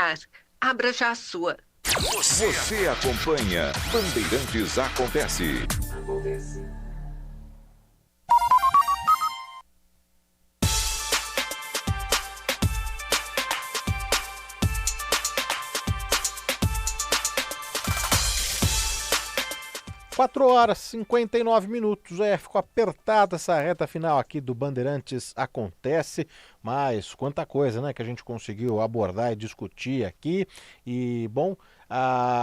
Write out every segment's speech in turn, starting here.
celular. Abra já a sua. Você acompanha Bandeirantes Acontece. 4h59. Ficou apertada essa reta final aqui do Bandeirantes Acontece, mas quanta coisa, né, que a gente conseguiu abordar e discutir aqui. E, bom,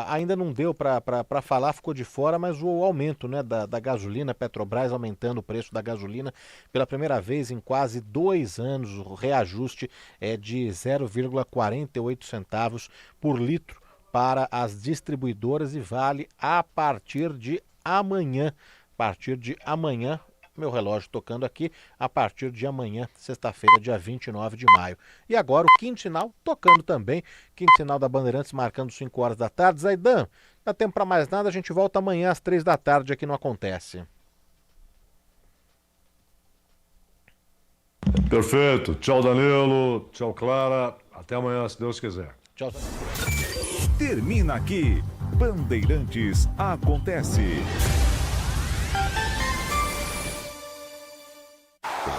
ainda não deu para falar, ficou de fora, mas o aumento, né, da gasolina, Petrobras aumentando o preço da gasolina pela primeira vez em quase 2 anos, o reajuste é de 0,48 centavos por litro para as distribuidoras e vale a partir de amanhã. Meu relógio tocando aqui, a partir de amanhã, sexta-feira, dia 29 de maio. E agora o quinto sinal tocando também, quinto sinal da Bandeirantes marcando 5 horas da tarde. Zaidan, não dá tempo para mais nada, a gente volta amanhã às 3 da tarde aqui no Acontece. Perfeito. Tchau, Danilo. Tchau, Clara. Até amanhã, se Deus quiser. Tchau. Termina aqui Bandeirantes Acontece.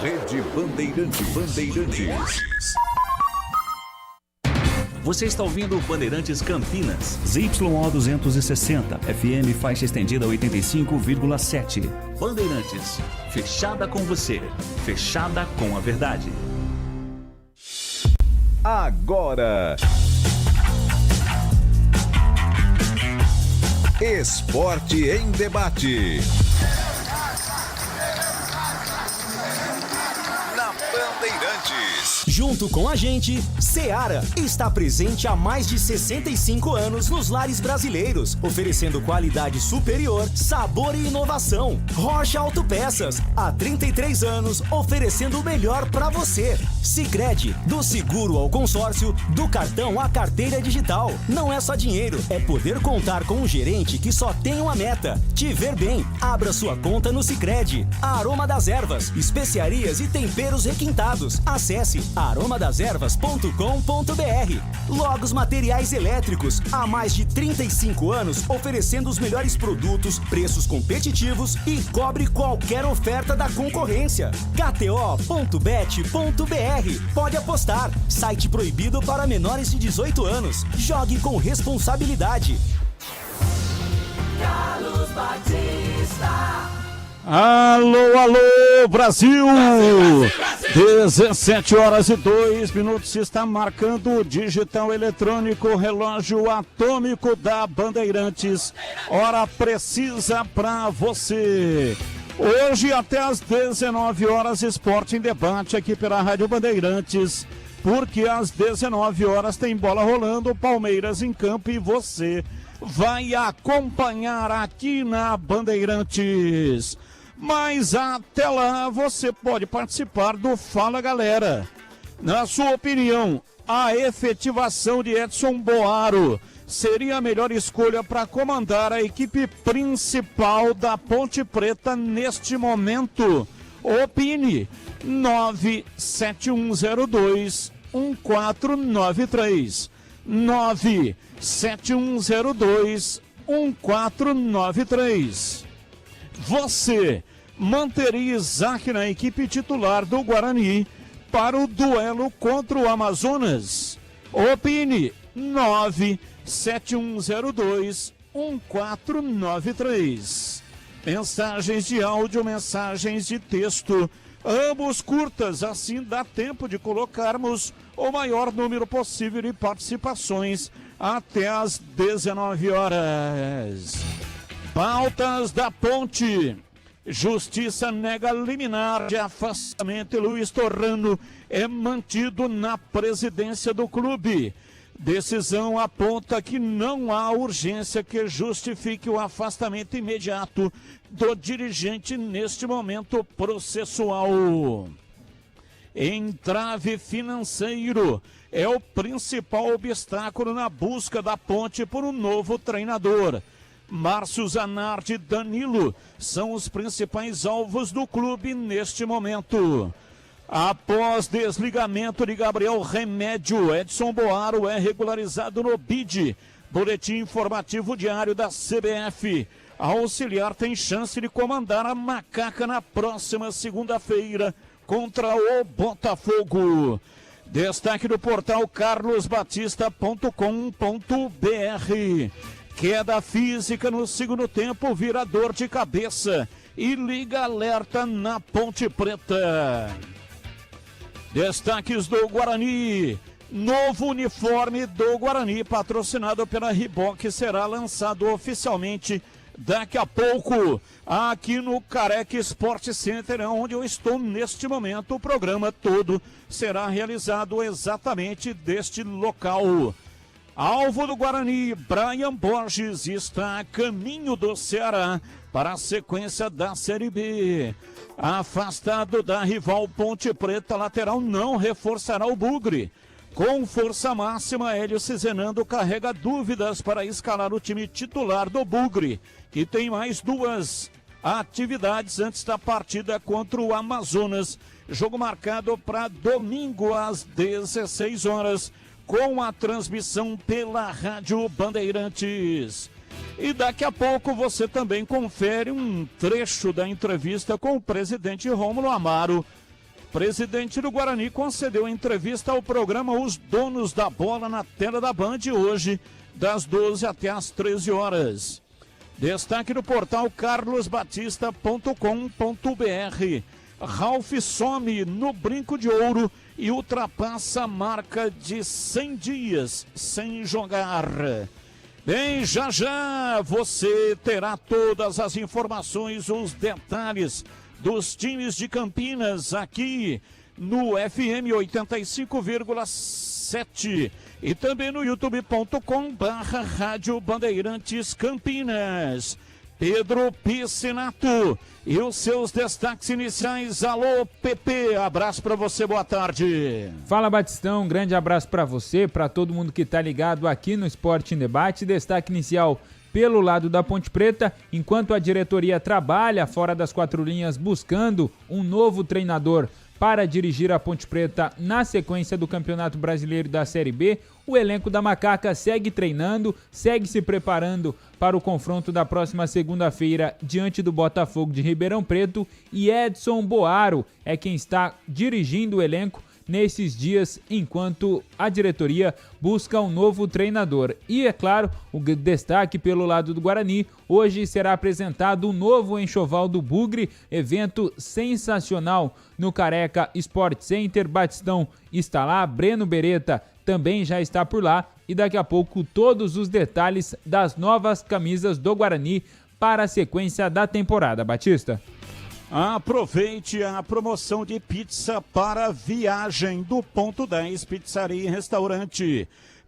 Rede Bandeirantes. Você está ouvindo Bandeirantes Campinas. ZYO 260, FM faixa estendida 85,7. Bandeirantes, fechada com você, fechada com a verdade. Agora, Esporte em Debate. Na Bandeirantes. Junto com a gente, Seara está presente há mais de 65 anos nos lares brasileiros, oferecendo qualidade superior, sabor e inovação. Rocha Autopeças, há 33 anos, oferecendo o melhor para você. Sicredi, do seguro ao consórcio, do cartão à carteira digital. Não é só dinheiro, é poder contar com um gerente que só tem uma meta: te ver bem. Abra sua conta no Sicredi. Aroma das Ervas, especiarias e temperos requintados. Acesse aromadeservas.com.br. Logos Materiais Elétricos, há mais de 35 anos oferecendo os melhores produtos, preços competitivos e cobre qualquer oferta da concorrência. KTO.bet.br. Pode apostar. Site proibido para menores de 18 anos. Jogue com responsabilidade. Carlos Batista. Alô, alô, Brasil! 17h02 está marcando o digital eletrônico, relógio atômico da Bandeirantes. Hora precisa pra você. Hoje até às 19 horas, Esporte em Debate aqui pela Rádio Bandeirantes, porque às 19 horas tem bola rolando, Palmeiras em campo e você vai acompanhar aqui na Bandeirantes. Mas até lá você pode participar do Fala Galera. Na sua opinião, a efetivação de Edson Boaro seria a melhor escolha para comandar a equipe principal da Ponte Preta neste momento? Opine. 97102-1493. 97102-1493. Você manteria Isaac na equipe titular do Guarani para o duelo contra o Amazonas? Opine. 97102-1493. Mensagens de áudio, mensagens de texto, ambos curtas, assim dá tempo de colocarmos o maior número possível de participações até às 19 horas. Pautas da Ponte. Justiça nega liminar de afastamento e Luiz Torrano é mantido na presidência do clube. Decisão aponta que não há urgência que justifique o afastamento imediato do dirigente neste momento processual. Entrave financeiro é o principal obstáculo na busca da Ponte por um novo treinador. Márcio Zanardi e Danilo são os principais alvos do clube neste momento. Após desligamento de Gabriel Remédio, Edson Boaro é regularizado no BID. Boletim informativo diário da CBF. A auxiliar tem chance de comandar a Macaca na próxima segunda-feira contra o Botafogo. Destaque do portal carlosbatista.com.br. Queda física no segundo tempo vira dor de cabeça e liga alerta na Ponte Preta. Destaques do Guarani. Novo uniforme do Guarani, patrocinado pela Reebok, será lançado oficialmente daqui a pouco, aqui no Careca Sport Center, onde eu estou neste momento. O programa todo será realizado exatamente deste local. Alvo do Guarani, Brian Borges, está a caminho do Ceará para a sequência da Série B. Afastado da rival Ponte Preta, lateral não reforçará o Bugre. Com força máxima, Hélio Cizenando carrega dúvidas para escalar o time titular do Bugre, que tem mais 2 atividades antes da partida contra o Amazonas. Jogo marcado para domingo às 16 horas, com a transmissão pela Rádio Bandeirantes. E daqui a pouco você também confere um trecho da entrevista com o presidente Rômulo Amaro. Presidente do Guarani concedeu entrevista ao programa Os Donos da Bola na tela da Band hoje, das 12 até as 13 horas. Destaque no portal carlosbatista.com.br. Ralf some no Brinco de Ouro e ultrapassa a marca de 100 dias sem jogar. Bem, já já você terá todas as informações, os detalhes dos times de Campinas aqui no FM 85,7 e também no youtube.com/Rádio Bandeirantes Campinas. Pedro Piscinato e os seus destaques iniciais. Alô, Pepe, abraço para você, boa tarde. Fala, Batistão, um grande abraço para você, para todo mundo que tá ligado aqui no Esporte em Debate. Destaque inicial pelo lado da Ponte Preta, enquanto a diretoria trabalha fora das 4 linhas buscando um novo treinador para dirigir a Ponte Preta na sequência do Campeonato Brasileiro da Série B, o elenco da Macaca segue treinando, segue se preparando para o confronto da próxima segunda-feira diante do Botafogo de Ribeirão Preto, e Edson Boaro é quem está dirigindo o elenco nesses dias, enquanto a diretoria busca um novo treinador. E, é claro, o destaque pelo lado do Guarani, hoje será apresentado um novo enxoval do Bugre, evento sensacional no Careca Sport Center. Batistão está lá, Breno Beretta também já está por lá, e daqui a pouco todos os detalhes das novas camisas do Guarani para a sequência da temporada. Batista? Aproveite a promoção de pizza para viagem do Ponto 10 Pizzaria e Restaurante.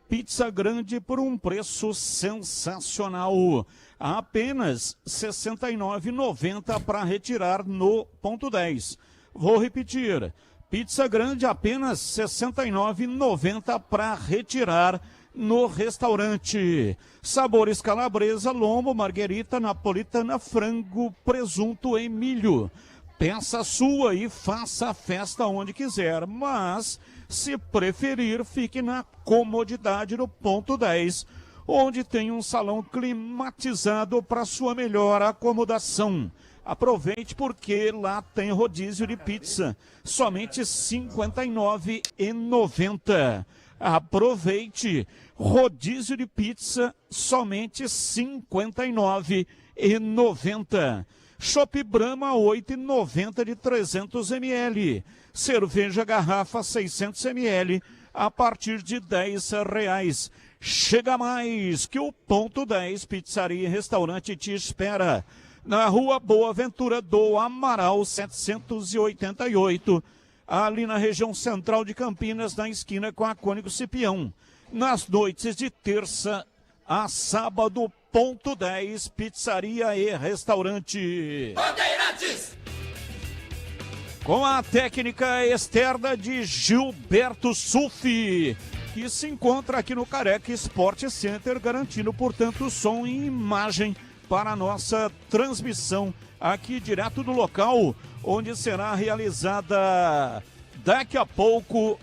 Pizza grande por um preço sensacional. Apenas R$ 69,90 para retirar no Ponto 10. Vou repetir. Pizza grande apenas R$ 69,90 para retirar no restaurante. Sabores calabresa, lombo, marguerita, napolitana, frango, presunto e milho. Peça sua e faça a festa onde quiser, mas se preferir, fique na comodidade do Ponto 10, onde tem um salão climatizado para sua melhor acomodação. Aproveite porque lá tem rodízio de pizza, somente R$ 59,90. Aproveite, rodízio de pizza, somente R$ 59,90. Chopp Brahma 8,90 de 300 ml. Cerveja garrafa 600 ml a partir de R$10. Chega mais que o Ponto 10 Pizzaria e Restaurante te espera. Na Rua Boa Ventura do Amaral 788, ali na região central de Campinas, na esquina com a Cônigo Cipião. Nas noites de terça a sábado, Ponto 10 Pizzaria e Restaurante. Bandeirantes! Com a técnica externa de Gilberto Sulfi, que se encontra aqui no Careca Sport Center, garantindo, portanto, som e imagem para a nossa transmissão aqui direto do local onde será realizada daqui a pouco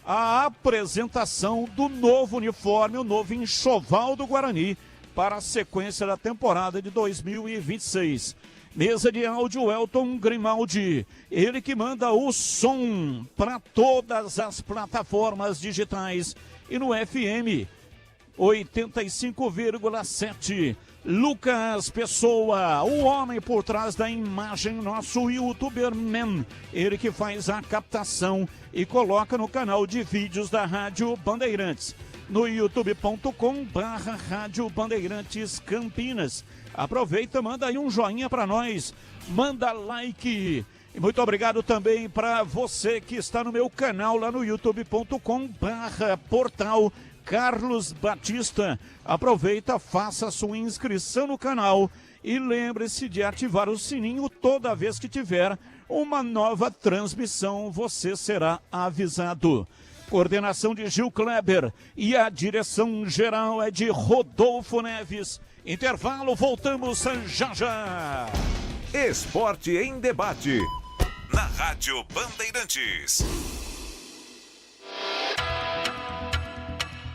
a apresentação do novo uniforme, o novo enxoval do Guarani para a sequência da temporada de 2026. Mesa de áudio Elton Grimaldi, ele que manda o som para todas as plataformas digitais e no FM 85,7. Lucas Pessoa, o homem por trás da imagem, nosso youtuberman, ele que faz a captação e coloca no canal de vídeos da Rádio Bandeirantes, no youtube.com/Rádio Bandeirantes Campinas. Aproveita, manda aí um joinha para nós, manda like. E muito obrigado também para você que está no meu canal lá no youtube.com/portal Carlos Batista. Aproveita, faça sua inscrição no canal e lembre-se de ativar o sininho toda vez que tiver uma nova transmissão, você será avisado. Coordenação de Gil Kleber e a direção geral é de Rodolfo Neves. Intervalo, voltamos já já. Esporte em debate. Na Rádio Bandeirantes.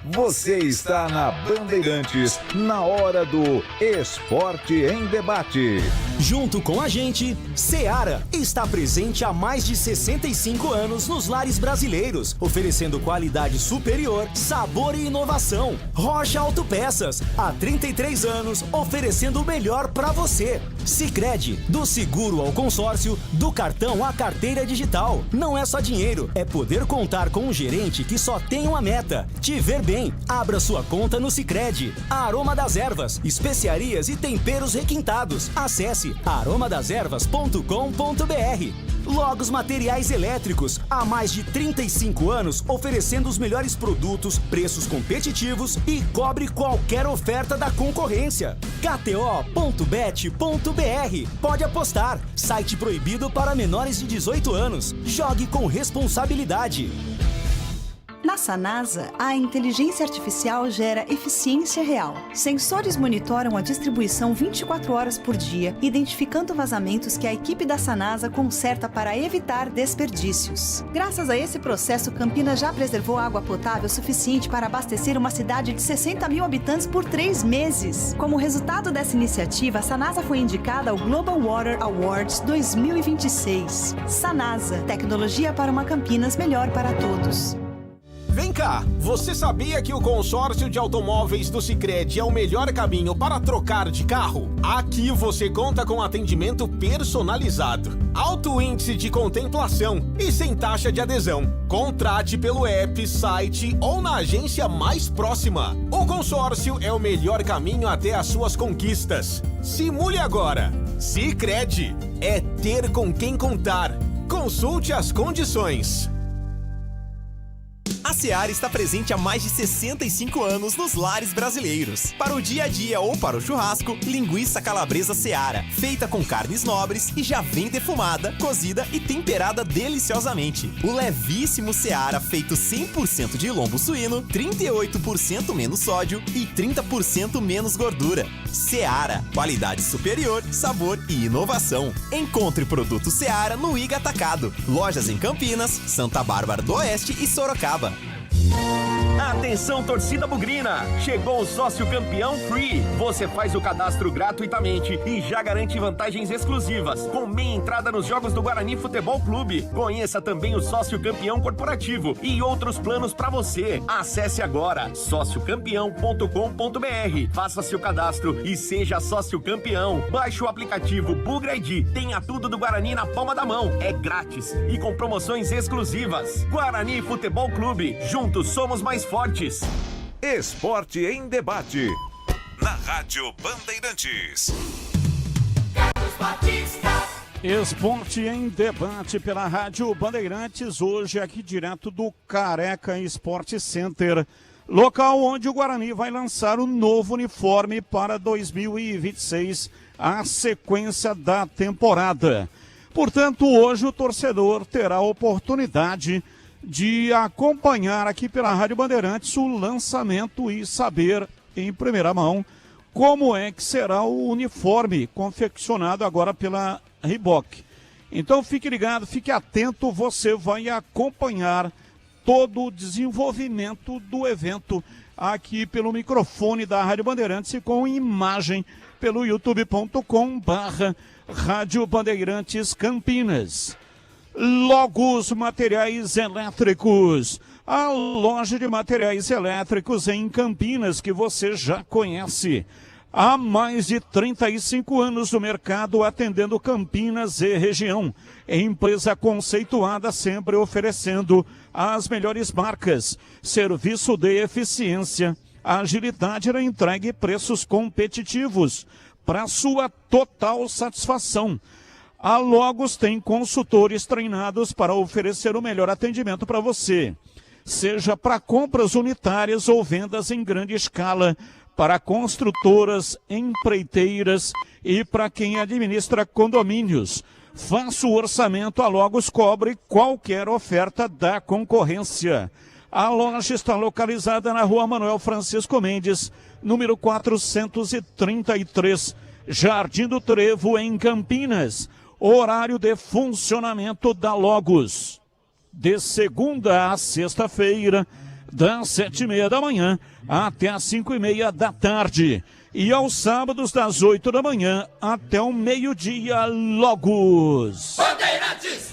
Você está na Bandeirantes, na hora do Esporte em Debate. Junto com a gente, Seara está presente há mais de 65 anos nos lares brasileiros, oferecendo qualidade superior, sabor e inovação. Rocha Autopeças, há 33 anos, oferecendo o melhor para você. Sicredi, do seguro ao consórcio, do cartão à carteira digital. Não é só dinheiro, é poder contar com um gerente que só tem uma meta: te ver bem. Abra sua conta no Sicredi. Aroma das Ervas, especiarias e temperos requintados. Acesse aromadeservas.com.br. Logos Materiais Elétricos, há mais de 35 anos oferecendo os melhores produtos, preços competitivos e cobre qualquer oferta da concorrência. KTO.bet.br, pode apostar. Site proibido para menores de 18 anos. Jogue com responsabilidade. Na Sanasa, a inteligência artificial gera eficiência real. Sensores monitoram a distribuição 24 horas por dia, identificando vazamentos que a equipe da Sanasa conserta para evitar desperdícios. Graças a esse processo, Campinas já preservou água potável suficiente para abastecer uma cidade de 60 mil habitantes por 3 meses. Como resultado dessa iniciativa, a Sanasa foi indicada ao Global Water Awards 2026. Sanasa, tecnologia para uma Campinas melhor para todos. Vem cá, você sabia que o consórcio de automóveis do Sicredi é o melhor caminho para trocar de carro? Aqui você conta com atendimento personalizado, alto índice de contemplação e sem taxa de adesão. Contrate pelo app, site ou na agência mais próxima. O consórcio é o melhor caminho até as suas conquistas. Simule agora. Sicredi é ter com quem contar. Consulte as condições. A Seara está presente há mais de 65 anos nos lares brasileiros. Para o dia a dia ou para o churrasco, linguiça calabresa Seara, feita com carnes nobres e já vem defumada, cozida e temperada deliciosamente. O levíssimo Seara, feito 100% de lombo suíno, 38% menos sódio e 30% menos gordura. Seara, qualidade superior, sabor e inovação. Encontre produto Seara no Iga Atacado. Lojas em Campinas, Santa Bárbara do Oeste e Sorocaba. Atenção, torcida bugrina! Chegou o Sócio Campeão Free. Você faz o cadastro gratuitamente e já garante vantagens exclusivas, com meia entrada nos jogos do Guarani Futebol Clube. Conheça também o Sócio Campeão Corporativo e outros planos para você. Acesse agora sociocampeão.com.br. Faça seu cadastro e seja sócio campeão. Baixe o aplicativo Bugra ID. Tenha tudo do Guarani na palma da mão. É grátis e com promoções exclusivas. Guarani Futebol Clube. Juntos somos mais fortes. Esporte em Debate. Na Rádio Bandeirantes. Carlos Batista. Esporte em Debate pela Rádio Bandeirantes, hoje aqui direto do Careca Sport Center, local onde o Guarani vai lançar o novo uniforme para 2026, a sequência da temporada. Portanto, hoje o torcedor terá a oportunidade de acompanhar aqui pela Rádio Bandeirantes o lançamento e saber em primeira mão como é que será o uniforme confeccionado agora pela Reebok. Então fique ligado, fique atento, você vai acompanhar todo o desenvolvimento do evento aqui pelo microfone da Rádio Bandeirantes e com imagem pelo youtube.com/Rádio Bandeirantes Campinas. Logos Materiais Elétricos, a loja de materiais elétricos em Campinas que você já conhece. Há mais de 35 anos no mercado atendendo Campinas e região. Empresa conceituada sempre oferecendo as melhores marcas. Serviço de eficiência, agilidade na entrega e preços competitivos. Para sua total satisfação. A Logos tem consultores treinados para oferecer o melhor atendimento para você. Seja para compras unitárias ou vendas em grande escala, para construtoras, empreiteiras e para quem administra condomínios. Faça o orçamento, a Logos cobre qualquer oferta da concorrência. A loja está localizada na Rua Manuel Francisco Mendes, número 433, Jardim do Trevo, em Campinas. Horário de funcionamento da Logos, de segunda a sexta-feira, das 7h30 da manhã até as 5h30 da tarde. E aos sábados, das 8 da manhã até o meio-dia, Logos. Bandeirantes!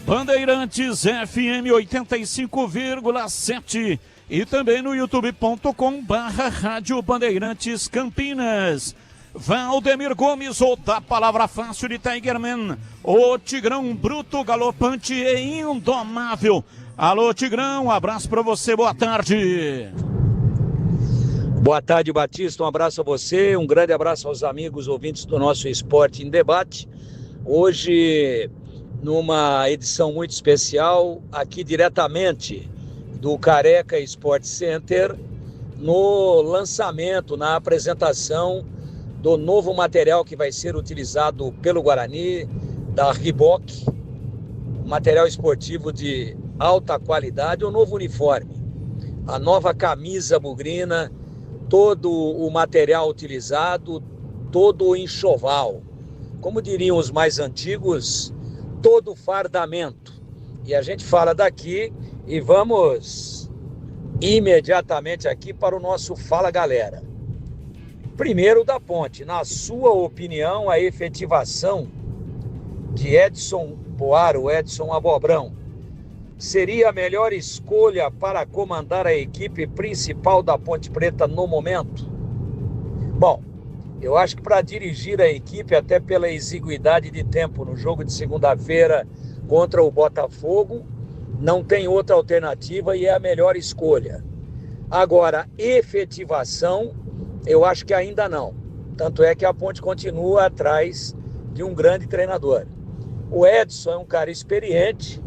Bandeirantes FM 85,7 e também no youtube.com/Rádio Bandeirantes Campinas. Valdemir Gomes, ou da palavra fácil de Tigerman, o Tigrão bruto, galopante e indomável. Alô, Tigrão, um abraço para você, boa tarde. Boa tarde, Batista, um abraço a você, um grande abraço aos amigos ouvintes do nosso Esporte em Debate. Hoje, numa edição muito especial, aqui diretamente do Careca Sport Center, no lançamento, na apresentação do novo material que vai ser utilizado pelo Guarani, da Reebok, material esportivo de alta qualidade, o novo uniforme, a nova camisa bugrina, todo o material utilizado, todo o enxoval. Como diriam os mais antigos, todo o fardamento. E a gente fala daqui e vamos imediatamente aqui para o nosso Fala Galera. Primeiro da Ponte, na sua opinião, a efetivação de Edson Poar, o Edson Abobrão, seria a melhor escolha para comandar a equipe principal da Ponte Preta no momento? Bom, eu acho que para dirigir a equipe, até pela exiguidade de tempo no jogo de segunda-feira contra o Botafogo, não tem outra alternativa e é a melhor escolha. Agora, efetivação, eu acho que ainda não. Tanto é que a Ponte continua atrás de um grande treinador. O Edson é um cara experiente,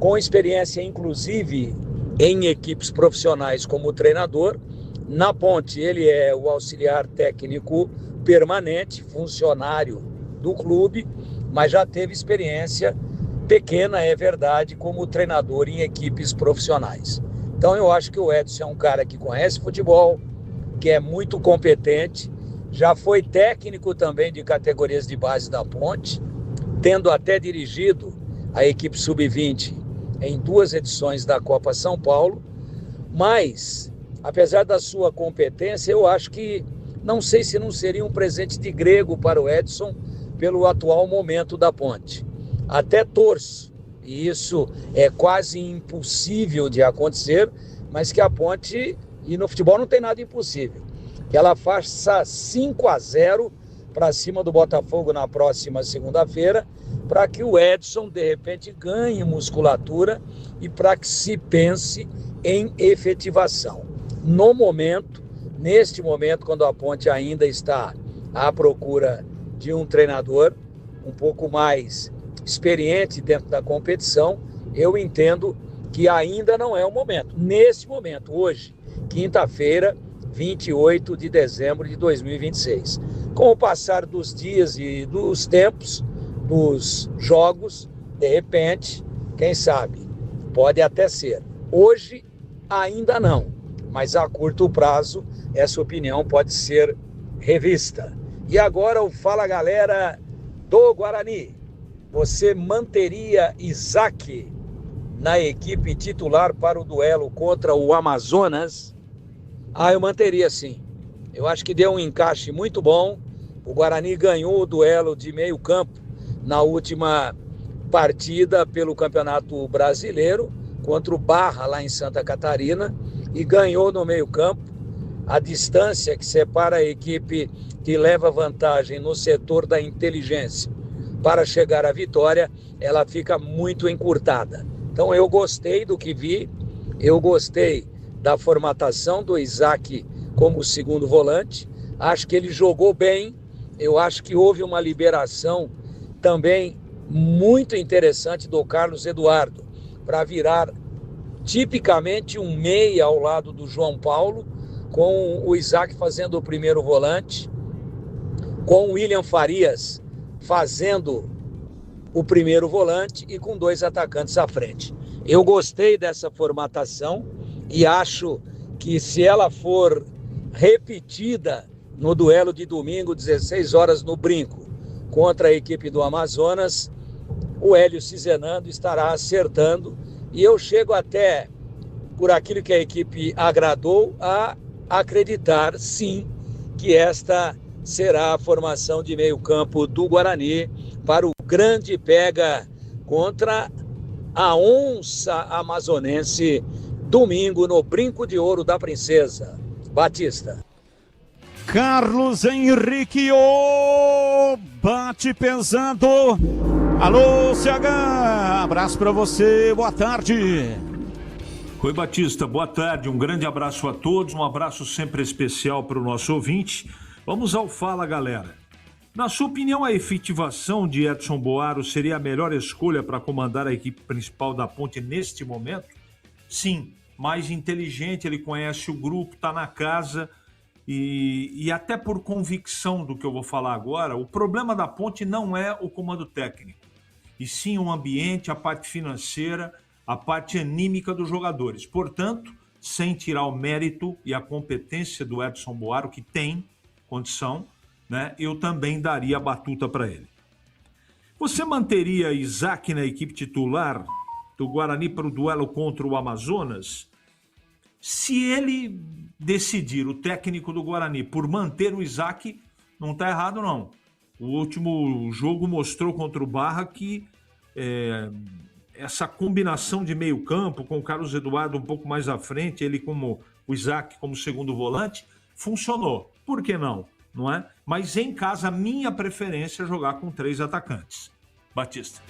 com experiência inclusive em equipes profissionais como treinador. Na Ponte ele é o auxiliar técnico permanente, funcionário do clube, mas já teve experiência pequena, é verdade, como treinador em equipes profissionais. Então eu acho que o Edson é um cara que conhece futebol, que é muito competente, já foi técnico também de categorias de base da Ponte, tendo até dirigido a equipe sub-20 em 2 edições da Copa São Paulo, mas, apesar da sua competência, eu acho que, não sei se não seria um presente de grego para o Edson pelo atual momento da Ponte. Até torço, e isso é quase impossível de acontecer, mas que a Ponte, e no futebol não tem nada impossível, que ela faça 5-0 para cima do Botafogo na próxima segunda-feira, para que o Edson, de repente, ganhe musculatura e para que se pense em efetivação. No momento, neste momento, quando a Ponte ainda está à procura de um treinador um pouco mais experiente dentro da competição, eu entendo que ainda não é o momento. Neste momento, hoje, quinta-feira, 28 de dezembro de 2026. Com o passar dos dias e dos tempos, dos jogos, de repente, quem sabe, pode até ser. Hoje, ainda não, mas a curto prazo, essa opinião pode ser revista. E agora o Fala Galera do Guarani, você manteria Isaac na equipe titular para o duelo contra o Amazonas? Eu manteria sim. Eu acho que deu um encaixe muito bom. O Guarani ganhou o duelo de meio campo na última partida pelo Campeonato Brasileiro contra o Barra lá em Santa Catarina e ganhou no meio campo. A distância que separa a equipe que leva vantagem no setor da inteligência para chegar à vitória, ela fica muito encurtada. Então eu gostei do que vi, eu gostei da formatação do Isaac como segundo volante, acho que ele jogou bem, eu acho que houve uma liberação também muito interessante do Carlos Eduardo, para virar tipicamente um meia ao lado do João Paulo, com o Isaac fazendo o primeiro volante, com o William Farias fazendo o primeiro volante e com 2 atacantes à frente. Eu gostei dessa formatação e acho que se ela for repetida no duelo de domingo, 16 horas no Brinco, contra a equipe do Amazonas, o Hélio Cizenando estará acertando e eu chego até, por aquilo que a equipe agradou, a acreditar sim que esta será a formação de meio campo do Guarani para o grande pega contra a onça amazonense domingo no Brinco de Ouro da Princesa. Batista. Carlos Henrique, bate pesado. Alô, CH, abraço para você, boa tarde. Oi, Batista, boa tarde, um grande abraço a todos, um abraço sempre especial para o nosso ouvinte. Vamos ao Fala, galera. Na sua opinião, a efetivação de Edson Boaro seria a melhor escolha para comandar a equipe principal da Ponte neste momento? Sim, mais inteligente, ele conhece o grupo, está na casa e até por convicção do que eu vou falar agora, o problema da Ponte não é o comando técnico, e sim o ambiente, a parte financeira, a parte anímica dos jogadores. Portanto, sem tirar o mérito e a competência do Edson Boaro, que tem condição, né, eu também daria a batuta para ele. Você manteria Isaac na equipe titular do Guarani para o duelo contra o Amazonas? Se ele decidir, o técnico do Guarani, por manter o Isaac, não está errado não. O último jogo mostrou contra o Barra que essa combinação de meio campo, com o Carlos Eduardo um pouco mais à frente, ele como o Isaac como segundo volante, funcionou. Por que não? Não é? Mas em casa, a minha preferência é jogar com 3 atacantes. Batista.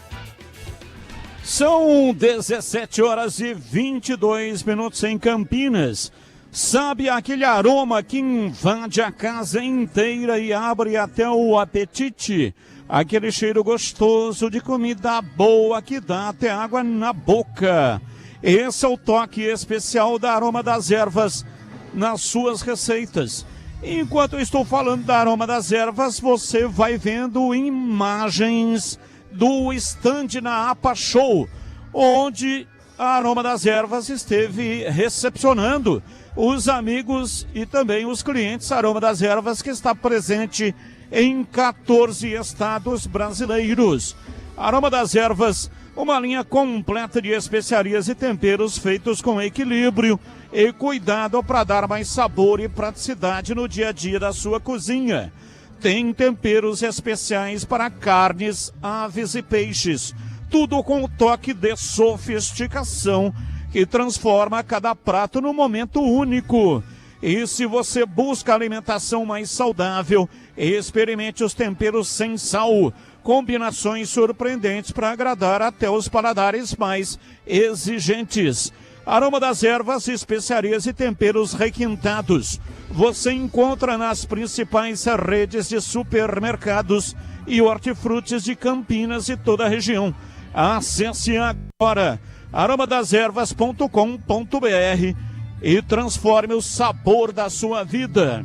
São 17 horas e 22 minutos em Campinas. Sabe aquele aroma que invade a casa inteira e abre até o apetite? Aquele cheiro gostoso de comida boa que dá até água na boca. Esse é o toque especial da Aroma das Ervas nas suas receitas. Enquanto eu estou falando da Aroma das Ervas, você vai vendo imagens do stand na APA Show, onde a Aroma das Ervas esteve recepcionando os amigos e também os clientes Aroma das Ervas, que está presente em 14 estados brasileiros. Aroma das Ervas, uma linha completa de especiarias e temperos feitos com equilíbrio e cuidado para dar mais sabor e praticidade no dia a dia da sua cozinha. Tem temperos especiais para carnes, aves e peixes, tudo com o toque de sofisticação que transforma cada prato num momento único. E se você busca alimentação mais saudável, experimente os temperos sem sal, combinações surpreendentes para agradar até os paladares mais exigentes. Aroma das Ervas, especiarias e temperos requintados. Você encontra nas principais redes de supermercados e hortifrutis de Campinas e toda a região. Acesse agora aromadeservas.com.br e transforme o sabor da sua vida.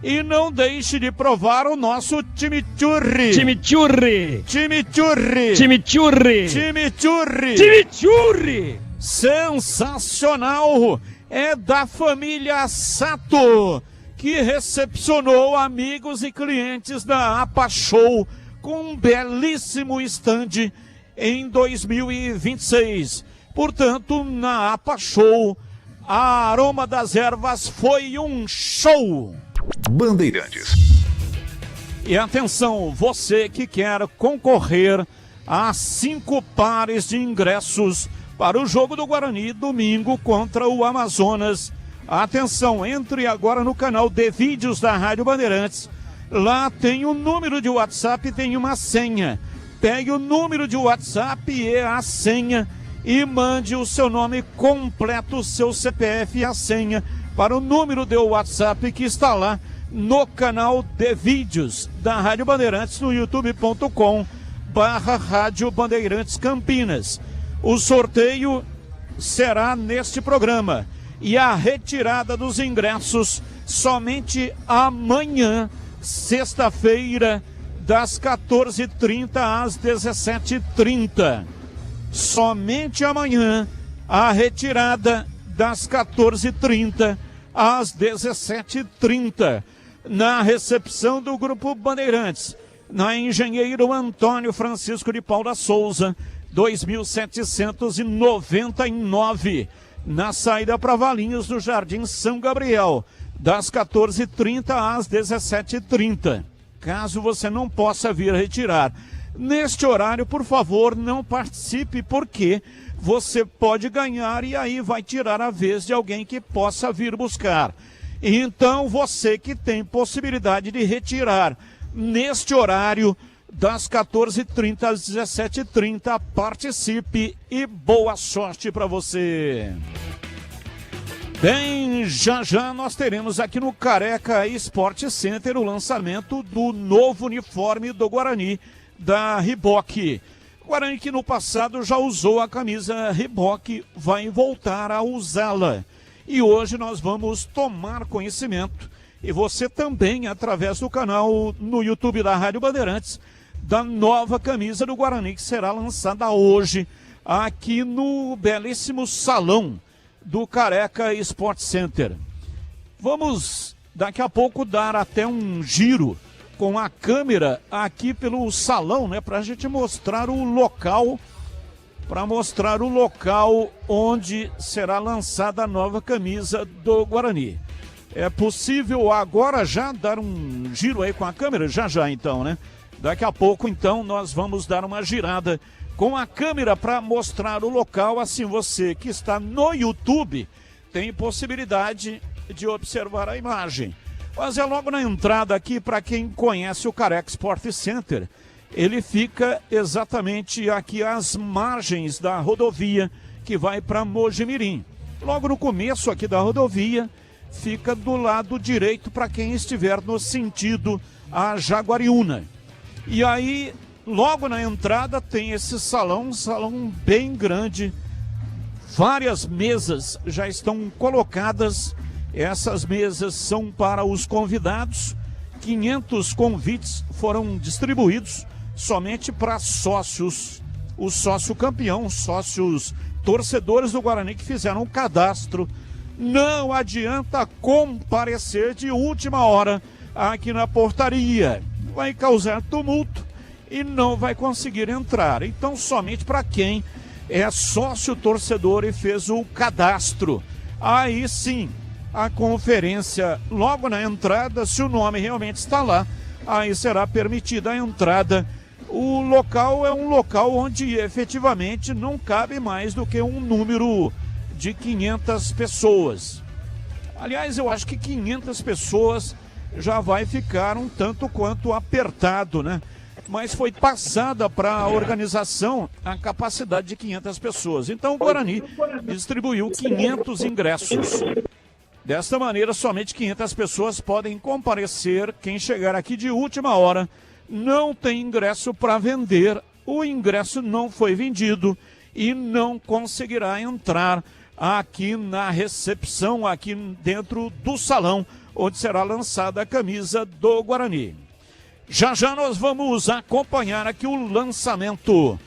E não deixe de provar o nosso chimichurri. Chimichurri. Chimichurri. Chimichurri. Chimichurri. Chimichurri. Sensacional. É da família Sato, que recepcionou amigos e clientes da APA Show com um belíssimo stand em 2026. Portanto, na APA Show, a Aroma das Ervas foi um show. Bandeirantes. E atenção, você que quer concorrer a 5 pares de ingressos para o jogo do Guarani domingo contra o Amazonas. Atenção, entre agora no canal de vídeos da Rádio Bandeirantes. Lá tem o número de WhatsApp e tem uma senha. Pegue o número de WhatsApp e a senha e mande o seu nome completo, o seu CPF e a senha para o número de WhatsApp que está lá no canal de vídeos da Rádio Bandeirantes no youtube.com/Rádio Bandeirantes Campinas. O sorteio será neste programa e a retirada dos ingressos somente amanhã, sexta-feira, das 14h30 às 17h30. Somente amanhã a retirada das 14h30 às 17h30 na recepção do Grupo Bandeirantes, na Engenheiro Antônio Francisco de Paula Souza, 2799, na saída para Valinhos do Jardim São Gabriel, das 14h30 às 17h30. Caso você não possa vir retirar neste horário, por favor, não participe, porque você pode ganhar e aí vai tirar a vez de alguém que possa vir buscar. Então, você que tem possibilidade de retirar neste horário, das 14h30 às 17h30, participe e boa sorte para você. Bem, já nós teremos aqui no Careca Sport Center o lançamento do novo uniforme do Guarani, da Reebok. O Guarani, que no passado já usou a camisa Reebok, vai voltar a usá-la. E hoje nós vamos tomar conhecimento, e você também, através do canal no YouTube da Rádio Bandeirantes, da nova camisa do Guarani, que será lançada hoje aqui no belíssimo salão do Careca Sport Center. Vamos daqui a pouco dar até um giro com a câmera aqui pelo salão, né, para a gente mostrar o local, onde será lançada a nova camisa do Guarani. É possível agora já dar um giro aí com a câmera? Já então, né? Daqui a pouco, então, nós vamos dar uma girada com a câmera para mostrar o local. Assim, você que está no YouTube tem possibilidade de observar a imagem. Mas é logo na entrada aqui, para quem conhece o Careca Sport Center. Ele fica exatamente aqui às margens da rodovia que vai para Mojimirim. Logo no começo aqui da rodovia, fica do lado direito para quem estiver no sentido a Jaguariúna. E aí, logo na entrada tem esse salão, um salão bem grande. Várias mesas já estão colocadas. Essas mesas são para os convidados. 500 convites foram distribuídos somente para sócios. O sócio campeão, os sócios torcedores do Guarani que fizeram o cadastro. Não adianta comparecer de última hora aqui na portaria. Vai causar tumulto e não vai conseguir entrar. Então, somente para quem é sócio torcedor e fez o cadastro. Aí sim, a conferência logo na entrada, se o nome realmente está lá, aí será permitida a entrada. O local é um local onde efetivamente não cabe mais do que um número de 500 pessoas. Aliás, eu acho que 500 pessoas já vai ficar um tanto quanto apertado, né? Mas foi passada para a organização a capacidade de 500 pessoas. Então o Guarani distribuiu 500 ingressos. Desta maneira, somente 500 pessoas podem comparecer. Quem chegar aqui de última hora não tem ingresso para vender. O ingresso não foi vendido e não conseguirá entrar aqui na recepção, aqui dentro do salão, onde será lançada a camisa do Guarani. Já nós vamos acompanhar aqui o lançamento.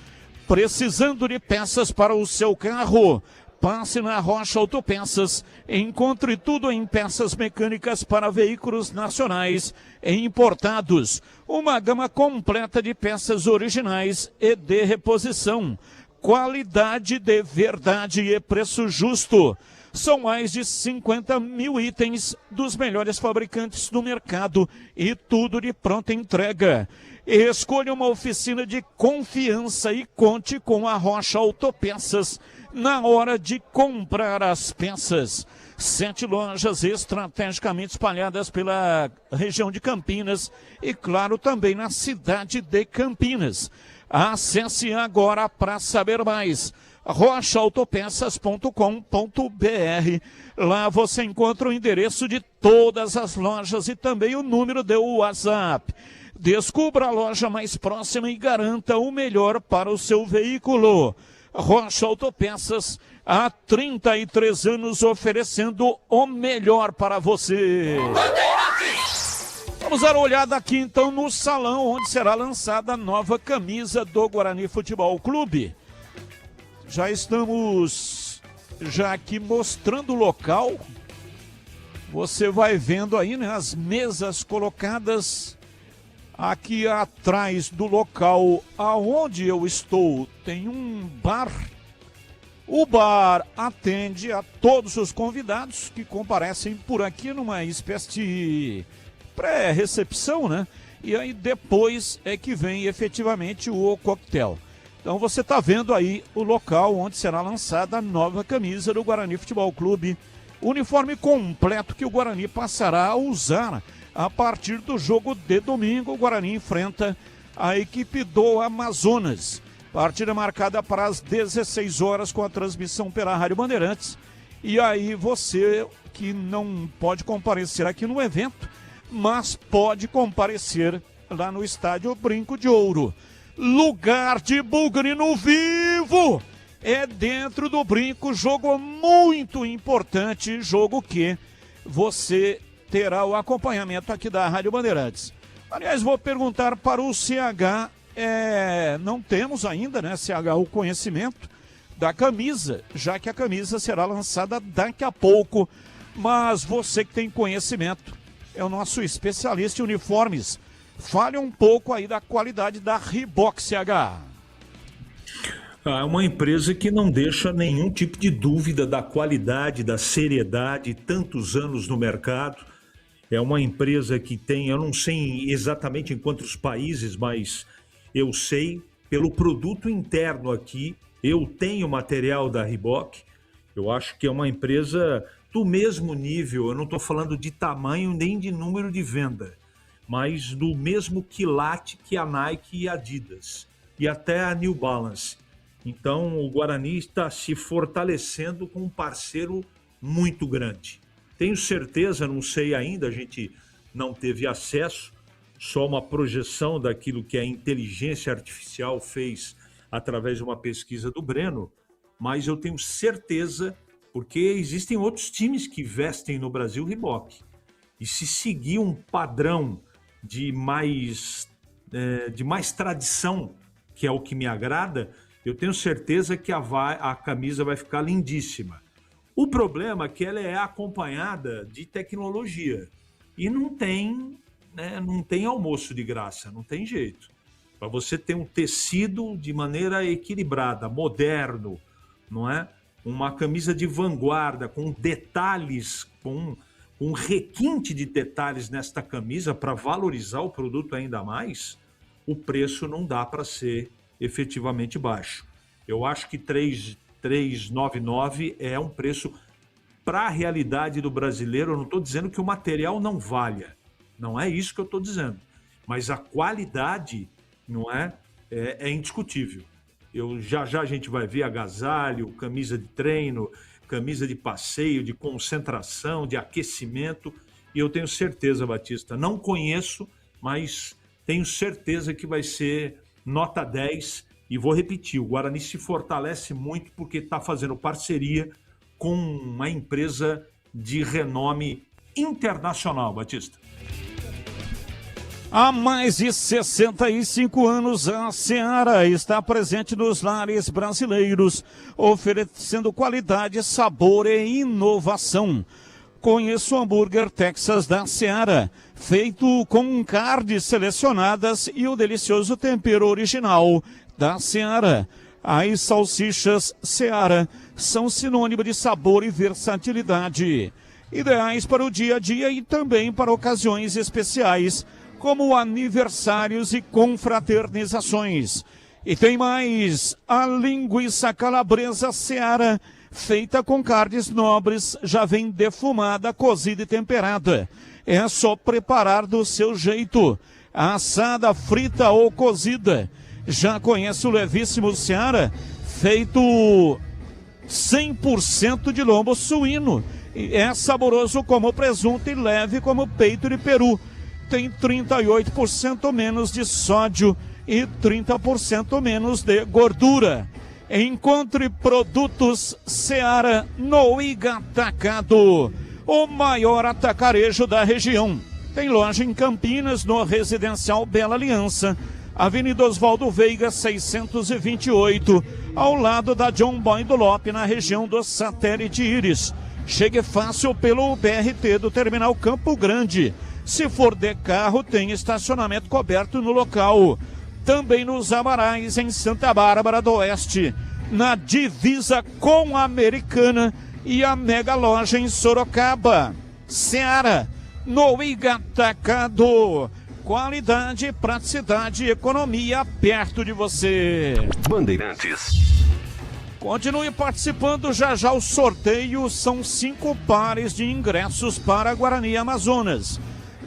Precisando de peças para o seu carro? Passe na Rocha Autopeças. Encontre tudo em peças mecânicas para veículos nacionais e importados. Uma gama completa de peças originais e de reposição. Qualidade de verdade e preço justo. São mais de 50 mil itens dos melhores fabricantes do mercado e tudo de pronta entrega. Escolha uma oficina de confiança e conte com a Rocha Autopeças na hora de comprar as peças. 7 lojas estrategicamente espalhadas pela região de Campinas e, claro, também na cidade de Campinas. Acesse agora para saber mais. rochaautopeças.com.br. Lá você encontra o endereço de todas as lojas e também o número do WhatsApp. Descubra a loja mais próxima e garanta o melhor para o seu veículo. Rocha Autopeças, há 33 anos oferecendo o melhor para você. Vamos dar uma olhada aqui então no salão onde será lançada a nova camisa do Guarani Futebol Clube. Já estamos aqui mostrando o local. Você vai vendo aí, né, as mesas colocadas aqui atrás do local aonde eu estou. Tem um bar. O bar atende a todos os convidados que comparecem por aqui numa espécie de pré-recepção, né? E aí depois é que vem efetivamente o coquetel. Então você está vendo aí o local onde será lançada a nova camisa do Guarani Futebol Clube. Uniforme completo que o Guarani passará a usar a partir do jogo de domingo. O Guarani enfrenta a equipe do Amazonas. Partida marcada para as 16 horas com a transmissão pela Rádio Bandeirantes. E aí você que não pode comparecer aqui no evento, mas pode comparecer lá no estádio Brinco de Ouro. Lugar de bugre no vivo! É dentro do Brinco, jogo muito importante, jogo que você terá o acompanhamento aqui da Rádio Bandeirantes. Aliás, vou perguntar para o CH, não temos ainda, né, CH, o conhecimento da camisa, já que a camisa será lançada daqui a pouco, mas você que tem conhecimento, é o nosso especialista em uniformes. Fale um pouco aí da qualidade da Reebok, CH. É uma empresa que não deixa nenhum tipo de dúvida da qualidade, da seriedade, tantos anos no mercado. É uma empresa que tem, eu não sei exatamente em quantos países, mas eu sei pelo produto interno aqui, eu tenho material da Reebok. Eu acho que é uma empresa do mesmo nível, eu não estou falando de tamanho nem de número de venda, mas do mesmo quilate que a Nike e a Adidas, e até a New Balance. Então o Guarani está se fortalecendo com um parceiro muito grande. Tenho certeza, não sei ainda, a gente não teve acesso, só uma projeção daquilo que a inteligência artificial fez através de uma pesquisa do Breno, mas eu tenho certeza, porque existem outros times que vestem no Brasil Reebok. E se seguir um padrão de mais tradição, que é o que me agrada, eu tenho certeza que a camisa vai ficar lindíssima. O problema é que ela é acompanhada de tecnologia. E não tem almoço de graça, não tem jeito. Para você ter um tecido de maneira equilibrada, moderno, não é? Uma camisa de vanguarda, com detalhes, com um requinte de detalhes nesta camisa para valorizar o produto ainda mais, o preço não dá para ser efetivamente baixo. Eu acho que 399 é um preço para a realidade do brasileiro. Eu não estou dizendo que o material não valha, não é isso que eu estou dizendo, mas a qualidade não é indiscutível. Já a gente vai ver agasalho, camisa de treino, camisa de passeio, de concentração, de aquecimento, e eu tenho certeza, Batista, não conheço, mas tenho certeza que vai ser nota 10, e vou repetir, o Guarani se fortalece muito porque está fazendo parceria com uma empresa de renome internacional, Batista. Há mais de 65 anos, a Seara está presente nos lares brasileiros, oferecendo qualidade, sabor e inovação. Conheça o hambúrguer Texas da Seara, feito com carnes selecionadas e o delicioso tempero original da Seara. As salsichas Seara são sinônimo de sabor e versatilidade, ideais para o dia a dia e também para ocasiões especiais, como aniversários e confraternizações. E tem mais, a linguiça calabresa Seara, feita com carnes nobres, já vem defumada, cozida e temperada. É só preparar do seu jeito, assada, frita ou cozida. Já conhece o levíssimo Seara, feito 100% de lombo suíno. É saboroso como presunto e leve como peito de peru. Tem 38% menos de sódio e 30% menos de gordura. Encontre produtos Seara no Igatacado, o maior atacarejo da região. Tem loja em Campinas, no Residencial Bela Aliança, Avenida Oswaldo Veiga, 628, ao lado da John Boy do Lope, na região do Satélite Íris. Chegue fácil pelo BRT do Terminal Campo Grande. Se for de carro, tem estacionamento coberto no local. Também nos Amarais, em Santa Bárbara do Oeste, na divisa com a Americana, e a mega loja em Sorocaba. Seara, no Igatacado. Qualidade, praticidade e economia perto de você. Bandeirantes. Continue participando, já já o sorteio. São 5 pares de ingressos para Guarani Amazonas.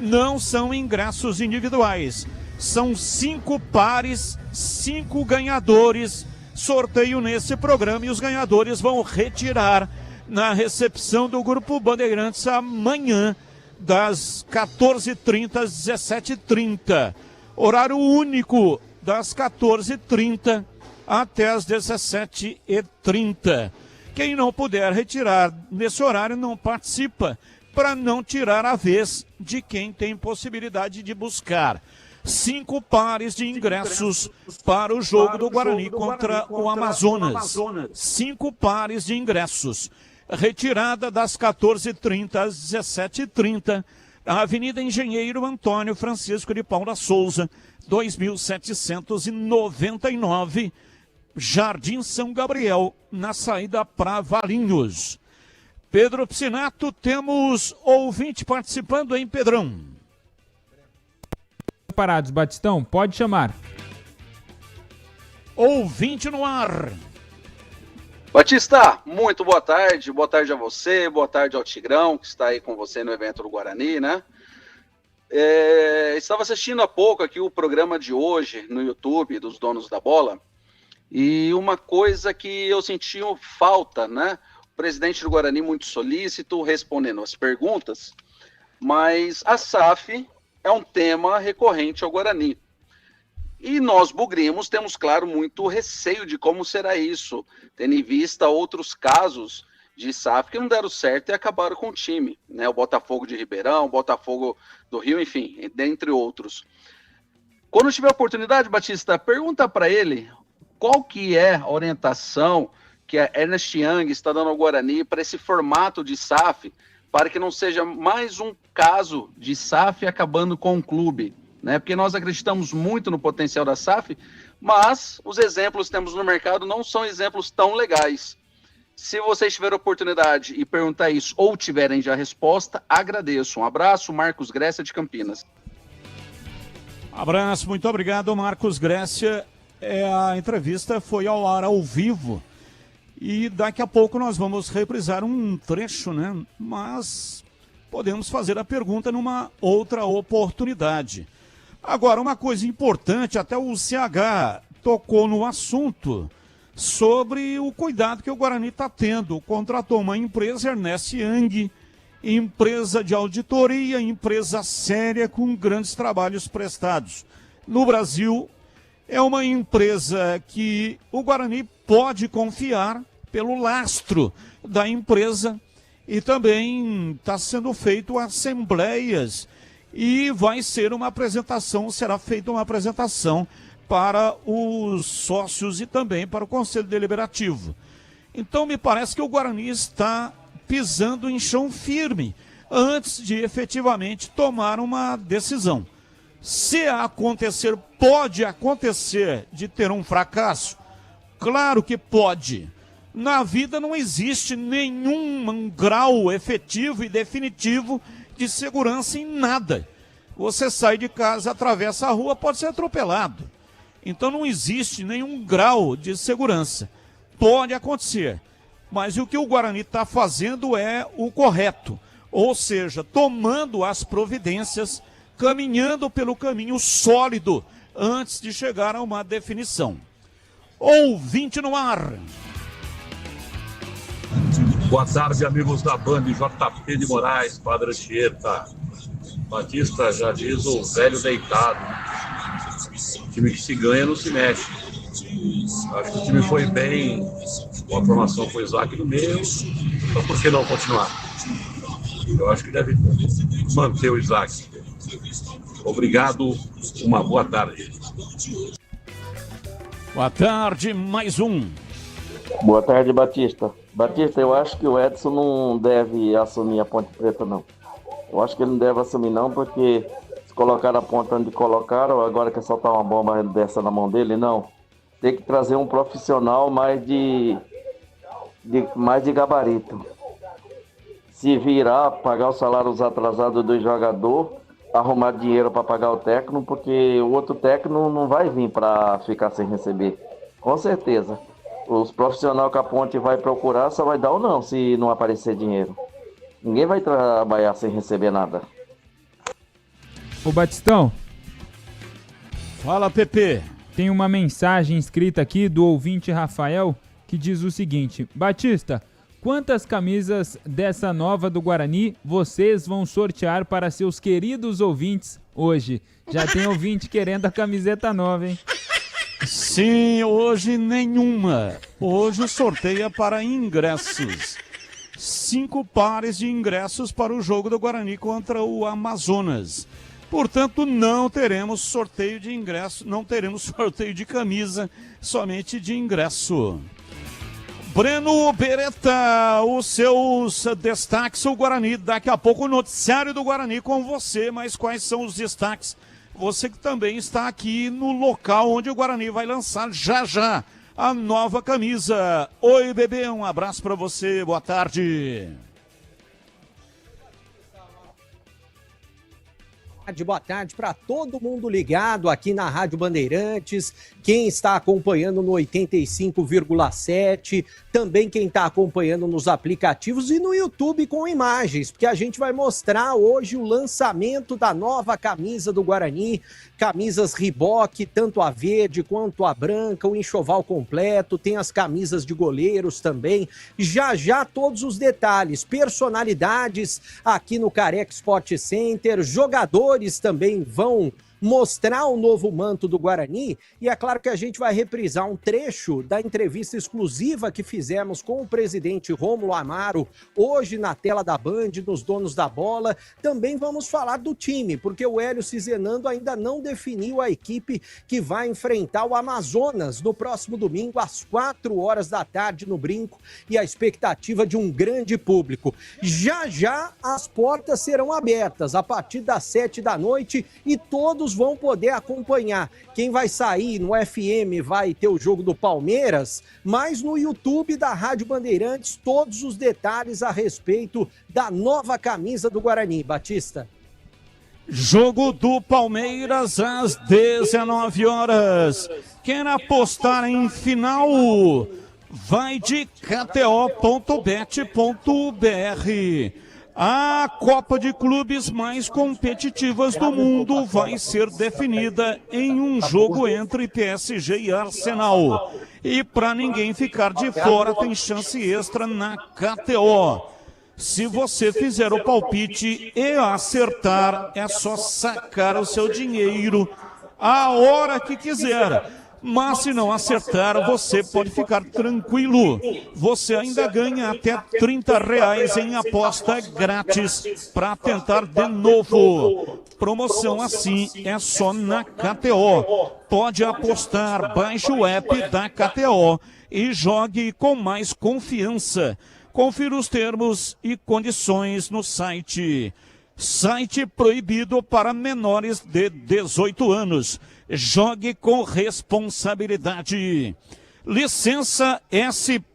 Não são ingressos individuais. São 5 pares, 5 ganhadores. Sorteio nesse programa e os ganhadores vão retirar na recepção do Grupo Bandeirantes amanhã, das 14h30 às 17h30. Horário único, das 14h30 até as 17h30. Quem não puder retirar nesse horário não participa, para não tirar a vez de quem tem possibilidade de buscar. 5 pares de ingressos para o jogo do Guarani contra o Amazonas. 5 pares de ingressos. Retirada das 14h30 às 17h30, na Avenida Engenheiro Antônio Francisco de Paula Souza, 2799, Jardim São Gabriel, na saída para Valinhos. Pedro Piscinato, temos ouvinte participando, hein, Pedrão? Parados, Batistão, pode chamar. Ouvinte no ar. Batista, muito boa tarde a você, boa tarde ao Tigrão, que está aí com você no evento do Guarani, né? Estava assistindo há pouco aqui o programa de hoje no YouTube dos Donos da Bola, e uma coisa que eu senti falta, né? O presidente do Guarani muito solícito, respondendo as perguntas, mas a SAF é um tema recorrente ao Guarani. E nós, bugrimos, temos, claro, muito receio de como será isso, tendo em vista outros casos de SAF que não deram certo e acabaram com o time, né? O Botafogo de Ribeirão, o Botafogo do Rio, enfim, dentre outros. Quando tiver oportunidade, Batista, pergunta para ele qual que é a orientação que a Ernest Young está dando ao Guarani para esse formato de SAF, para que não seja mais um caso de SAF acabando com o clube, né? Porque nós acreditamos muito no potencial da SAF, mas os exemplos que temos no mercado não são exemplos tão legais. Se vocês tiverem oportunidade e perguntar isso ou tiverem já resposta, agradeço. Um abraço, Marcos Grécia de Campinas. Abraço, muito obrigado, Marcos Grécia. A entrevista foi ao ar ao vivo e daqui a pouco nós vamos reprisar um trecho, né? Mas podemos fazer a pergunta numa outra oportunidade. Agora, uma coisa importante, até o CH tocou no assunto sobre o cuidado que o Guarani está tendo. Contratou uma empresa, Ernest Young, empresa de auditoria, empresa séria com grandes trabalhos prestados. No Brasil, é uma empresa que o Guarani pode confiar pelo lastro da empresa e também está sendo feito assembleias e vai ser uma apresentação, será feita uma apresentação para os sócios e também para o Conselho Deliberativo. Então me parece que o Guarani está pisando em chão firme antes de efetivamente tomar uma decisão. Se acontecer, pode acontecer de ter um fracasso? Claro que pode. Na vida não existe nenhum grau efetivo e definitivo de segurança em nada. Você sai de casa, atravessa a rua, pode ser atropelado. Então não existe nenhum grau de segurança. Pode acontecer. Mas o que o Guarani está fazendo é o correto. Ou seja, tomando as providências, caminhando pelo caminho sólido antes de chegar a uma definição. Ouvinte no ar. Boa tarde, amigos da Band, JP de Moraes, Padre Anchieta. Batista já diz o velho deitado. O time que se ganha não se mexe. Acho que o time foi bem, com a formação com o Isaac no meio, então por que não continuar? Eu acho que deve manter o Isaac. Obrigado, uma boa tarde. Boa tarde, mais um. Boa tarde, Batista. Batista, eu acho que o Edson não deve assumir a Ponte Preta, não. Eu acho que ele não deve assumir, não, porque se colocaram a ponta onde colocaram, agora quer soltar uma bomba dessa na mão dele, não. Tem que trazer um profissional mais de gabarito. Se virar, pagar os salários atrasados do jogador, arrumar dinheiro para pagar o técnico, porque o outro técnico não vai vir para ficar sem receber. Com certeza. Os profissionais que a Ponte vai procurar só vai dar ou não, se não aparecer dinheiro. Ninguém vai trabalhar sem receber nada. Ô Batistão. Fala, Pepe. Tem uma mensagem escrita aqui do ouvinte Rafael que diz o seguinte: Batista, quantas camisas dessa nova do Guarani vocês vão sortear para seus queridos ouvintes hoje? Já tem ouvinte querendo a camiseta nova, hein? Sim, hoje nenhuma. Hoje o sorteio é para ingressos. 5 pares de ingressos para o jogo do Guarani contra o Amazonas. Portanto, não teremos sorteio de ingresso, não teremos sorteio de camisa, somente de ingresso. Breno Beretta, os seus destaques, o Guarani. Daqui a pouco o noticiário do Guarani com você, mas quais são os destaques? Você que também está aqui no local onde o Guarani vai lançar já a nova camisa. Oi, bebê, um abraço para você, boa tarde. Boa tarde para todo mundo ligado aqui na Rádio Bandeirantes, quem está acompanhando no 85,7, também quem está acompanhando nos aplicativos e no YouTube com imagens, porque a gente vai mostrar hoje o lançamento da nova camisa do Guarani, camisas Reebok, tanto a verde quanto a branca, o enxoval completo, tem as camisas de goleiros também, já todos os detalhes, personalidades aqui no Careca Sport Center, jogadores também vão mostrar o novo manto do Guarani, e é claro que a gente vai reprisar um trecho da entrevista exclusiva que fizemos com o presidente Rômulo Amaro, hoje na tela da Band, nos Donos da Bola. Também vamos falar do time, porque o Hélio Cizenando ainda não definiu a equipe que vai enfrentar o Amazonas no próximo domingo, às 16h no Brinco, e a expectativa de um grande público. Já as portas serão abertas a partir das 19h e todos vão poder acompanhar. Quem vai sair no FM vai ter o jogo do Palmeiras, mas no YouTube da Rádio Bandeirantes todos os detalhes a respeito da nova camisa do Guarani. Batista. Jogo do Palmeiras às 19h. Quer apostar em final? Vai de kto.bet.br. A Copa de Clubes mais competitivas do mundo vai ser definida em um jogo entre PSG e Arsenal. E para ninguém ficar de fora, tem chance extra na KTO. Se você fizer o palpite e acertar, é só sacar o seu dinheiro a hora que quiser. Mas se não acertar, você pode ficar tranquilo. Você ainda ganha até R$30 em aposta grátis para tentar de novo. Promoção assim é só na KTO. Pode apostar, baixe o app da KTO e jogue com mais confiança. Confira os termos e condições no site. Site proibido para menores de 18 anos. Jogue com responsabilidade. Licença SPAMF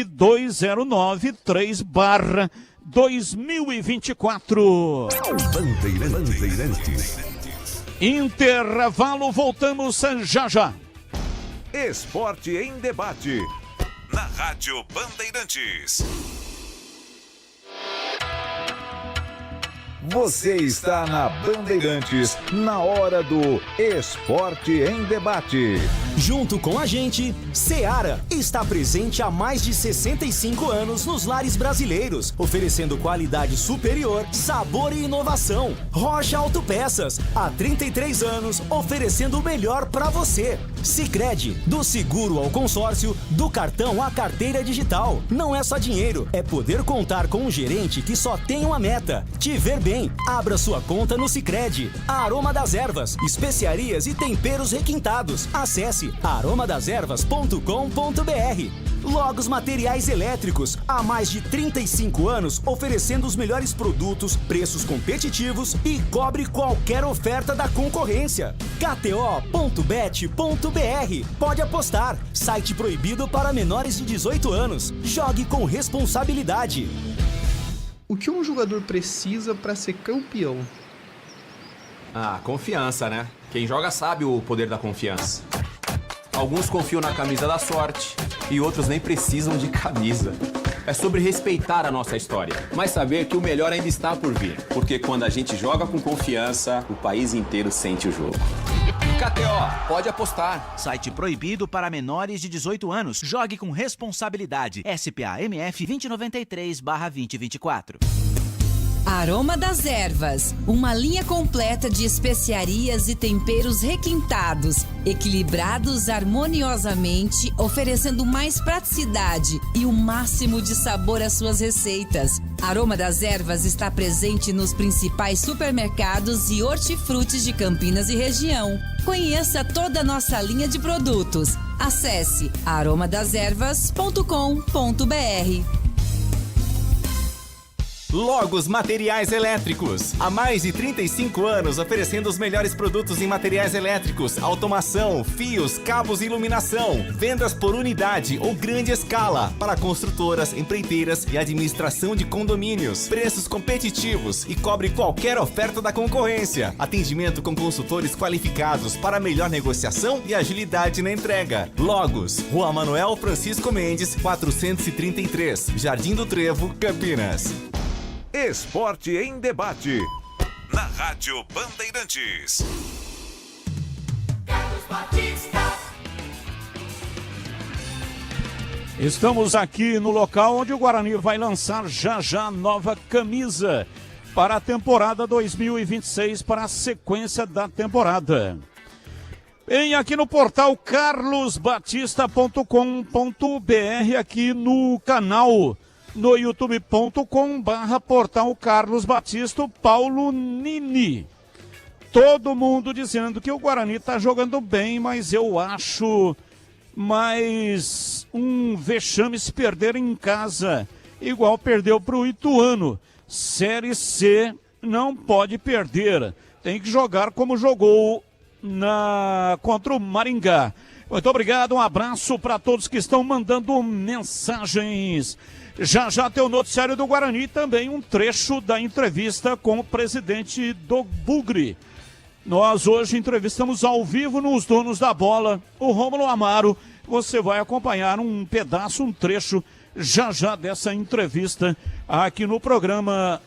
2093/2024. Bandeirantes. Intervalo, voltamos já já. Esporte em debate. Na Rádio Bandeirantes. Você está na Bandeirantes, na hora do Esporte em Debate. Junto com a gente, Seara está presente há mais de 65 anos nos lares brasileiros, oferecendo qualidade superior, sabor e inovação. Rocha Autopeças, há 33 anos, oferecendo o melhor para você. Sicredi, do seguro ao consórcio, do cartão à carteira digital. Não é só dinheiro, é poder contar com um gerente que só tem uma meta: te ver bem. Abra sua conta no Sicredi. Aroma das Ervas, especiarias e temperos requintados. Acesse aromadeservas.com.br. Logos Materiais Elétricos, há mais de 35 anos oferecendo os melhores produtos, preços competitivos e cobre qualquer oferta da concorrência. KTO.bet.br. Pode apostar. Site proibido para menores de 18 anos. Jogue com responsabilidade. O que um jogador precisa para ser campeão? Ah, confiança, né? Quem joga sabe o poder da confiança. Alguns confiam na camisa da sorte e outros nem precisam de camisa. É sobre respeitar a nossa história, mas saber que o melhor ainda está por vir. Porque quando a gente joga com confiança, o país inteiro sente o jogo. KTO, pode apostar. Site proibido para menores de 18 anos. Jogue com responsabilidade. SPAMF 2093/2024. Aroma das Ervas, uma linha completa de especiarias e temperos requintados, equilibrados harmoniosamente, oferecendo mais praticidade e o máximo de sabor às suas receitas. Aroma das Ervas está presente nos principais supermercados e hortifrutis de Campinas e região. Conheça toda a nossa linha de produtos. Acesse aromadeservas.com.br. Logos Materiais Elétricos. Há mais de 35 anos oferecendo os melhores produtos em materiais elétricos, automação, fios, cabos e iluminação. Vendas por unidade ou grande escala para construtoras, empreiteiras e administração de condomínios. Preços competitivos e cobre qualquer oferta da concorrência. Atendimento com consultores qualificados para melhor negociação e agilidade na entrega. Logos, Rua Manuel Francisco Mendes, 433, Jardim do Trevo, Campinas. Esporte em Debate. Na Rádio Bandeirantes. Estamos aqui no local onde o Guarani vai lançar já nova camisa para a temporada 2026, para a sequência da temporada. Vem aqui no portal carlosbatista.com.br, aqui no canal no youtube.com/portal Carlos Batista, Paulo Nini. Todo mundo dizendo que o Guarani está jogando bem, mas eu acho mais um vexame se perder em casa, igual perdeu para o Ituano. Série C não pode perder, tem que jogar como jogou contra o Maringá. Muito obrigado, um abraço para todos que estão mandando mensagens. Já tem o noticiário do Guarani, também um trecho da entrevista com o presidente do Bugre. Nós hoje entrevistamos ao vivo nos Donos da Bola, o Rômulo Amaro. Você vai acompanhar um pedaço, um trecho já dessa entrevista aqui no programa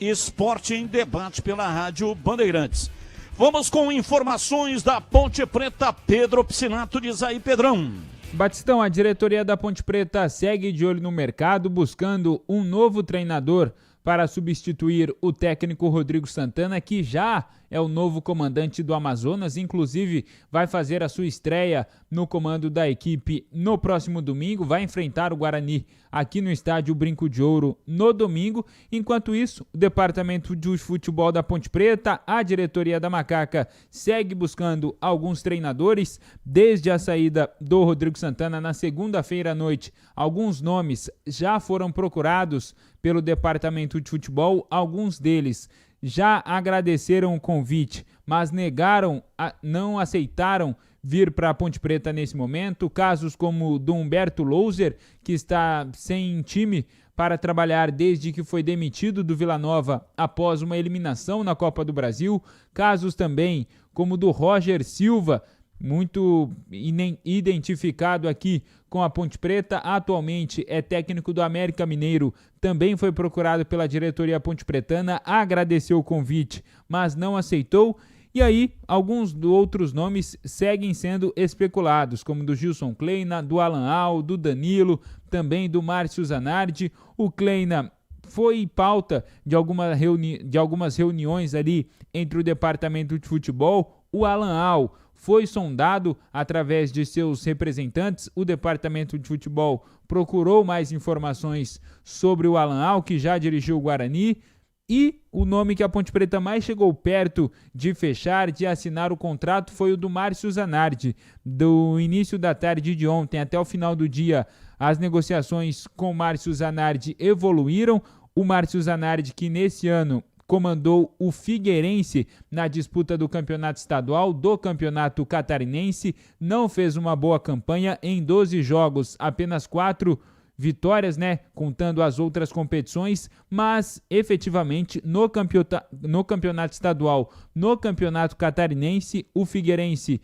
Esporte em Debate pela Rádio Bandeirantes. Vamos com informações da Ponte Preta. Pedro Piscinato, diz aí, Pedrão. Batistão, a diretoria da Ponte Preta segue de olho no mercado, buscando um novo treinador para substituir o técnico Rodrigo Santana, que já é o novo comandante do Amazonas, inclusive vai fazer a sua estreia no comando da equipe no próximo domingo, vai enfrentar o Guarani aqui no estádio Brinco de Ouro no domingo. Enquanto isso, o departamento de futebol da Ponte Preta, a diretoria da Macaca, segue buscando alguns treinadores. Desde a saída do Rodrigo Santana na segunda-feira à noite, alguns nomes já foram procurados pelo departamento de futebol, alguns deles já agradeceram o convite, mas não aceitaram vir para a Ponte Preta nesse momento. Casos como o do Humberto Louser, que está sem time para trabalhar desde que foi demitido do Vila Nova após uma eliminação na Copa do Brasil. Casos também como o do Roger Silva, muito identificado aqui com a Ponte Preta, atualmente é técnico do América Mineiro, também foi procurado pela diretoria ponte-pretana, agradeceu o convite, mas não aceitou. E aí, alguns outros nomes seguem sendo especulados, como do Gilson Kleina, do Alan Al, do Danilo, também do Márcio Zanardi. O Kleina foi pauta de algumas reuniões ali entre o departamento de futebol. O Alan Al foi sondado através de seus representantes. O departamento de futebol procurou mais informações sobre o Alan Al, que já dirigiu o Guarani. E o nome que a Ponte Preta mais chegou perto de fechar, de assinar o contrato, foi o do Márcio Zanardi. Do início da tarde de ontem até o final do dia, as negociações com o Márcio Zanardi evoluíram. O Márcio Zanardi, que nesse ano comandou o Figueirense na disputa do campeonato estadual, do campeonato catarinense, não fez uma boa campanha em 12 jogos, apenas 4 vitórias, contando as outras competições, mas efetivamente no campeonato estadual, no campeonato catarinense, o Figueirense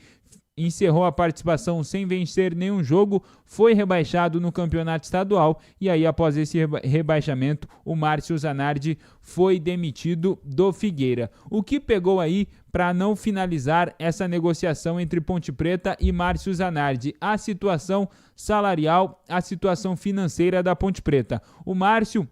encerrou a participação sem vencer nenhum jogo, foi rebaixado no campeonato estadual e aí após esse rebaixamento o Márcio Zanardi foi demitido do Figueira. O que pegou aí para não finalizar essa negociação entre Ponte Preta e Márcio Zanardi? A situação salarial, a situação financeira da Ponte Preta. O Márcio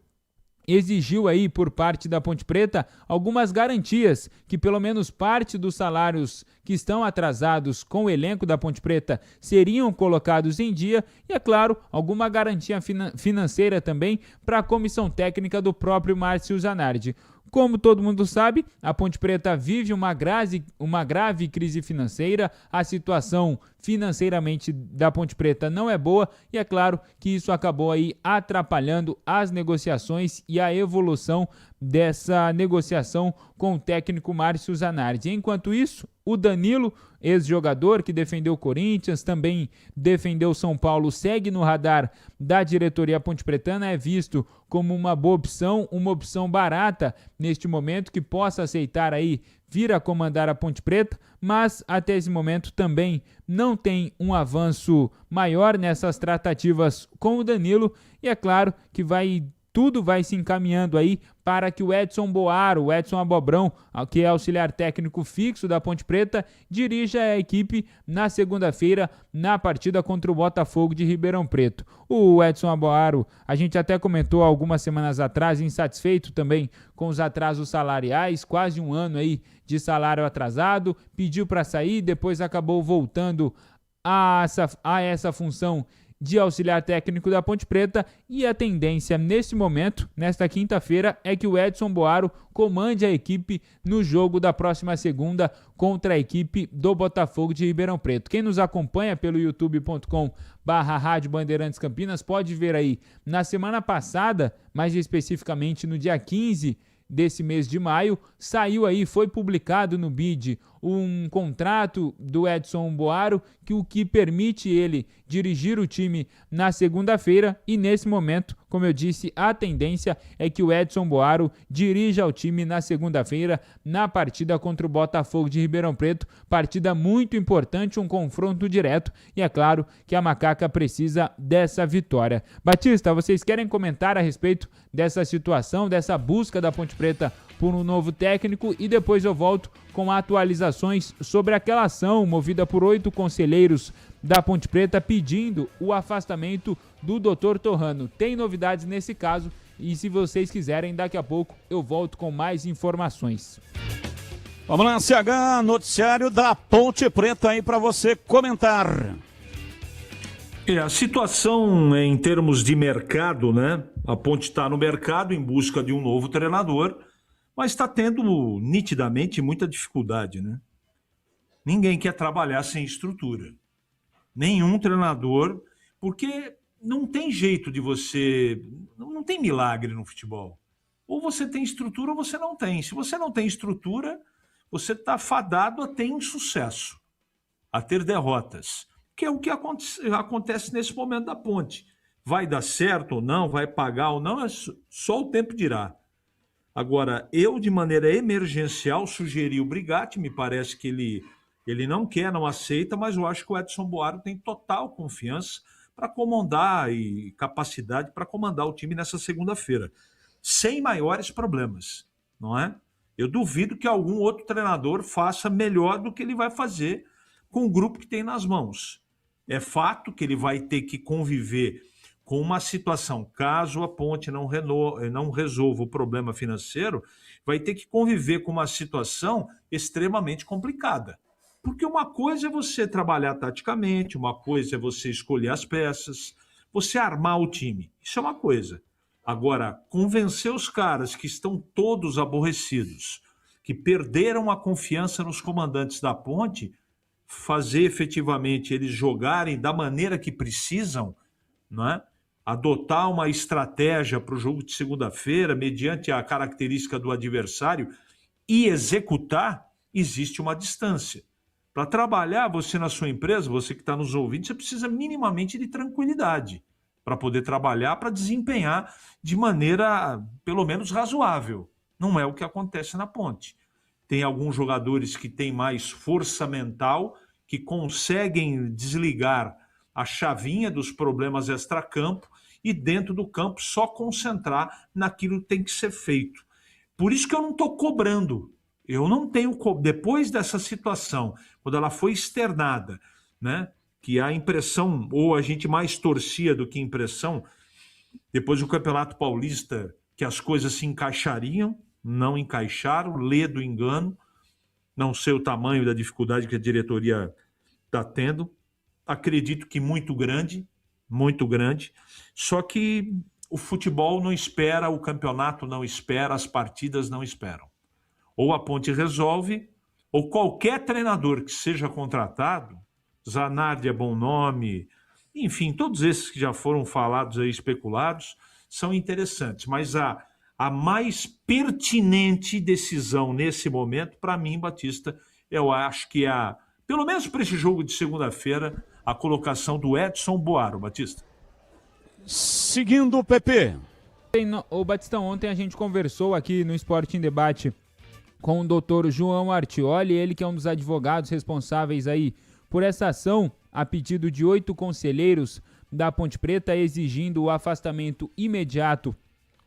exigiu aí por parte da Ponte Preta algumas garantias, que pelo menos parte dos salários que estão atrasados com o elenco da Ponte Preta seriam colocados em dia e, é claro, alguma garantia financeira também para a comissão técnica do próprio Márcio Zanardi. Como todo mundo sabe, a Ponte Preta vive uma grave crise financeira, a situação financeiramente da Ponte Preta não é boa e é claro que isso acabou aí atrapalhando as negociações e a evolução dessa negociação com o técnico Márcio Zanardi. Enquanto isso, o Danilo, ex-jogador que defendeu o Corinthians, também defendeu o São Paulo, segue no radar da diretoria ponte-pretana, é visto como uma boa opção, uma opção barata neste momento, que possa aceitar aí vir a comandar a Ponte Preta, mas até esse momento também não tem um avanço maior nessas tratativas com o Danilo e é claro que tudo vai se encaminhando aí para que o Edson Boaro, o Edson Abobrão, que é auxiliar técnico fixo da Ponte Preta, dirija a equipe na segunda-feira na partida contra o Botafogo de Ribeirão Preto. O Edson Aboaro, a gente até comentou algumas semanas atrás, insatisfeito também com os atrasos salariais, quase um ano aí de salário atrasado, pediu para sair, depois acabou voltando a essa função de auxiliar técnico da Ponte Preta e a tendência nesse momento, nesta quinta-feira, é que o Edson Boaro comande a equipe no jogo da próxima segunda contra a equipe do Botafogo de Ribeirão Preto. Quem nos acompanha pelo youtube.com/Rádio Bandeirantes Campinas pode ver aí na semana passada, mais especificamente no dia 15 desse mês de maio, foi publicado no BID um contrato do Edson Boaro que permite ele dirigir o time na segunda-feira e nesse momento, como eu disse, a tendência é que o Edson Boaro dirija o time na segunda-feira na partida contra o Botafogo de Ribeirão Preto, partida muito importante, um confronto direto e é claro que a Macaca precisa dessa vitória. Batista, vocês querem comentar a respeito dessa situação, dessa busca da Ponte Preta por um novo técnico e depois eu volto com atualizações sobre aquela ação movida por 8 conselheiros da Ponte Preta pedindo o afastamento do Dr. Torrano. Tem novidades nesse caso e se vocês quiserem, daqui a pouco eu volto com mais informações. Vamos lá, CH, noticiário da Ponte Preta aí para você comentar. A situação em termos de mercado, né? A Ponte está no mercado em busca de um novo treinador, mas está tendo nitidamente muita dificuldade, né? Ninguém quer trabalhar sem estrutura. Nenhum treinador, porque não tem jeito de você... Não tem milagre no futebol. Ou você tem estrutura ou você não tem. Se você não tem estrutura, você está fadado a ter insucesso, a ter derrotas, que é o que acontece nesse momento da Ponte. Vai dar certo ou não, vai pagar ou não, só o tempo dirá. Agora, eu, de maneira emergencial, sugeri o Brigatti, me parece que ele não quer, não aceita, mas eu acho que o Edson Boaro tem total confiança para comandar e capacidade para comandar o time nessa segunda-feira, sem maiores problemas, não é? Eu duvido que algum outro treinador faça melhor do que ele vai fazer com o grupo que tem nas mãos. É fato que ele vai ter que conviver com uma situação, caso a Ponte não resolva o problema financeiro, vai ter que conviver com uma situação extremamente complicada. Porque uma coisa é você trabalhar taticamente, uma coisa é você escolher as peças, você armar o time. Isso é uma coisa. Agora, convencer os caras que estão todos aborrecidos, que perderam a confiança nos comandantes da Ponte, fazer efetivamente eles jogarem da maneira que precisam, não é? Adotar uma estratégia para o jogo de segunda-feira, mediante a característica do adversário, e executar, existe uma distância. Para trabalhar você na sua empresa, você que está nos ouvindo, você precisa minimamente de tranquilidade para poder trabalhar, para desempenhar de maneira, pelo menos, razoável. Não é o que acontece na Ponte. Tem alguns jogadores que têm mais força mental, que conseguem desligar a chavinha dos problemas extracampo e dentro do campo só concentrar naquilo que tem que ser feito. Por isso que eu não estou cobrando. Eu não tenho... Depois dessa situação, quando ela foi externada, né, que a impressão, ou a gente mais torcia do que impressão, depois do Campeonato Paulista, que as coisas se encaixariam, não encaixaram, lê do engano, não sei o tamanho da dificuldade que a diretoria está tendo, acredito que muito grande, só que o futebol não espera, o campeonato não espera, as partidas não esperam. Ou a Ponte resolve, ou qualquer treinador que seja contratado, Zanardi é bom nome, enfim, todos esses que já foram falados aí, especulados, são interessantes, mas a mais pertinente decisão nesse momento, para mim, Batista, eu acho que pelo menos para esse jogo de segunda-feira, a colocação do Edson Boaro, Batista. Seguindo o PP. Ô Batistão, ontem a gente conversou aqui no Esporte em Debate com o doutor João Artioli, ele que é um dos advogados responsáveis aí por essa ação, a pedido de 8 conselheiros da Ponte Preta, exigindo o afastamento imediato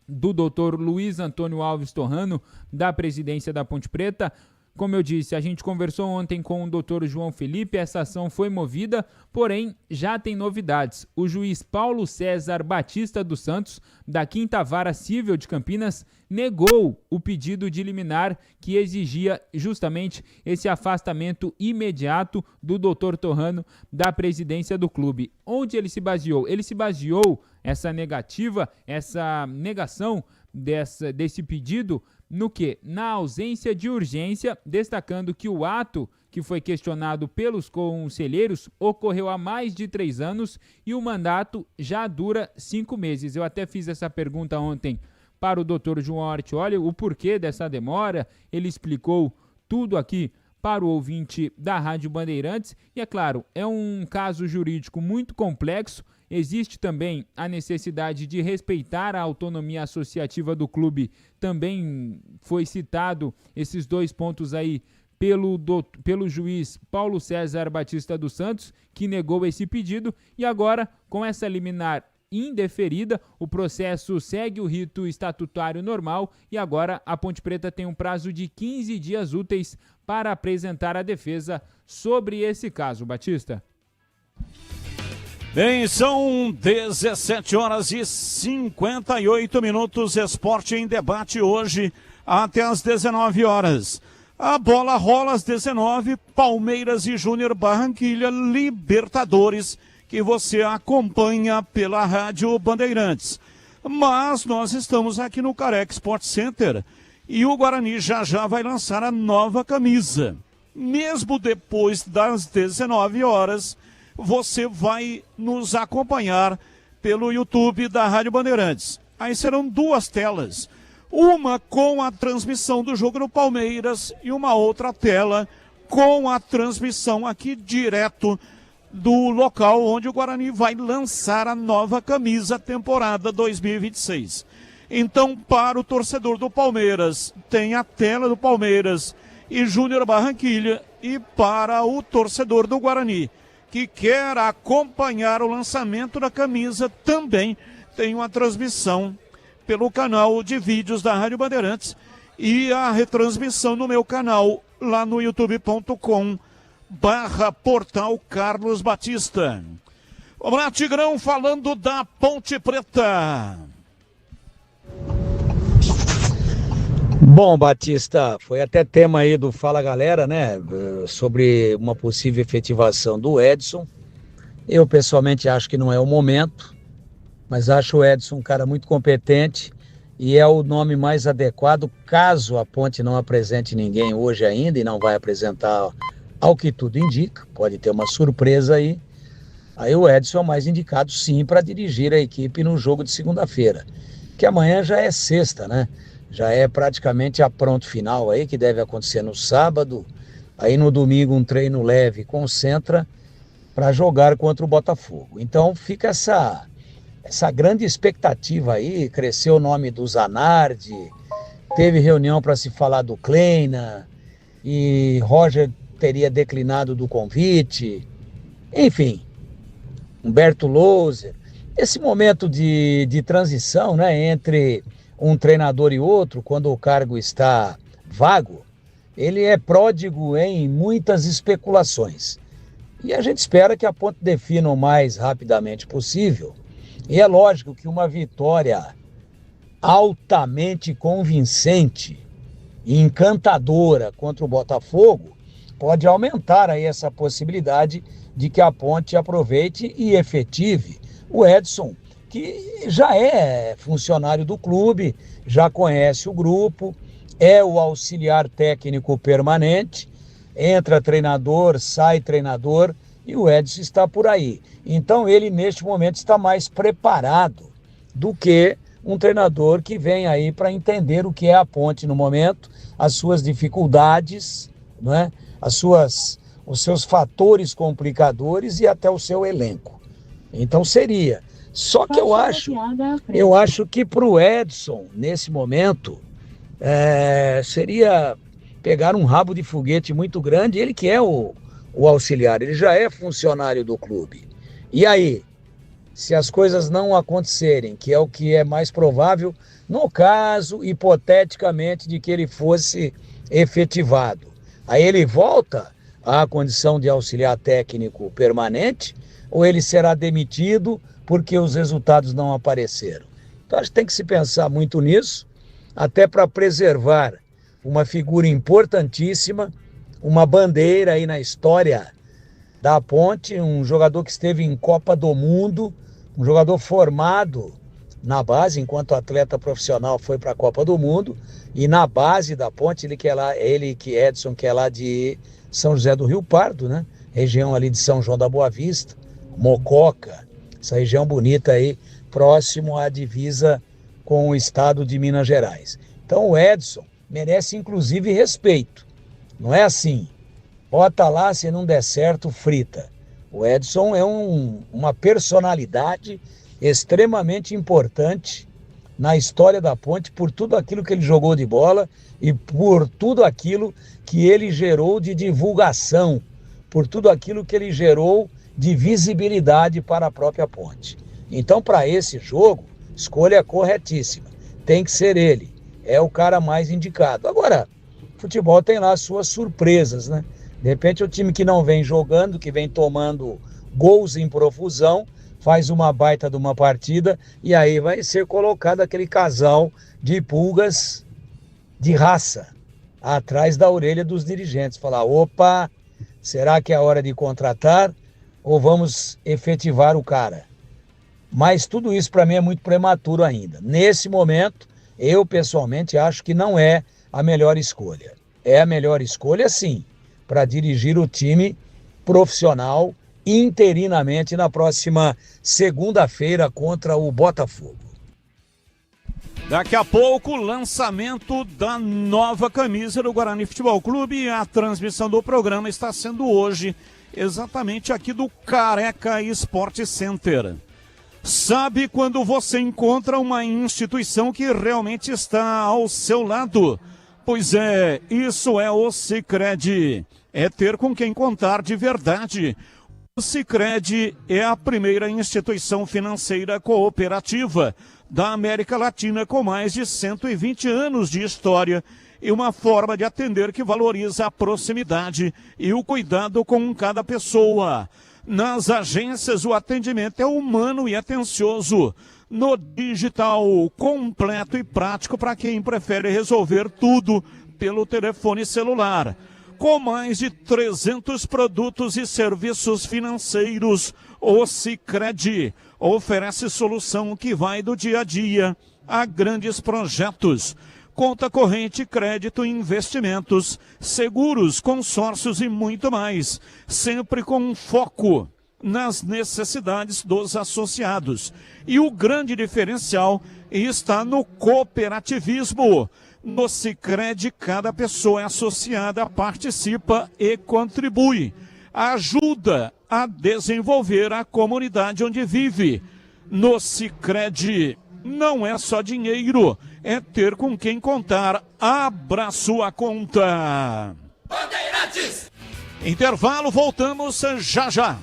do Dr. Luiz Antônio Alves Torrano, da presidência da Ponte Preta. Como eu disse, a gente conversou ontem com o Dr. João Felipe, essa ação foi movida, porém já tem novidades. O juiz Paulo César Batista dos Santos, da 5ª Vara Civil de Campinas, negou o pedido de liminar que exigia justamente esse afastamento imediato do Dr. Torrano da presidência do clube. Onde ele se baseou? Ele se baseou essa negativa, essa negação desse pedido no quê? Na ausência de urgência, destacando que o ato que foi questionado pelos conselheiros ocorreu há mais de 3 anos e o mandato já dura 5 meses. Eu até fiz essa pergunta ontem para o Dr. João Artioli, o porquê dessa demora, ele explicou tudo aqui para o ouvinte da Rádio Bandeirantes e, é claro, é um caso jurídico muito complexo. Existe também a necessidade de respeitar a autonomia associativa do clube. Também foi citado esses 2 pontos aí pelo juiz Paulo César Batista dos Santos, que negou esse pedido. E agora, com essa liminar indeferida, o processo segue o rito estatutário normal e agora a Ponte Preta tem um prazo de 15 dias úteis para apresentar a defesa sobre esse caso. Batista. Bem, são 17h58, Esporte em Debate hoje até às 19h. A bola rola às 19, Palmeiras e Júnior Barranquilla, Libertadores, que você acompanha pela Rádio Bandeirantes. Mas nós estamos aqui no Careca Sport Center e o Guarani já vai lançar a nova camisa. Mesmo depois das 19 horas, você vai nos acompanhar pelo YouTube da Rádio Bandeirantes. Aí serão duas telas. Uma com a transmissão do jogo no Palmeiras e uma outra tela com a transmissão aqui direto do local onde o Guarani vai lançar a nova camisa temporada 2026. Então, para o torcedor do Palmeiras, tem a tela do Palmeiras e Júnior Barranquilla, e para o torcedor do Guarani, que quer acompanhar o lançamento da camisa, também tem uma transmissão pelo canal de vídeos da Rádio Bandeirantes e a retransmissão no meu canal lá no youtube.com/portal Carlos Batista. Vamos lá, Tigrão, falando da Ponte Preta. Bom, Batista, foi até tema aí do Fala Galera, né, sobre uma possível efetivação do Edson. Eu pessoalmente acho que não é o momento, mas acho o Edson um cara muito competente e é o nome mais adequado caso a Ponte não apresente ninguém hoje ainda e não vai apresentar, ao que tudo indica, pode ter uma surpresa aí. Aí o Edson é o mais indicado sim para dirigir a equipe no jogo de segunda-feira, que amanhã já é sexta, né? Já é praticamente a pronto final aí, que deve acontecer no sábado. Aí no domingo um treino leve concentra para jogar contra o Botafogo. Então fica essa grande expectativa aí, cresceu o nome do Zanardi, teve reunião para se falar do Kleina, e Roger teria declinado do convite, enfim, Humberto Louser. Esse momento de transição, né, entre um treinador e outro, quando o cargo está vago, ele é pródigo em muitas especulações. E a gente espera que a Ponte defina o mais rapidamente possível. E é lógico que uma vitória altamente convincente e encantadora contra o Botafogo pode aumentar aí essa possibilidade de que a Ponte aproveite e efetive o Edson, que já é funcionário do clube, já conhece o grupo, é o auxiliar técnico permanente, entra treinador, sai treinador, e o Edson está por aí. Então ele, neste momento, está mais preparado do que um treinador que vem aí para entender o que é a Ponte no momento, as suas dificuldades, não é? Os seus fatores complicadores e até o seu elenco. Então seria. Só que eu acho que para o Edson, nesse momento, seria pegar um rabo de foguete muito grande, ele que é o auxiliar, ele já é funcionário do clube. E aí, se as coisas não acontecerem, que é o que é mais provável, no caso, hipoteticamente, de que ele fosse efetivado, aí ele volta à condição de auxiliar técnico permanente, ou ele será demitido porque os resultados não apareceram. Então acho que tem que se pensar muito nisso, até para preservar uma figura importantíssima, uma bandeira aí na história da Ponte, um jogador que esteve em Copa do Mundo, um jogador formado na base, enquanto atleta profissional foi para a Copa do Mundo, e na base da Ponte, Edson, que é lá de São José do Rio Pardo, né? Região ali de São João da Boa Vista, Mococa, essa região bonita aí, próximo à divisa com o estado de Minas Gerais. Então o Edson merece inclusive respeito. Não é assim, bota lá, se não der certo, frita. O Edson é uma personalidade extremamente importante na história da Ponte por tudo aquilo que ele jogou de bola e por tudo aquilo que ele gerou de divulgação, por tudo aquilo que ele gerou de visibilidade para a própria Ponte. Então, para esse jogo, escolha corretíssima. Tem que ser ele. É o cara mais indicado. Agora, futebol tem lá as suas surpresas, né? De repente, o time que não vem jogando, que vem tomando gols em profusão, faz uma baita de uma partida e aí vai ser colocado aquele casal de pulgas de raça. atrás da orelha dos dirigentes, falar, opa, será que é a hora de contratar ou vamos efetivar o cara? Mas tudo isso para mim é muito prematuro ainda. Nesse momento, eu pessoalmente acho que não é a melhor escolha. É a melhor escolha, sim, para dirigir o time profissional interinamente na próxima segunda-feira contra o Botafogo. Daqui a pouco, lançamento da nova camisa do Guarani Futebol Clube. A transmissão do programa está sendo hoje, exatamente aqui do Careca Sport Center. Sabe quando você encontra uma instituição que realmente está ao seu lado? Pois é, isso é o Sicredi. É ter com quem contar de verdade. O Sicredi é a primeira instituição financeira cooperativa da América Latina com mais de 120 anos de história e uma forma de atender que valoriza a proximidade e o cuidado com cada pessoa. Nas agências, o atendimento é humano e atencioso. No digital, completo e prático para quem prefere resolver tudo pelo telefone celular. Com mais de 300 produtos e serviços financeiros, o Sicredi oferece solução que vai do dia a dia a grandes projetos. Conta corrente, crédito, investimentos, seguros, consórcios e muito mais. Sempre com foco nas necessidades dos associados. E o grande diferencial está no cooperativismo. No Sicredi, cada pessoa é associada, participa e contribui. Ajuda a desenvolver a comunidade onde vive. No Sicredi, não é só dinheiro, é ter com quem contar. Abra sua conta. Bandeirantes! Intervalo, voltamos já já.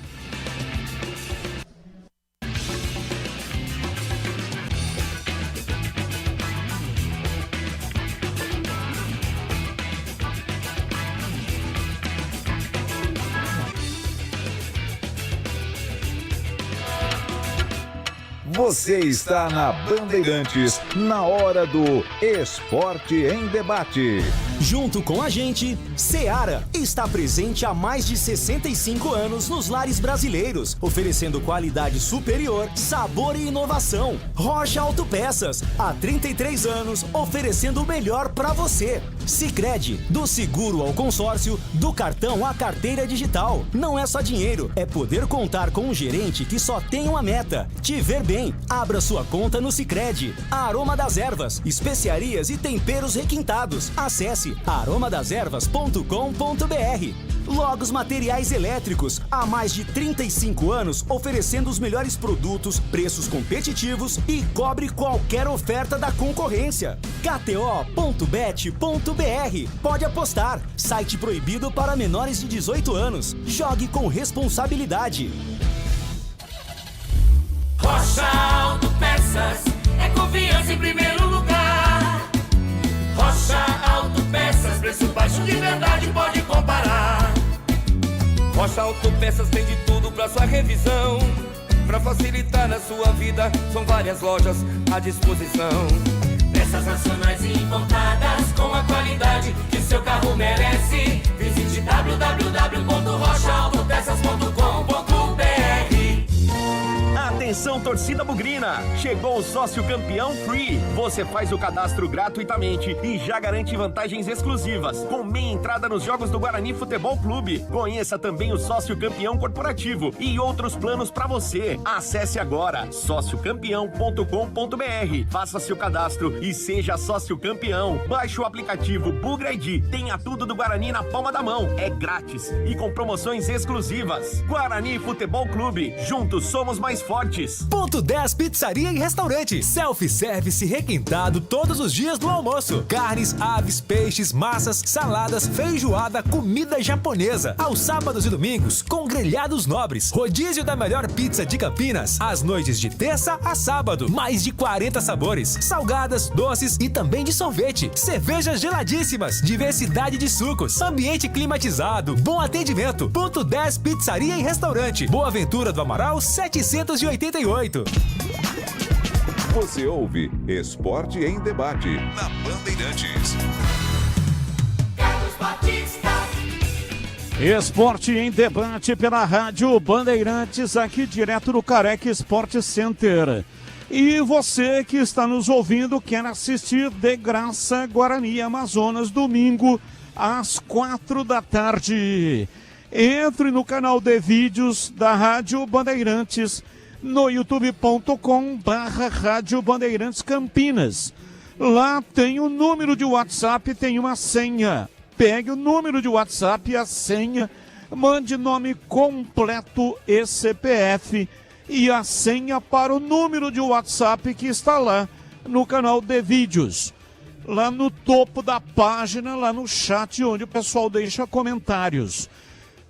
Você está na Bandeirantes, na hora do Esporte em Debate. Junto com a gente, Seara está presente há mais de 65 anos nos lares brasileiros, oferecendo qualidade superior, sabor e inovação. Rocha Autopeças, há 33 anos, oferecendo o melhor para você. Sicredi, do seguro ao consórcio, do cartão à carteira digital. Não é só dinheiro, é poder contar com um gerente que só tem uma meta: te ver bem. Abra sua conta no Sicredi. Aroma das Ervas, especiarias e temperos requintados. Acesse aromadeservas.com.br. Logos Materiais Elétricos, há mais de 35 anos oferecendo os melhores produtos, preços competitivos e cobre qualquer oferta da concorrência. KTO.bet.br. Pode apostar. Site proibido para menores de 18 anos. Jogue com responsabilidade. Rocha Autopeças, é confiança em primeiro lugar. Rocha Autopeças, preço baixo de verdade, pode comparar. Rocha Autopeças tem de tudo pra sua revisão. Pra facilitar na sua vida, são várias lojas à disposição. Peças nacionais e importadas, com a qualidade que seu carro merece. Visite www.rochaautopeças.com.br. Atenção, torcida bugrina! Chegou o sócio campeão Free. Você faz o cadastro gratuitamente e já garante vantagens exclusivas, com meia entrada nos jogos do Guarani Futebol Clube. Conheça também o sócio campeão corporativo e outros planos para você. Acesse agora sociocampeão.com.br. Faça seu cadastro e seja sócio campeão. Baixe o aplicativo Bugra ID. Tenha tudo do Guarani na palma da mão. É grátis e com promoções exclusivas. Guarani Futebol Clube. Juntos somos mais fortes. Ponto 10 Pizzaria e Restaurante. Self-service requintado todos os dias do almoço. Carnes, aves, peixes, massas, saladas, feijoada, comida japonesa. Aos sábados e domingos, com grelhados nobres. Rodízio da melhor pizza de Campinas. Às noites de terça a sábado. Mais de 40 sabores. Salgadas, doces e também de sorvete. Cervejas geladíssimas. Diversidade de sucos. Ambiente climatizado. Bom atendimento. Ponto 10 Pizzaria e Restaurante. Boa Ventura do Amaral 788. Você ouve Esporte em Debate na Bandeirantes. Batista. Esporte em debate pela Rádio Bandeirantes, aqui direto do Careca Sport Center. E você que está nos ouvindo quer assistir de graça Guarani Amazonas, domingo às 16h. Entre no canal de vídeos da Rádio Bandeirantes no youtube.com/Rádio Bandeirantes Campinas. Lá tem o número de WhatsApp, tem uma senha. Pegue o número de WhatsApp e a senha, mande nome completo e CPF e a senha para o número de WhatsApp que está lá no canal de vídeos. Lá no topo da página, lá no chat, onde o pessoal deixa comentários.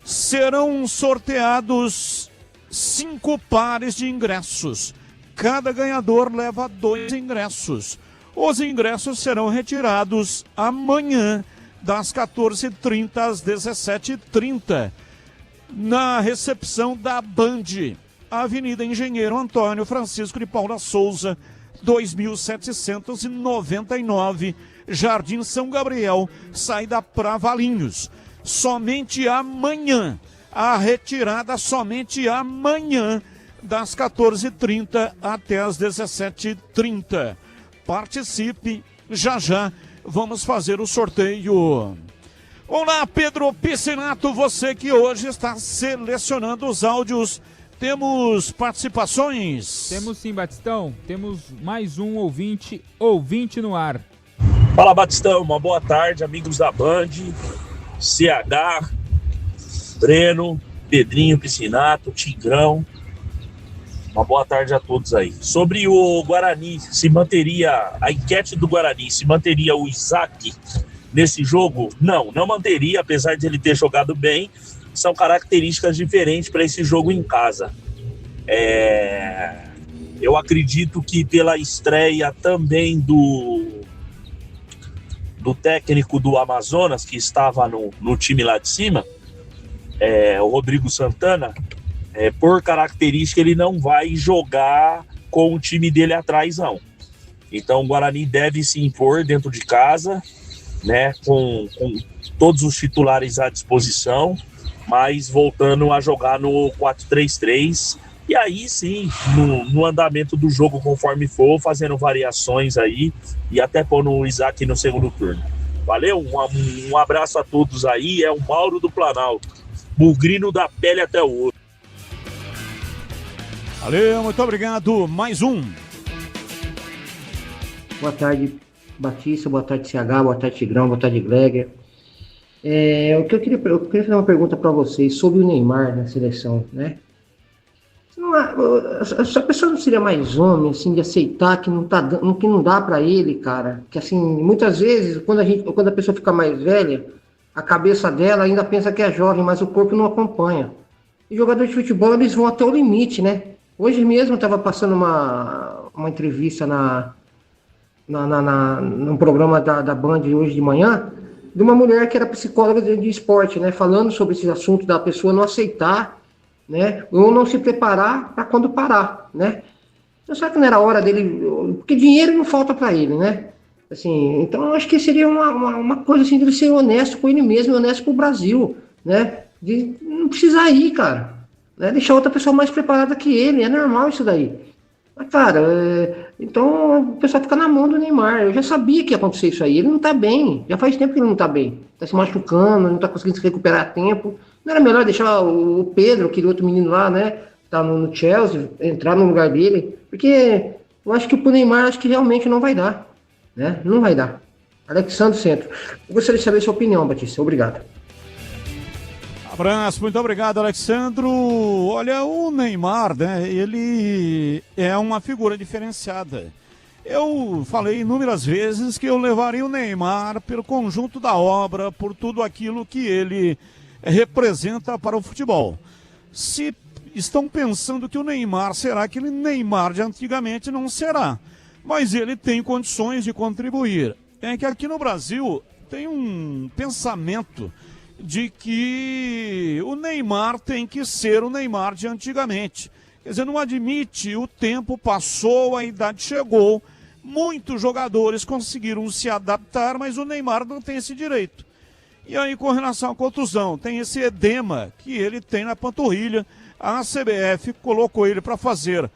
Serão sorteados 5 pares de ingressos. Cada ganhador leva 2 ingressos. Os ingressos serão retirados amanhã, das 14h30 às 17h30, na recepção da Band, Avenida Engenheiro Antônio Francisco de Paula Souza, 2799, Jardim São Gabriel, saída para Valinhos. Somente amanhã, a retirada somente amanhã, das 14h30 até as 17h30. Participe, já já vamos fazer o sorteio. Olá, Pedro Piscinato, você que hoje está selecionando os áudios. Temos participações? Temos sim, Batistão. Temos mais um ouvinte no ar. Fala, Batistão. Uma boa tarde, amigos da Band. CH, Breno, Pedrinho Piscinato, Tigrão. Uma boa tarde a todos aí. Sobre o Guarani, se manteria a enquete do Guarani, se manteria o Isaac nesse jogo? Não manteria, apesar de ele ter jogado bem. São características diferentes para esse jogo em casa. Eu acredito que pela estreia também do técnico do Amazonas, que estava no time lá de cima, o Rodrigo Santana, por característica ele não vai jogar com o time dele atrás, não. Então o Guarani deve se impor dentro de casa, né, com todos os titulares à disposição, mas voltando a jogar no 4-3-3, e aí sim, no andamento do jogo conforme for, fazendo variações aí, e até pôr o Isaac no segundo turno. Valeu, um abraço a todos aí, é o Mauro do Planalto, bugrino da pele até o osso. Valeu, muito obrigado, mais um. Boa tarde, Batista, boa tarde, CH, boa tarde, Tigrão, boa tarde, Gleger. Eu queria fazer uma pergunta para vocês sobre o Neymar na seleção, né? A pessoa não seria mais homem, assim, de aceitar que não dá para ele, cara? Que, assim, muitas vezes, quando a pessoa fica mais velha, a cabeça dela ainda pensa que é jovem, mas o corpo não acompanha. E jogadores de futebol, eles vão até o limite, né? Hoje mesmo eu estava passando uma entrevista num programa da Band hoje de manhã, de uma mulher que era psicóloga de esporte, né? Falando sobre esse assunto da pessoa não aceitar, né? Ou não se preparar para quando parar, né? Então, será que não era hora dele... Porque dinheiro não falta para ele, né? Assim, então eu acho que seria uma coisa assim, dele ser honesto com ele mesmo, honesto com o Brasil, né? De não precisar ir, cara. Né? Deixar outra pessoa mais preparada que ele, é normal isso daí. Mas, cara, então o pessoal fica na mão do Neymar. Eu já sabia que ia acontecer isso aí. Ele não tá bem, já faz tempo que ele não tá bem. Tá se machucando, não tá conseguindo se recuperar a tempo. Não era melhor deixar o Pedro, aquele outro menino lá, né? Tá no Chelsea, entrar no lugar dele? Porque eu acho que pro Neymar, acho que realmente não vai dar. Né? Não vai dar. Alexandre Centro. Eu gostaria de saber a sua opinião, Batista. Obrigado. Abraço, muito obrigado, Alexandro. Olha, o Neymar, né, ele é uma figura diferenciada. Eu falei inúmeras vezes que eu levaria o Neymar pelo conjunto da obra, por tudo aquilo que ele representa para o futebol. Se estão pensando que o Neymar será aquele Neymar de antigamente, não será. Mas ele tem condições de contribuir. É que aqui no Brasil tem um pensamento de que o Neymar tem que ser o Neymar de antigamente. Quer dizer, não admite, o tempo passou, a idade chegou, muitos jogadores conseguiram se adaptar, mas o Neymar não tem esse direito. E aí, com relação à contusão, tem esse edema que ele tem na panturrilha. A CBF colocou ele para fazer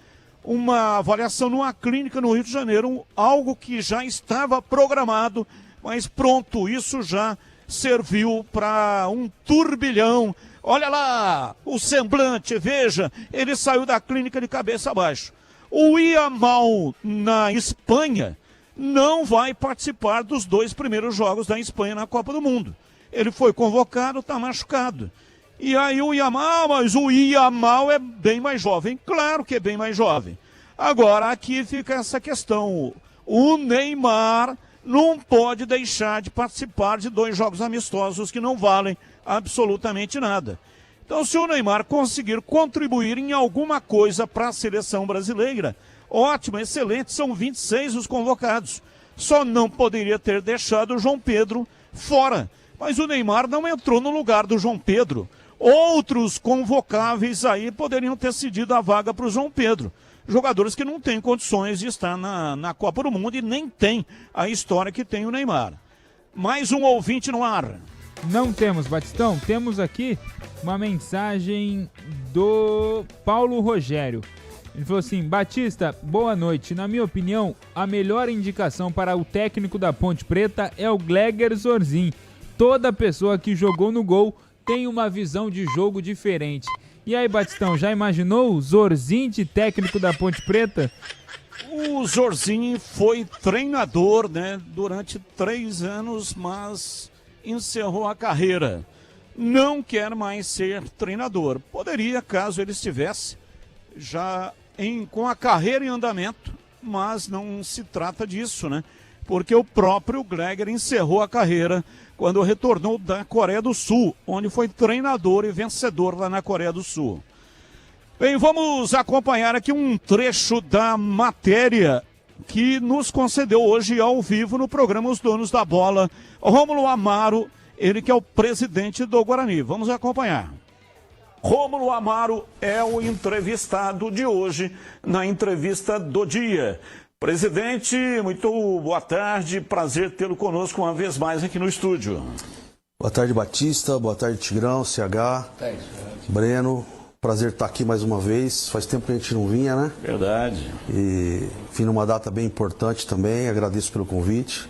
uma avaliação numa clínica no Rio de Janeiro, algo que já estava programado, mas pronto, isso já serviu para um turbilhão. Olha lá, o semblante, veja, ele saiu da clínica de cabeça abaixo. O Yamal, na Espanha, não vai participar dos 2 primeiros jogos da Espanha na Copa do Mundo. Ele foi convocado, está machucado. E aí o Yamal, mas o Yamal é bem mais jovem. Claro que é bem mais jovem. Agora, aqui fica essa questão. O Neymar não pode deixar de participar de 2 jogos amistosos que não valem absolutamente nada. Então, se o Neymar conseguir contribuir em alguma coisa para a seleção brasileira, ótimo, excelente, são 26 os convocados. Só não poderia ter deixado o João Pedro fora. Mas o Neymar não entrou no lugar do João Pedro. Outros convocáveis aí poderiam ter cedido a vaga para o João Pedro. Jogadores que não têm condições de estar na Copa do Mundo e nem tem a história que tem o Neymar. Mais um ouvinte no ar. Não temos, Batistão. Temos aqui uma mensagem do Paulo Rogério. Ele falou assim: Batista, boa noite. Na minha opinião, a melhor indicação para o técnico da Ponte Preta é o Gleger Zorzin. Toda pessoa que jogou no gol tem uma visão de jogo diferente. E aí, Batistão, já imaginou o Zorzin de técnico da Ponte Preta? O Zorzin foi treinador, né, durante 3 anos, mas encerrou a carreira. Não quer mais ser treinador. Poderia, caso ele estivesse já com a carreira em andamento, mas não se trata disso, né? Porque o próprio Gleger encerrou a carreira quando retornou da Coreia do Sul, onde foi treinador e vencedor lá na Coreia do Sul. Bem, vamos acompanhar aqui um trecho da matéria que nos concedeu hoje ao vivo no programa Os Donos da Bola, Rômulo Amaro, ele que é o presidente do Guarani. Vamos acompanhar. Rômulo Amaro é o entrevistado de hoje na entrevista do dia. Presidente, muito boa tarde, prazer tê-lo conosco uma vez mais aqui no estúdio. Boa tarde, Batista, boa tarde, Tigrão, CH, Breno, prazer estar aqui mais uma vez, faz tempo que a gente não vinha, né? Verdade. E vim numa data bem importante também, agradeço pelo convite.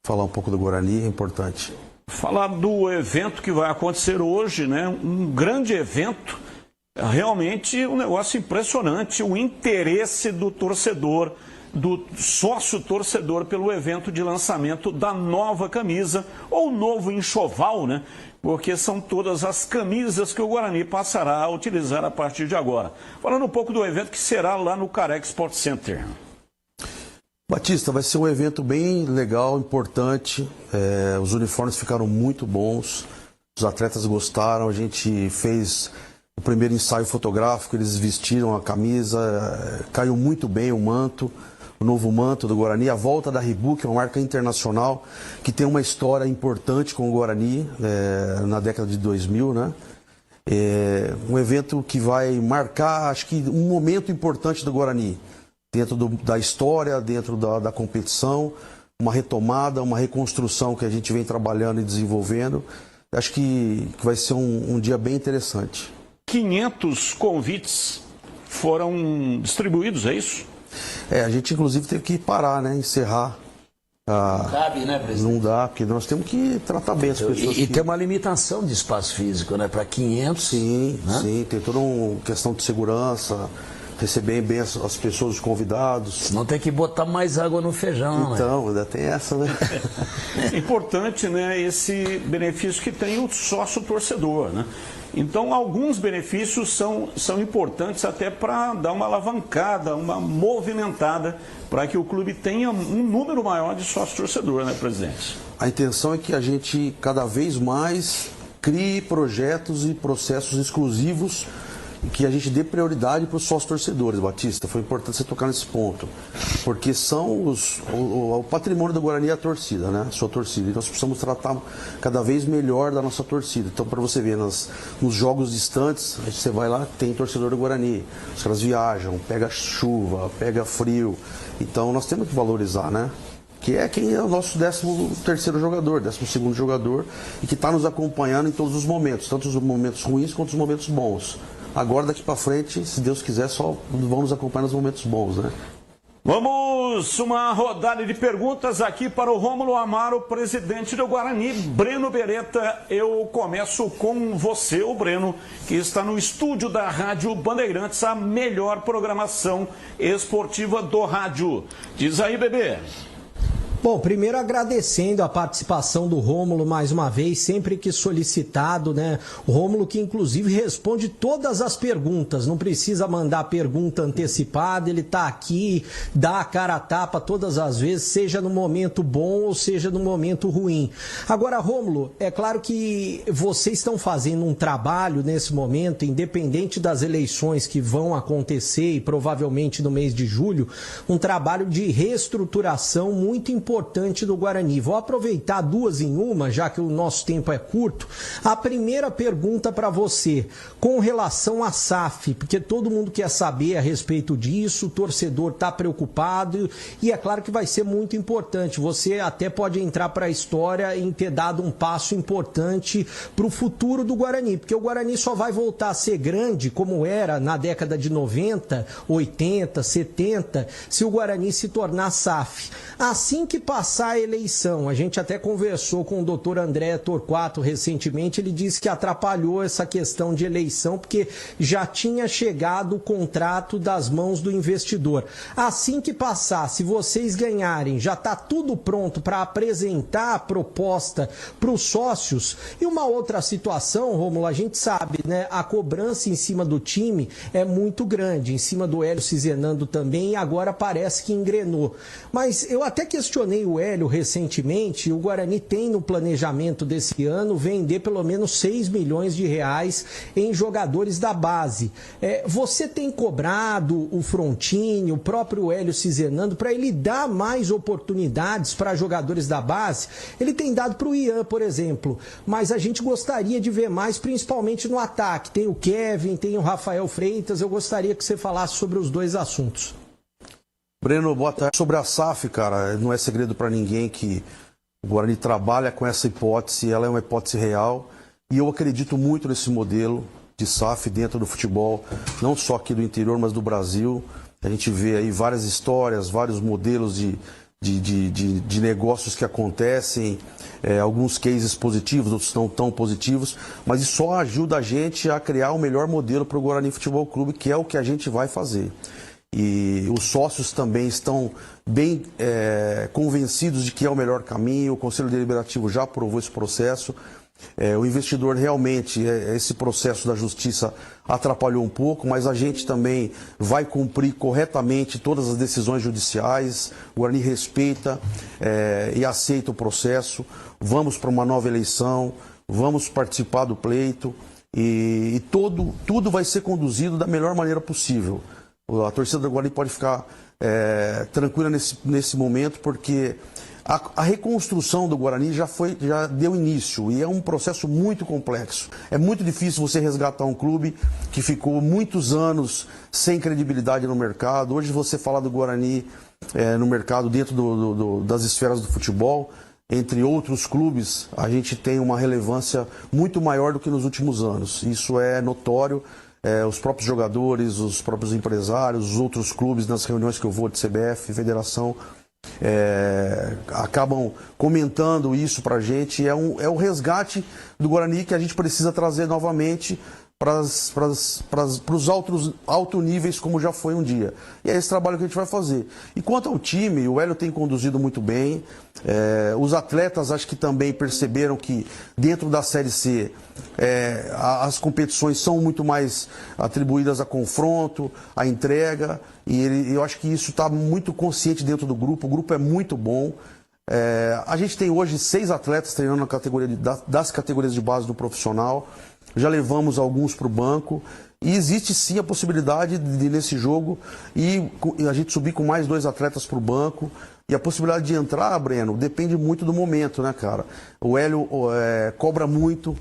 Falar um pouco do Guarani é importante. Falar do evento que vai acontecer hoje, né? Um grande evento. Realmente um negócio impressionante, o interesse do torcedor, do sócio torcedor pelo evento de lançamento da nova camisa, ou novo enxoval, né? Porque são todas as camisas que o Guarani passará a utilizar a partir de agora. Falando um pouco do evento que será lá no Careca Sport Center. Batista, vai ser um evento bem legal, importante, os uniformes ficaram muito bons, os atletas gostaram, a gente fez o primeiro ensaio fotográfico, eles vestiram a camisa, caiu muito bem o manto, o novo manto do Guarani, a volta da Reebok, uma marca internacional que tem uma história importante com o Guarani na década de 2000, né? Um evento que vai marcar, acho que um momento importante do Guarani, dentro da história, dentro da competição, uma retomada, uma reconstrução que a gente vem trabalhando e desenvolvendo. Acho que vai ser um dia bem interessante. 500 convites foram distribuídos, é isso? A gente inclusive teve que parar, né? Encerrar. Não cabe, né, presidente? Não dá, porque nós temos que tratar bem as pessoas. E tem uma limitação de espaço físico, né? Para 500. Sim, né? Sim, tem toda uma questão de segurança, receber bem as pessoas, os convidados. Não tem que botar mais água no feijão, então, ainda tem essa, né? Importante, né, esse benefício que tem o sócio torcedor, né? Então, alguns benefícios são importantes até para dar uma alavancada, uma movimentada, para que o clube tenha um número maior de sócio-torcedor, né, presidente? A intenção é que a gente, cada vez mais, crie projetos e processos exclusivos que a gente dê prioridade para os sócios-torcedores, Batista. Foi importante você tocar nesse ponto, porque são o patrimônio do Guarani é a torcida, né? A sua torcida. E nós precisamos tratar cada vez melhor da nossa torcida. Então, para você ver, nos jogos distantes, você vai lá, tem torcedor do Guarani. Os caras viajam, pega chuva, pega frio. Então, nós temos que valorizar, né? que é quem é o nosso 13º jogador, 12º jogador, e que está nos acompanhando em todos os momentos, tanto os momentos ruins quanto os momentos bons. Agora, daqui para frente, se Deus quiser, só vão nos acompanhar nos momentos bons, né? Vamos uma rodada de perguntas aqui para o Rômulo Amaro, presidente do Guarani. Breno Beretta, eu começo com você, o Breno, que está no estúdio da Rádio Bandeirantes, a melhor programação esportiva do rádio. Diz aí, bebê. Bom, primeiro agradecendo a participação do Rômulo mais uma vez, sempre que solicitado, né? O Rômulo que inclusive responde todas as perguntas, não precisa mandar pergunta antecipada, ele tá aqui, dá a cara a tapa todas as vezes, seja no momento bom ou seja no momento ruim. Agora, Rômulo, é claro que vocês estão fazendo um trabalho nesse momento, independente das eleições que vão acontecer e provavelmente no mês de julho, um trabalho de reestruturação muito importante do Guarani. Vou aproveitar duas em uma, já que o nosso tempo é curto. A primeira pergunta para você, com relação à SAF, porque todo mundo quer saber a respeito disso, o torcedor está preocupado e é claro que vai ser muito importante. Você até pode entrar para a história em ter dado um passo importante para o futuro do Guarani, porque o Guarani só vai voltar a ser grande como era na década de 90, 80, 70, se o Guarani se tornar SAF. Assim que passar a eleição, a gente até conversou com o doutor André Torquato recentemente, ele disse que atrapalhou essa questão de eleição porque já tinha chegado o contrato das mãos do investidor. Assim que passar, se vocês ganharem, já está tudo pronto para apresentar a proposta para os sócios. E uma outra situação, Rômulo, a gente sabe, né? A cobrança em cima do time é muito grande, em cima do Hélio Cizenando também, e agora parece que engrenou. Mas eu até questionei o Hélio recentemente, o Guarani tem no planejamento desse ano vender pelo menos 6 milhões de reais em jogadores da base. Você tem cobrado o Frontini, o próprio Hélio Cizenando, para ele dar mais oportunidades para jogadores da base? Ele tem dado para o Ian, por exemplo, mas a gente gostaria de ver mais, principalmente no ataque. Tem o Kevin, tem o Rafael Freitas, eu gostaria que você falasse sobre os dois assuntos. Breno, boa tarde. Sobre a SAF, cara, não é segredo para ninguém que o Guarani trabalha com essa hipótese, ela é uma hipótese real, e eu acredito muito nesse modelo de SAF dentro do futebol, não só aqui do interior, mas do Brasil. A gente vê aí várias histórias, vários modelos de negócios que acontecem, alguns cases positivos, outros não tão positivos, mas isso só ajuda a gente a criar o melhor modelo para o Guarani Futebol Clube, que é o que a gente vai fazer. E os sócios também estão bem convencidos de que é o melhor caminho, o Conselho Deliberativo já aprovou esse processo. O investidor realmente, esse processo da justiça atrapalhou um pouco, mas a gente também vai cumprir corretamente todas as decisões judiciais. O Guarani respeita e aceita o processo. Vamos para uma nova eleição, vamos participar do pleito e tudo vai ser conduzido da melhor maneira possível. A torcida do Guarani pode ficar tranquila nesse momento, porque a reconstrução do Guarani já deu início e é um processo muito complexo. É muito difícil você resgatar um clube que ficou muitos anos sem credibilidade no mercado. Hoje você falar do Guarani no mercado dentro das esferas do futebol, entre outros clubes, a gente tem uma relevância muito maior do que nos últimos anos. Isso é notório. Os próprios jogadores, os próprios empresários, os outros clubes nas reuniões que eu vou de CBF, Federação, acabam comentando isso pra gente. É o resgate do Guarani que a gente precisa trazer novamente para os altos níveis como já foi um dia. E é esse trabalho que a gente vai fazer. E quanto ao time, o Hélio tem conduzido muito bem. Os atletas acho que também perceberam que dentro da Série C as competições são muito mais atribuídas a confronto, a entrega. E eu acho que isso está muito consciente dentro do grupo. O grupo é muito bom. A gente tem hoje 6 atletas treinando na categoria das categorias de base do profissional. Já levamos alguns para o banco e existe sim a possibilidade de nesse jogo e a gente subir com mais 2 atletas para o banco. E a possibilidade de entrar, Breno, depende muito do momento, né, cara? O Hélio cobra muito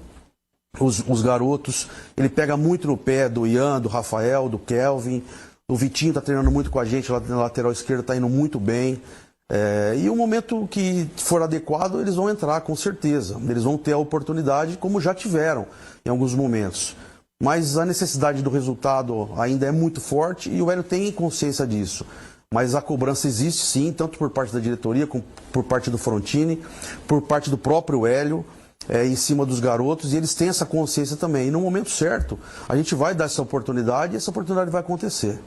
os garotos, ele pega muito no pé do Ian, do Rafael, do Kelvin. O Vitinho está treinando muito com a gente, lá na lateral esquerda está indo muito bem. E o momento que for adequado, eles vão entrar, com certeza. Eles vão ter a oportunidade, como já tiveram em alguns momentos. Mas a necessidade do resultado ainda é muito forte e o Hélio tem consciência disso. Mas a cobrança existe sim, tanto por parte da diretoria, como por parte do Frontini, por parte do próprio Hélio, em cima dos garotos, e eles têm essa consciência também. E no momento certo, a gente vai dar essa oportunidade e essa oportunidade vai acontecer.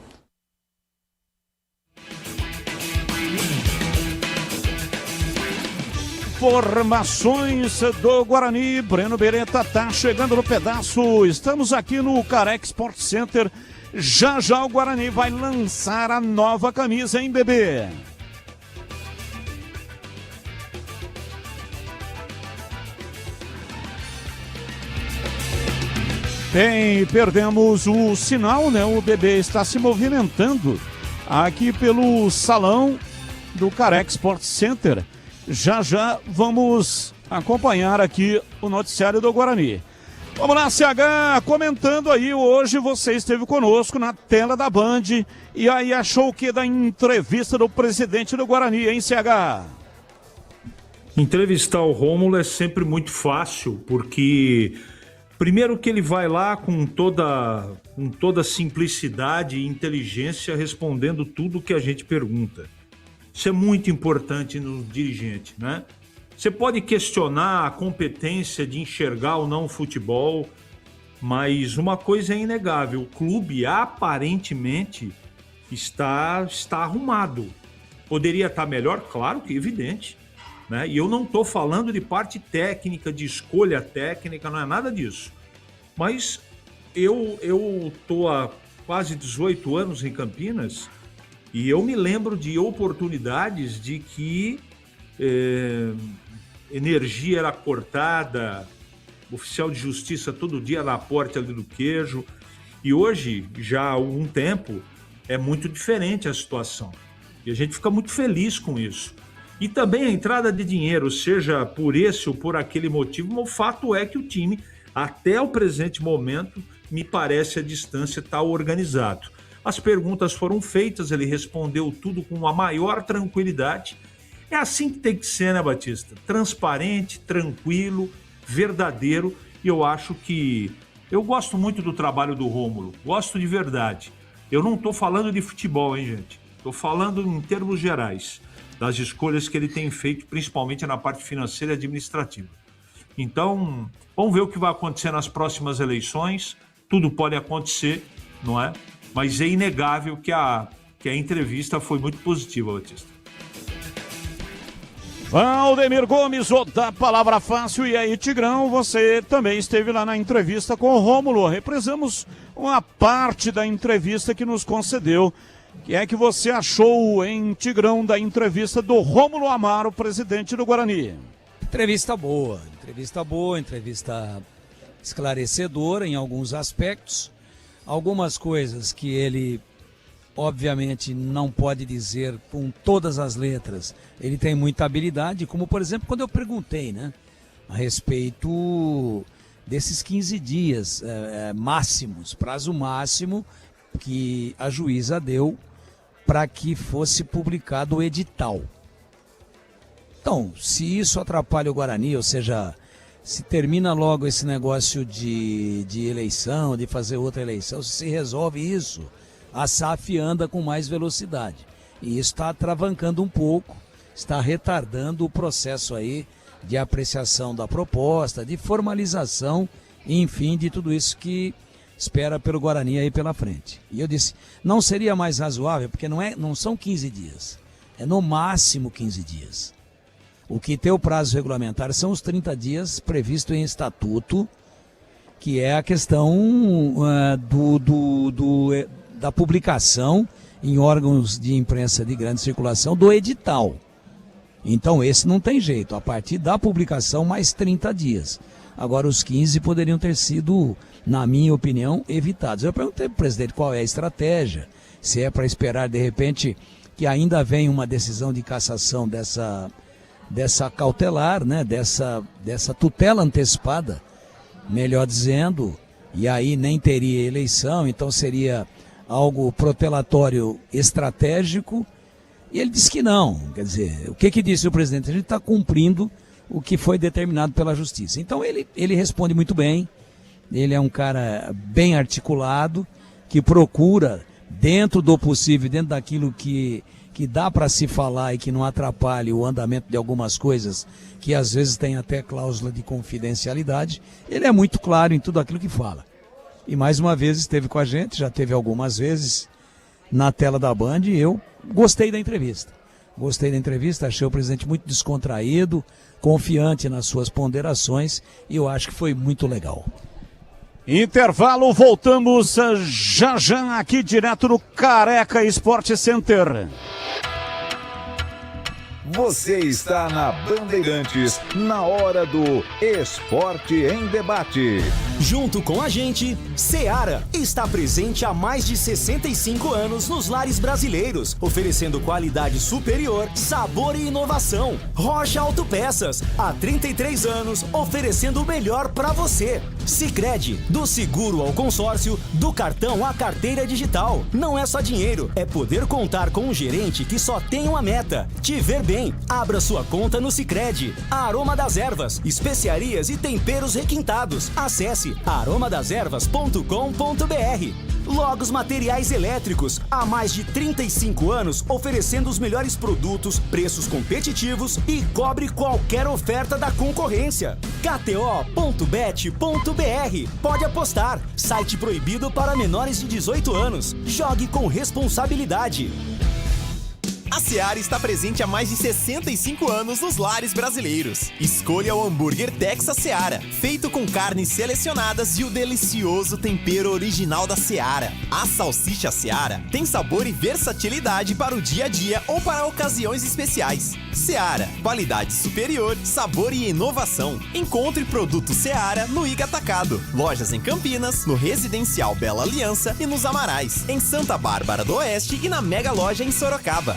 Informações do Guarani. Breno Beretta tá chegando no pedaço. Estamos aqui no Carex Sport Center. Já o Guarani vai lançar a nova camisa, hein, bebê? Bem, perdemos o sinal, né? O bebê está se movimentando aqui pelo salão do Carex Sport Center. Já vamos acompanhar aqui o noticiário do Guarani. Vamos lá, CH, comentando aí, hoje você esteve conosco na tela da Band, e aí achou o que da entrevista do presidente do Guarani, hein, CH? Entrevistar o Rômulo é sempre muito fácil, porque primeiro que ele vai lá com toda simplicidade e inteligência respondendo tudo que a gente pergunta. Isso é muito importante no dirigente, né? Você pode questionar a competência de enxergar ou não o futebol, mas uma coisa é inegável, o clube aparentemente está arrumado. Poderia estar melhor? Claro que é evidente, né? E eu não estou falando de parte técnica, de escolha técnica, não é nada disso. Mas eu estou há quase 18 anos em Campinas e eu me lembro de oportunidades de que energia era cortada, oficial de justiça todo dia na porta ali do queijo. E hoje, já há algum tempo, é muito diferente a situação. E a gente fica muito feliz com isso. E também a entrada de dinheiro, seja por esse ou por aquele motivo, o fato é que o time, até o presente momento, me parece a distância está organizado. As perguntas foram feitas, ele respondeu tudo com a maior tranquilidade. É assim que tem que ser, né, Batista? Transparente, tranquilo, verdadeiro. E eu acho que... Eu gosto muito do trabalho do Rômulo, gosto de verdade. Eu não estou falando de futebol, hein, gente? Estou falando em termos gerais, das escolhas que ele tem feito, principalmente na parte financeira e administrativa. Então, vamos ver o que vai acontecer nas próximas eleições. Tudo pode acontecer, não é? Mas é inegável que a entrevista foi muito positiva, Batista. Valdemir Gomes, o da Palavra Fácil. E aí, Tigrão, você também esteve lá na entrevista com o Rômulo. Represamos uma parte da entrevista que nos concedeu. O que é que você achou, hein, Tigrão, da entrevista do Rômulo Amaro, presidente do Guarani? Entrevista boa, entrevista esclarecedora em alguns aspectos. Algumas coisas que ele, obviamente, não pode dizer com todas as letras. Ele tem muita habilidade, como, por exemplo, quando eu perguntei, né, a respeito desses 15 dias máximos, prazo máximo que a juíza deu para que fosse publicado o edital. Então, se isso atrapalha o Guarani, ou seja, se termina logo esse negócio de eleição, de fazer outra eleição, se resolve isso, a SAF anda com mais velocidade. E isso está travancando um pouco, está retardando o processo aí de apreciação da proposta, de formalização, enfim, de tudo isso que espera pelo Guarani aí pela frente. E eu disse, não seria mais razoável, porque não são 15 dias, é no máximo 15 dias. O que tem o prazo regulamentar são os 30 dias previsto em estatuto, que é a questão da publicação em órgãos de imprensa de grande circulação do edital. Então esse não tem jeito, a partir da publicação mais 30 dias. Agora os 15 poderiam ter sido, na minha opinião, evitados. Eu perguntei para o presidente qual é a estratégia, se é para esperar de repente que ainda venha uma decisão de cassação dessa cautelar, né, dessa tutela antecipada, melhor dizendo, e aí nem teria eleição, então seria algo protelatório estratégico, E ele disse que não. Quer dizer, o que disse o presidente? A gente está cumprindo o que foi determinado pela justiça. Então ele responde muito bem, ele é um cara bem articulado, que procura, dentro do possível, dentro daquilo que dá para se falar e que não atrapalhe o andamento de algumas coisas, que às vezes tem até cláusula de confidencialidade, ele é muito claro em tudo aquilo que fala. E mais uma vez esteve com a gente, já teve algumas vezes na tela da Band, e eu gostei da entrevista. Gostei da entrevista, achei o presidente muito descontraído, confiante nas suas ponderações, e eu acho que foi muito legal. Intervalo, voltamos já aqui direto no Careca Sport Center. Você está na Bandeirantes, na hora do Esporte em Debate. Junto com a gente, Seara está presente há mais de 65 anos nos lares brasileiros, oferecendo qualidade superior, sabor e inovação. Rocha Autopeças, há 33 anos, oferecendo o melhor para você. Sicredi, do seguro ao consórcio, do cartão à carteira digital. Não é só dinheiro, é poder contar com um gerente que só tem uma meta: te ver bem. Abra sua conta no Sicredi. Aroma das Ervas, especiarias e temperos requintados. Acesse aromadeservas.com.br. Logos Materiais Elétricos, há mais de 35 anos oferecendo os melhores produtos, preços competitivos e cobre qualquer oferta da concorrência. KTO.bet.br. Pode apostar. Site proibido para menores de 18 anos. Jogue com responsabilidade. A Seara está presente há mais de 65 anos nos lares brasileiros. Escolha o hambúrguer Texas Seara, feito com carnes selecionadas e o delicioso tempero original da Seara. A salsicha Seara tem sabor e versatilidade para o dia a dia ou para ocasiões especiais. Seara, qualidade superior, sabor e inovação. Encontre produto Seara no Iga Atacado. Lojas em Campinas, no Residencial Bela Aliança e nos Amarais, em Santa Bárbara do Oeste e na Mega Loja em Sorocaba.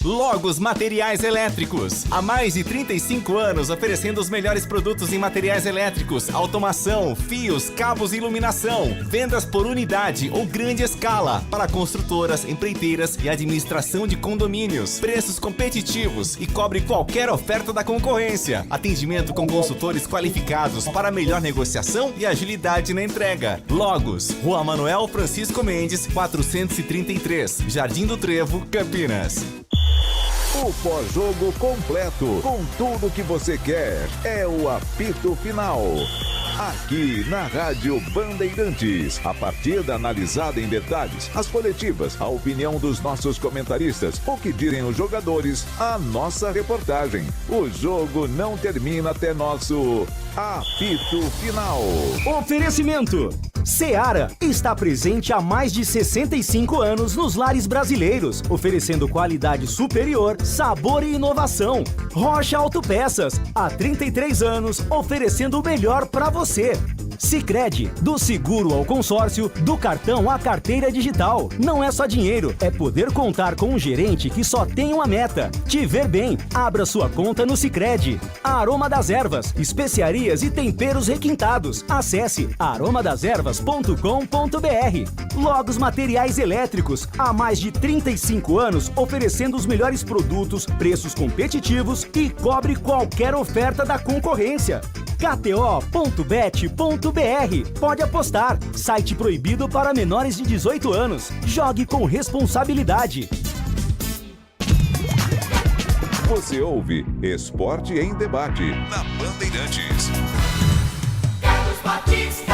Logos Materiais Elétricos. Há mais de 35 anos oferecendo os melhores produtos em materiais elétricos, automação, fios, cabos e iluminação. Vendas por unidade ou grande escala para construtoras, empreiteiras e administração de condomínios. Preços competitivos e cobre qualquer oferta da concorrência. Atendimento com consultores qualificados para melhor negociação e agilidade na entrega. Logos, Rua Manuel Francisco Mendes, 433, Jardim do Trevo, Campinas. O pós-jogo completo, com tudo que você quer, é o apito final. Aqui na Rádio Bandeirantes, a partida analisada em detalhes, as coletivas, a opinião dos nossos comentaristas, o que dizem os jogadores, a nossa reportagem. O jogo não termina até nosso apito final. Oferecimento: Seara está presente há mais de 65 anos nos lares brasileiros, oferecendo qualidade superior, sabor e inovação. Rocha Autopeças, há 33 anos, oferecendo o melhor para você. Sicredi, do seguro ao consórcio, do cartão à carteira digital. Não é só dinheiro, é poder contar com um gerente que só tem uma meta: te ver bem. Abra sua conta no Sicredi. Aroma das Ervas, especiarias e temperos requintados. Acesse aromadeservas.com.br. Logos Materiais Elétricos, há mais de 35 anos oferecendo os melhores produtos, preços competitivos e cobre qualquer oferta da concorrência. KTO.bet.br. Pode apostar. Site proibido para menores de 18 anos. Jogue com responsabilidade. Você ouve Esporte em Debate na Bandeirantes. Carlos Batista.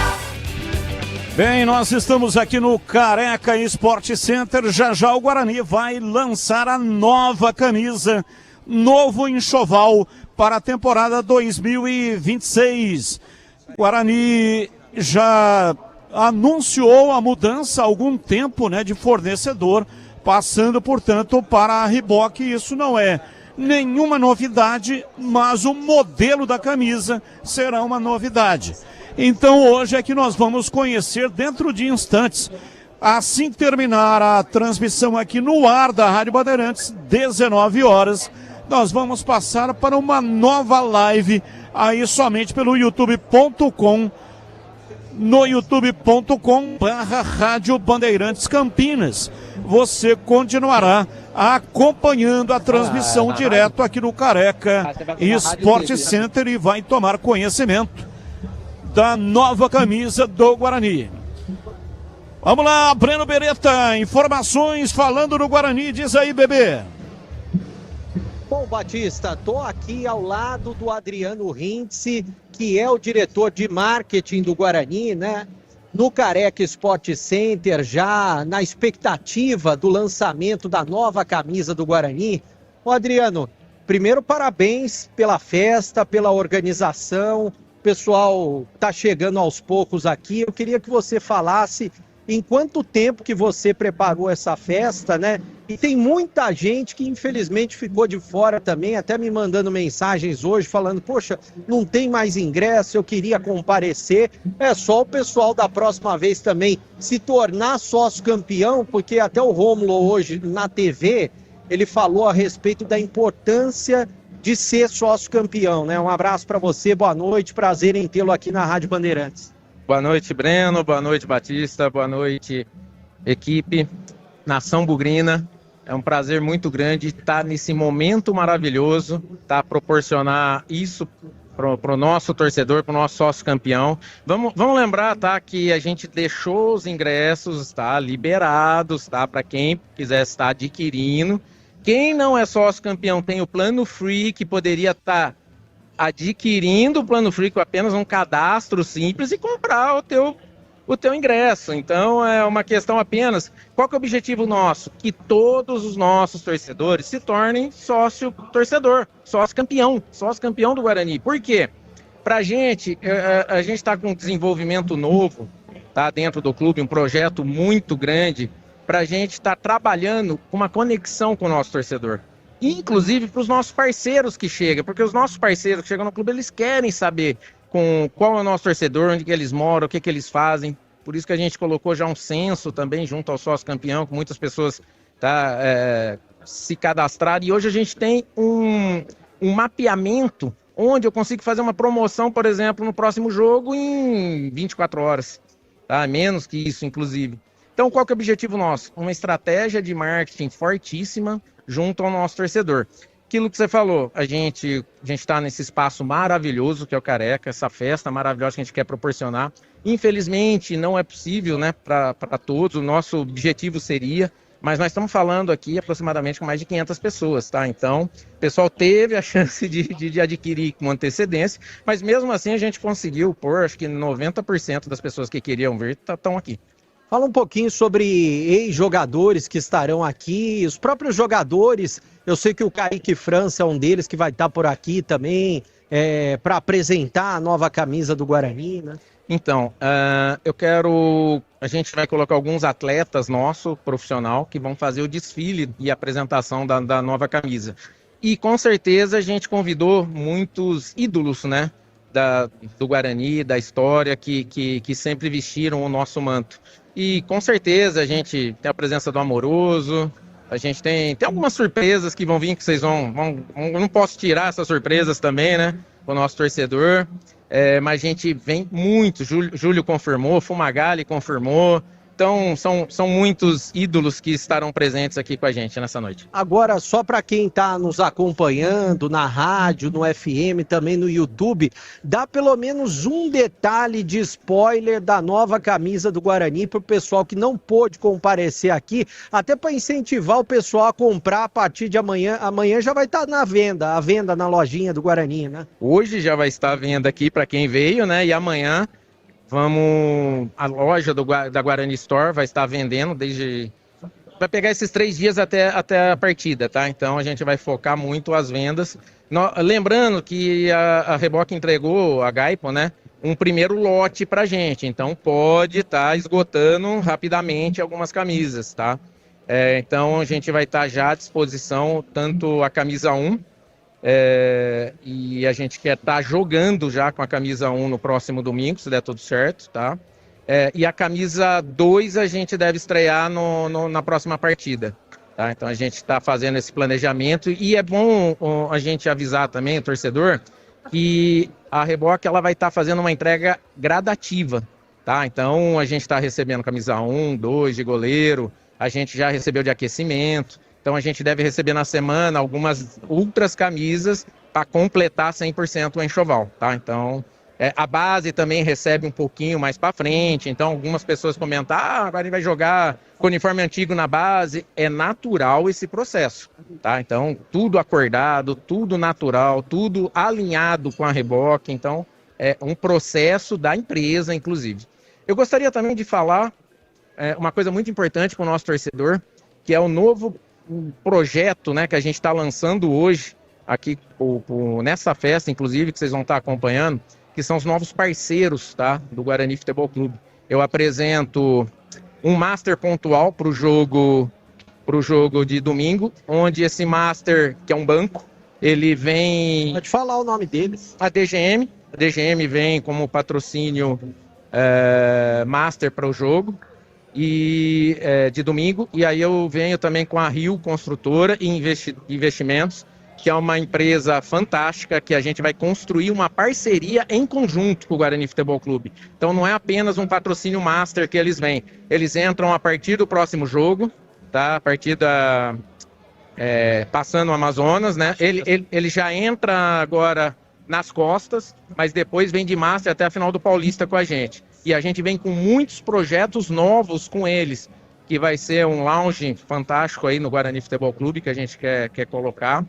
Bem, nós estamos aqui no Careca Sport Center. Já o Guarani vai lançar a nova camisa, novo enxoval para a temporada 2026. Guarani já anunciou a mudança há algum tempo, de fornecedor, passando, portanto, para a Reebok. Isso não é nenhuma novidade, mas o modelo da camisa será uma novidade. Então hoje é que nós vamos conhecer dentro de instantes. Assim que terminar a transmissão aqui no ar da Rádio Bandeirantes, 19 horas, nós vamos passar para uma nova live aí somente pelo youtube.com no youtube.com/Rádio Bandeirantes Campinas. Você continuará acompanhando a transmissão direto aqui no Careca Sport Center e vai tomar conhecimento da nova camisa do Guarani. Vamos lá, Breno Beretta, informações falando do Guarani, diz aí, bebê. Bom, Batista, tô aqui ao lado do Adriano Rintze, que é o diretor de marketing do Guarani, né? No Careca Sport Center, já na expectativa do lançamento da nova camisa do Guarani. Ô, Adriano, primeiro parabéns pela festa, pela organização. O pessoal tá chegando aos poucos aqui. Eu queria que você falasse em quanto tempo que você preparou essa festa, né? E tem muita gente que infelizmente ficou de fora também, até me mandando mensagens hoje falando, poxa, não tem mais ingresso, eu queria comparecer. É só o pessoal da próxima vez também se tornar sócio campeão, porque até o Rômulo hoje na TV, ele falou a respeito da importância de ser sócio campeão, né? Um abraço para você, boa noite, prazer em tê-lo aqui na Rádio Bandeirantes. Boa noite, Breno. Boa noite, Batista. Boa noite, equipe, Nação Bugrina. É um prazer muito grande estar nesse momento maravilhoso, tá? Proporcionar isso para o nosso torcedor, para o nosso sócio campeão. Vamos lembrar, tá? Que a gente deixou os ingressos, tá? Liberados, tá? Para quem quiser estar adquirindo. Quem não é sócio campeão tem o plano free, que poderia estar adquirindo o plano free com apenas um cadastro simples e comprar o teu ingresso. Então é uma questão apenas, qual que é o objetivo nosso? Que todos os nossos torcedores se tornem sócio torcedor, sócio campeão do Guarani. Por quê? Pra gente, a gente está com um desenvolvimento novo, tá, dentro do clube, um projeto muito grande, pra gente estar trabalhando com uma conexão com o nosso torcedor. Inclusive para os nossos parceiros que chegam, porque os nossos parceiros que chegam no clube, eles querem saber com qual é o nosso torcedor, onde que eles moram, o que que eles fazem. Por isso que a gente colocou já um censo também junto ao sócio campeão, com muitas pessoas se cadastraram. E hoje a gente tem um mapeamento onde eu consigo fazer uma promoção, por exemplo, no próximo jogo em 24 horas. Tá? Menos que isso, inclusive. Então, qual que é o objetivo nosso? Uma estratégia de marketing fortíssima junto ao nosso torcedor. Aquilo que você falou, a gente está nesse espaço maravilhoso que é o Careca, essa festa maravilhosa que a gente quer proporcionar. Infelizmente, não é possível, né, para todos, o nosso objetivo seria, mas nós estamos falando aqui aproximadamente com mais de 500 pessoas, tá? Então, o pessoal teve a chance de adquirir com antecedência, mas mesmo assim a gente conseguiu pôr, acho que 90% das pessoas que queriam vir estão aqui. Fala um pouquinho sobre ex-jogadores que estarão aqui, os próprios jogadores. Eu sei que o Kaique França é um deles que vai estar por aqui também, para apresentar a nova camisa do Guarani, né? Então, a gente vai colocar alguns atletas nossos, profissional, que vão fazer o desfile e apresentação da nova camisa. E com certeza a gente convidou muitos ídolos, né, do Guarani, da história, que sempre vestiram o nosso manto. E com certeza a gente tem a presença do Amoroso, a gente tem algumas surpresas que vão vir, que vocês vão não posso tirar essas surpresas também, né, com o nosso torcedor, mas a gente vem muito, Júlio confirmou, Fumagalli confirmou, então são muitos ídolos que estarão presentes aqui com a gente nessa noite. Agora, só para quem está nos acompanhando na rádio, no FM, também no YouTube, dá pelo menos um detalhe de spoiler da nova camisa do Guarani para o pessoal que não pôde comparecer aqui, até para incentivar o pessoal a comprar a partir de amanhã. Amanhã já vai estar à venda na lojinha do Guarani, né? Hoje já vai estar à venda aqui para quem veio, né? E amanhã a loja da Guarani Store vai estar vendendo vai pegar esses 3 dias até a partida, tá? Então a gente vai focar muito as vendas. Lembrando que a Reboque entregou, a Gaipo, né, um primeiro lote pra gente, então pode estar esgotando rapidamente algumas camisas, tá? Então a gente vai estar já à disposição, tanto a camisa 1, e a gente quer estar jogando já com a camisa 1 no próximo domingo, se der tudo certo, tá? E a camisa 2 a gente deve estrear na próxima partida, tá? Então a gente está fazendo esse planejamento e é bom a gente avisar também o torcedor que a Reboque ela vai estar fazendo uma entrega gradativa. tá? Então a gente está recebendo camisa 1, 2 de goleiro, a gente já recebeu de aquecimento, então a gente deve receber na semana algumas outras camisas para completar 100% o enxoval, tá? Então a base também recebe um pouquinho mais para frente, então algumas pessoas comentam, agora ele vai jogar com uniforme antigo na base. É natural esse processo, tá? Então tudo acordado, tudo natural, tudo alinhado com a Reboque, então é um processo da empresa, inclusive. Eu gostaria também de falar uma coisa muito importante para o nosso torcedor, que é o novo projeto, né, que a gente está lançando hoje, aqui nessa festa, inclusive, que vocês vão estar acompanhando, que são os novos parceiros, tá, do Guarani Futebol Clube. Eu apresento um master pontual para o jogo de domingo, onde esse master, que é um banco, ele vem... Pode falar o nome deles. A DGM vem como patrocínio master para o jogo e de domingo, e aí eu venho também com a Rio Construtora e Investimentos, que é uma empresa fantástica, que a gente vai construir uma parceria em conjunto com o Guarani Futebol Clube. Então não é apenas um patrocínio master que eles vêm, eles entram a partir do próximo jogo, tá? A partir da... passando o Amazonas, né? Ele já entra agora nas costas, mas depois vem de master até a final do Paulista com a gente. E a gente vem com muitos projetos novos com eles, que vai ser um lounge fantástico aí no Guarani Futebol Clube, que a gente quer colocar.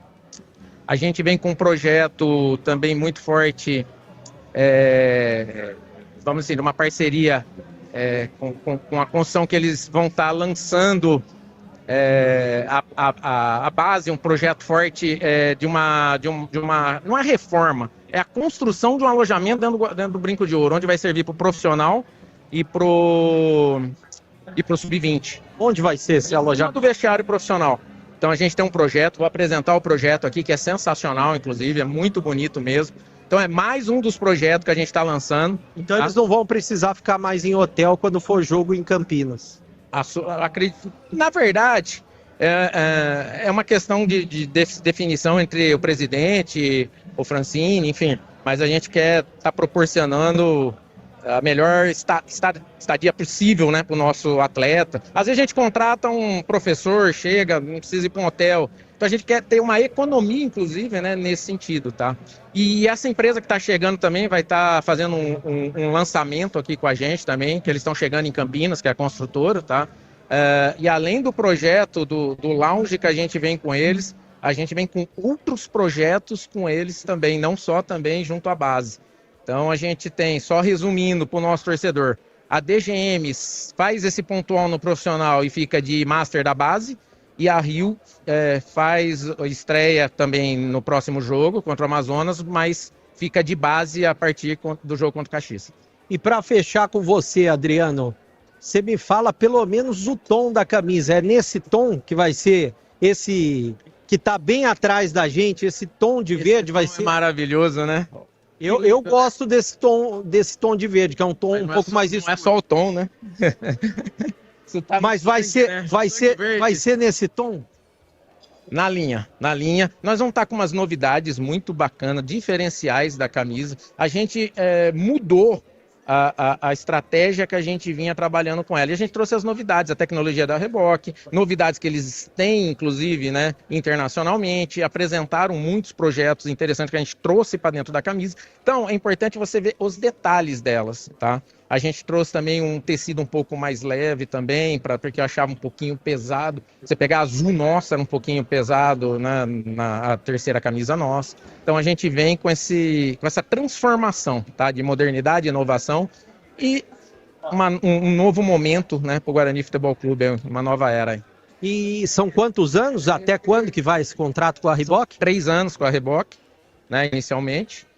A gente vem com um projeto também muito forte, vamos dizer, uma parceria com a construção que eles vão estar lançando a base, um projeto forte de uma não é reforma, é a construção de um alojamento dentro do Brinco de Ouro, onde vai servir para o profissional e para o sub-20. Onde vai ser esse alojamento? Do vestiário profissional. Então a gente tem um projeto, vou apresentar o projeto aqui, que é sensacional, inclusive, é muito bonito mesmo. Então é mais um dos projetos que a gente está lançando. Então eles não vão precisar ficar mais em hotel quando for jogo em Campinas? Acredito. Na verdade, é uma questão de definição entre o presidente, o Francine, enfim. Mas a gente quer estar proporcionando a melhor estadia possível, né, para o nosso atleta. Às vezes a gente contrata um professor, chega, não precisa ir para um hotel. Então a gente quer ter uma economia, inclusive, né, nesse sentido, tá? E essa empresa que está chegando também vai estar fazendo um lançamento aqui com a gente também, que eles estão chegando em Campinas, que é a construtora, tá? E além do projeto do lounge que a gente vem com eles, a gente vem com outros projetos com eles também, não só também junto à base. Então a gente tem, só resumindo para o nosso torcedor, a DGM faz esse pontual no profissional e fica de master da base, e a Rio estreia também no próximo jogo contra o Amazonas, mas fica de base a partir do jogo contra o Caxias. E para fechar com você, Adriano, você me fala pelo menos o tom da camisa. É nesse tom que vai ser esse que está bem atrás da gente, esse tom de verde vai ser... É maravilhoso, né? Eu gosto desse tom de verde, que é um tom um pouco mais escuro. Não é só o tom, né? Mas vai ser nesse tom? Na linha. Nós vamos estar com umas novidades muito bacanas, diferenciais da camisa. A gente mudou a estratégia que a gente vinha trabalhando com ela. E a gente trouxe as novidades, a tecnologia da Reboque, novidades que eles têm, inclusive, né, internacionalmente, apresentaram muitos projetos interessantes que a gente trouxe para dentro da camisa. Então, é importante você ver os detalhes delas, tá? A gente trouxe também um tecido um pouco mais leve também, porque eu achava um pouquinho pesado. Você pegar a azul nossa, era um pouquinho pesado, né, na terceira camisa nossa. Então a gente vem com essa transformação, tá, de modernidade, inovação e um novo momento, né, para o Guarani Futebol Clube, uma nova era aí. E são quantos anos? Até quando que vai esse contrato com a Reboque? 3 anos com a Reboque, né, inicialmente.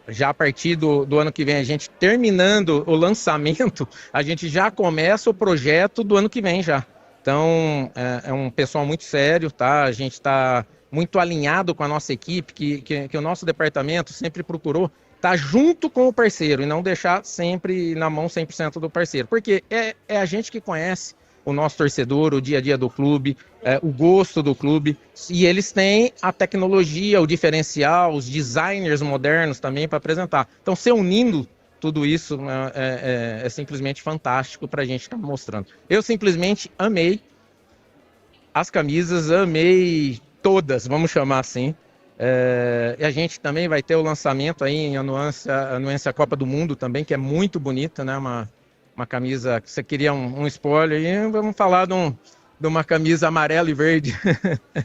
Já a partir do ano que vem, a gente terminando o lançamento, a gente já começa o projeto do ano que vem já. Então, é um pessoal muito sério, tá? A gente está muito alinhado com a nossa equipe, que o nosso departamento sempre procurou estar junto com o parceiro e não deixar sempre na mão 100% do parceiro. Porque é a gente que conhece o nosso torcedor, o dia a dia do clube, o gosto do clube, e eles têm a tecnologia, o diferencial, os designers modernos também para apresentar. Então, se unindo tudo isso é simplesmente fantástico para a gente estar mostrando. Eu simplesmente amei as camisas, amei todas, vamos chamar assim. E a gente também vai ter o lançamento aí em anuência Copa do Mundo também, que é muito bonita, né? Uma camisa que você queria um spoiler, e vamos falar de uma camisa amarela e verde.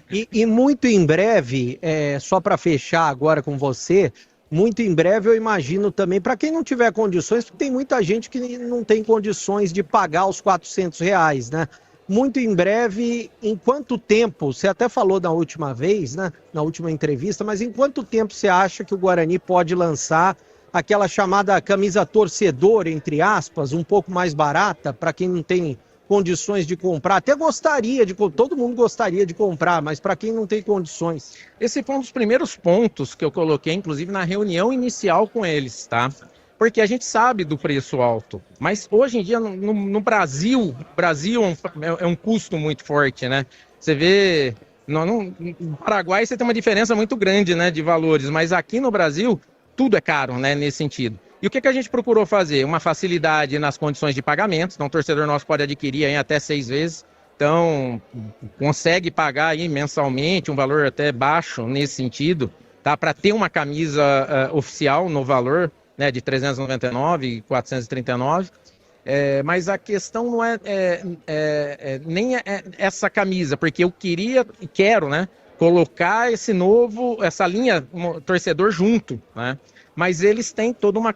E muito em breve, só para fechar agora com você, muito em breve eu imagino também, para quem não tiver condições, porque tem muita gente que não tem condições de pagar os R$400, né? Muito em breve, em quanto tempo, você até falou na última vez, né, na última entrevista, mas em quanto tempo você acha que o Guarani pode lançar aquela chamada camisa torcedor, entre aspas, um pouco mais barata, para quem não tem condições de comprar? Até gostaria todo mundo gostaria de comprar, mas para quem não tem condições. Esse foi um dos primeiros pontos que eu coloquei, inclusive, na reunião inicial com eles, tá? Porque a gente sabe do preço alto, mas hoje em dia no Brasil é um custo muito forte, né? Você vê, no Paraguai você tem uma diferença muito grande, né, de valores, mas aqui no Brasil tudo é caro, né, nesse sentido. E o que a gente procurou fazer? Uma facilidade nas condições de pagamento, então o torcedor nosso pode adquirir aí até 6 vezes, então consegue pagar aí mensalmente um valor até baixo nesse sentido, tá? Para ter uma camisa oficial no valor, né, de 399 e 439, mas a questão não nem essa camisa, porque eu quero, né, colocar essa linha torcedor junto, né, mas eles têm toda uma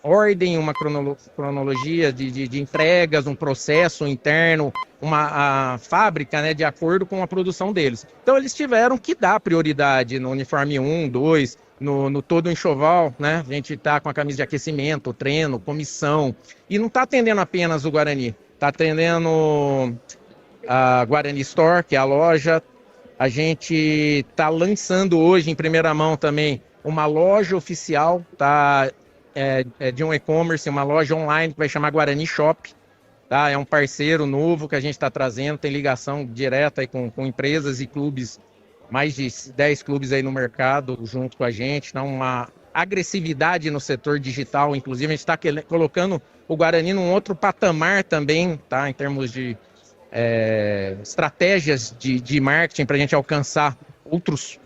ordem, uma cronologia de entregas, um processo interno, a fábrica, né, de acordo com a produção deles. Então eles tiveram que dar prioridade no uniforme 1, 2, no todo o enxoval, né? A gente está com a camisa de aquecimento, treino, comissão, e não está atendendo apenas o Guarani, está atendendo a Guarani Store, que é a loja. A gente está lançando hoje em primeira mão também uma loja oficial, tá? De um e-commerce, uma loja online que vai chamar Guarani Shop, tá? É um parceiro novo que a gente está trazendo, tem ligação direta aí com empresas e clubes, mais de 10 clubes aí no mercado junto com a gente, então uma agressividade no setor digital, inclusive a gente está colocando o Guarani num outro patamar também, tá? Em termos de estratégias de marketing para a gente alcançar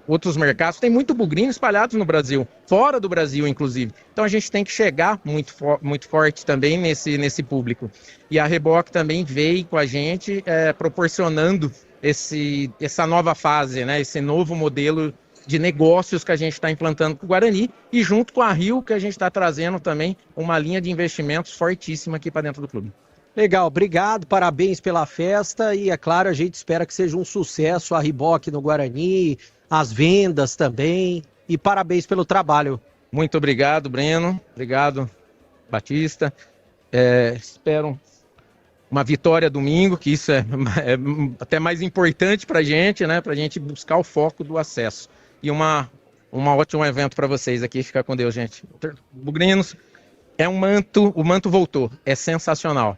outros mercados. Tem muito bugrino espalhados no Brasil, fora do Brasil inclusive, então a gente tem que chegar muito forte também nesse público, e a Reebok também veio com a gente proporcionando essa nova fase, né? Esse novo modelo de negócios que a gente está implantando com o Guarani, e junto com a Rio, que a gente está trazendo também uma linha de investimentos fortíssima aqui para dentro do clube. Legal, obrigado, parabéns pela festa, e é claro, a gente espera que seja um sucesso a Reebok no Guarani, as vendas também, e parabéns pelo trabalho. Muito obrigado, Breno, obrigado, Batista, espero uma vitória domingo, que isso é até mais importante para a gente, né? Para a gente buscar o foco do acesso. E um ótimo evento para vocês aqui. Fica com Deus, gente. Bugrinos, o manto voltou. É sensacional.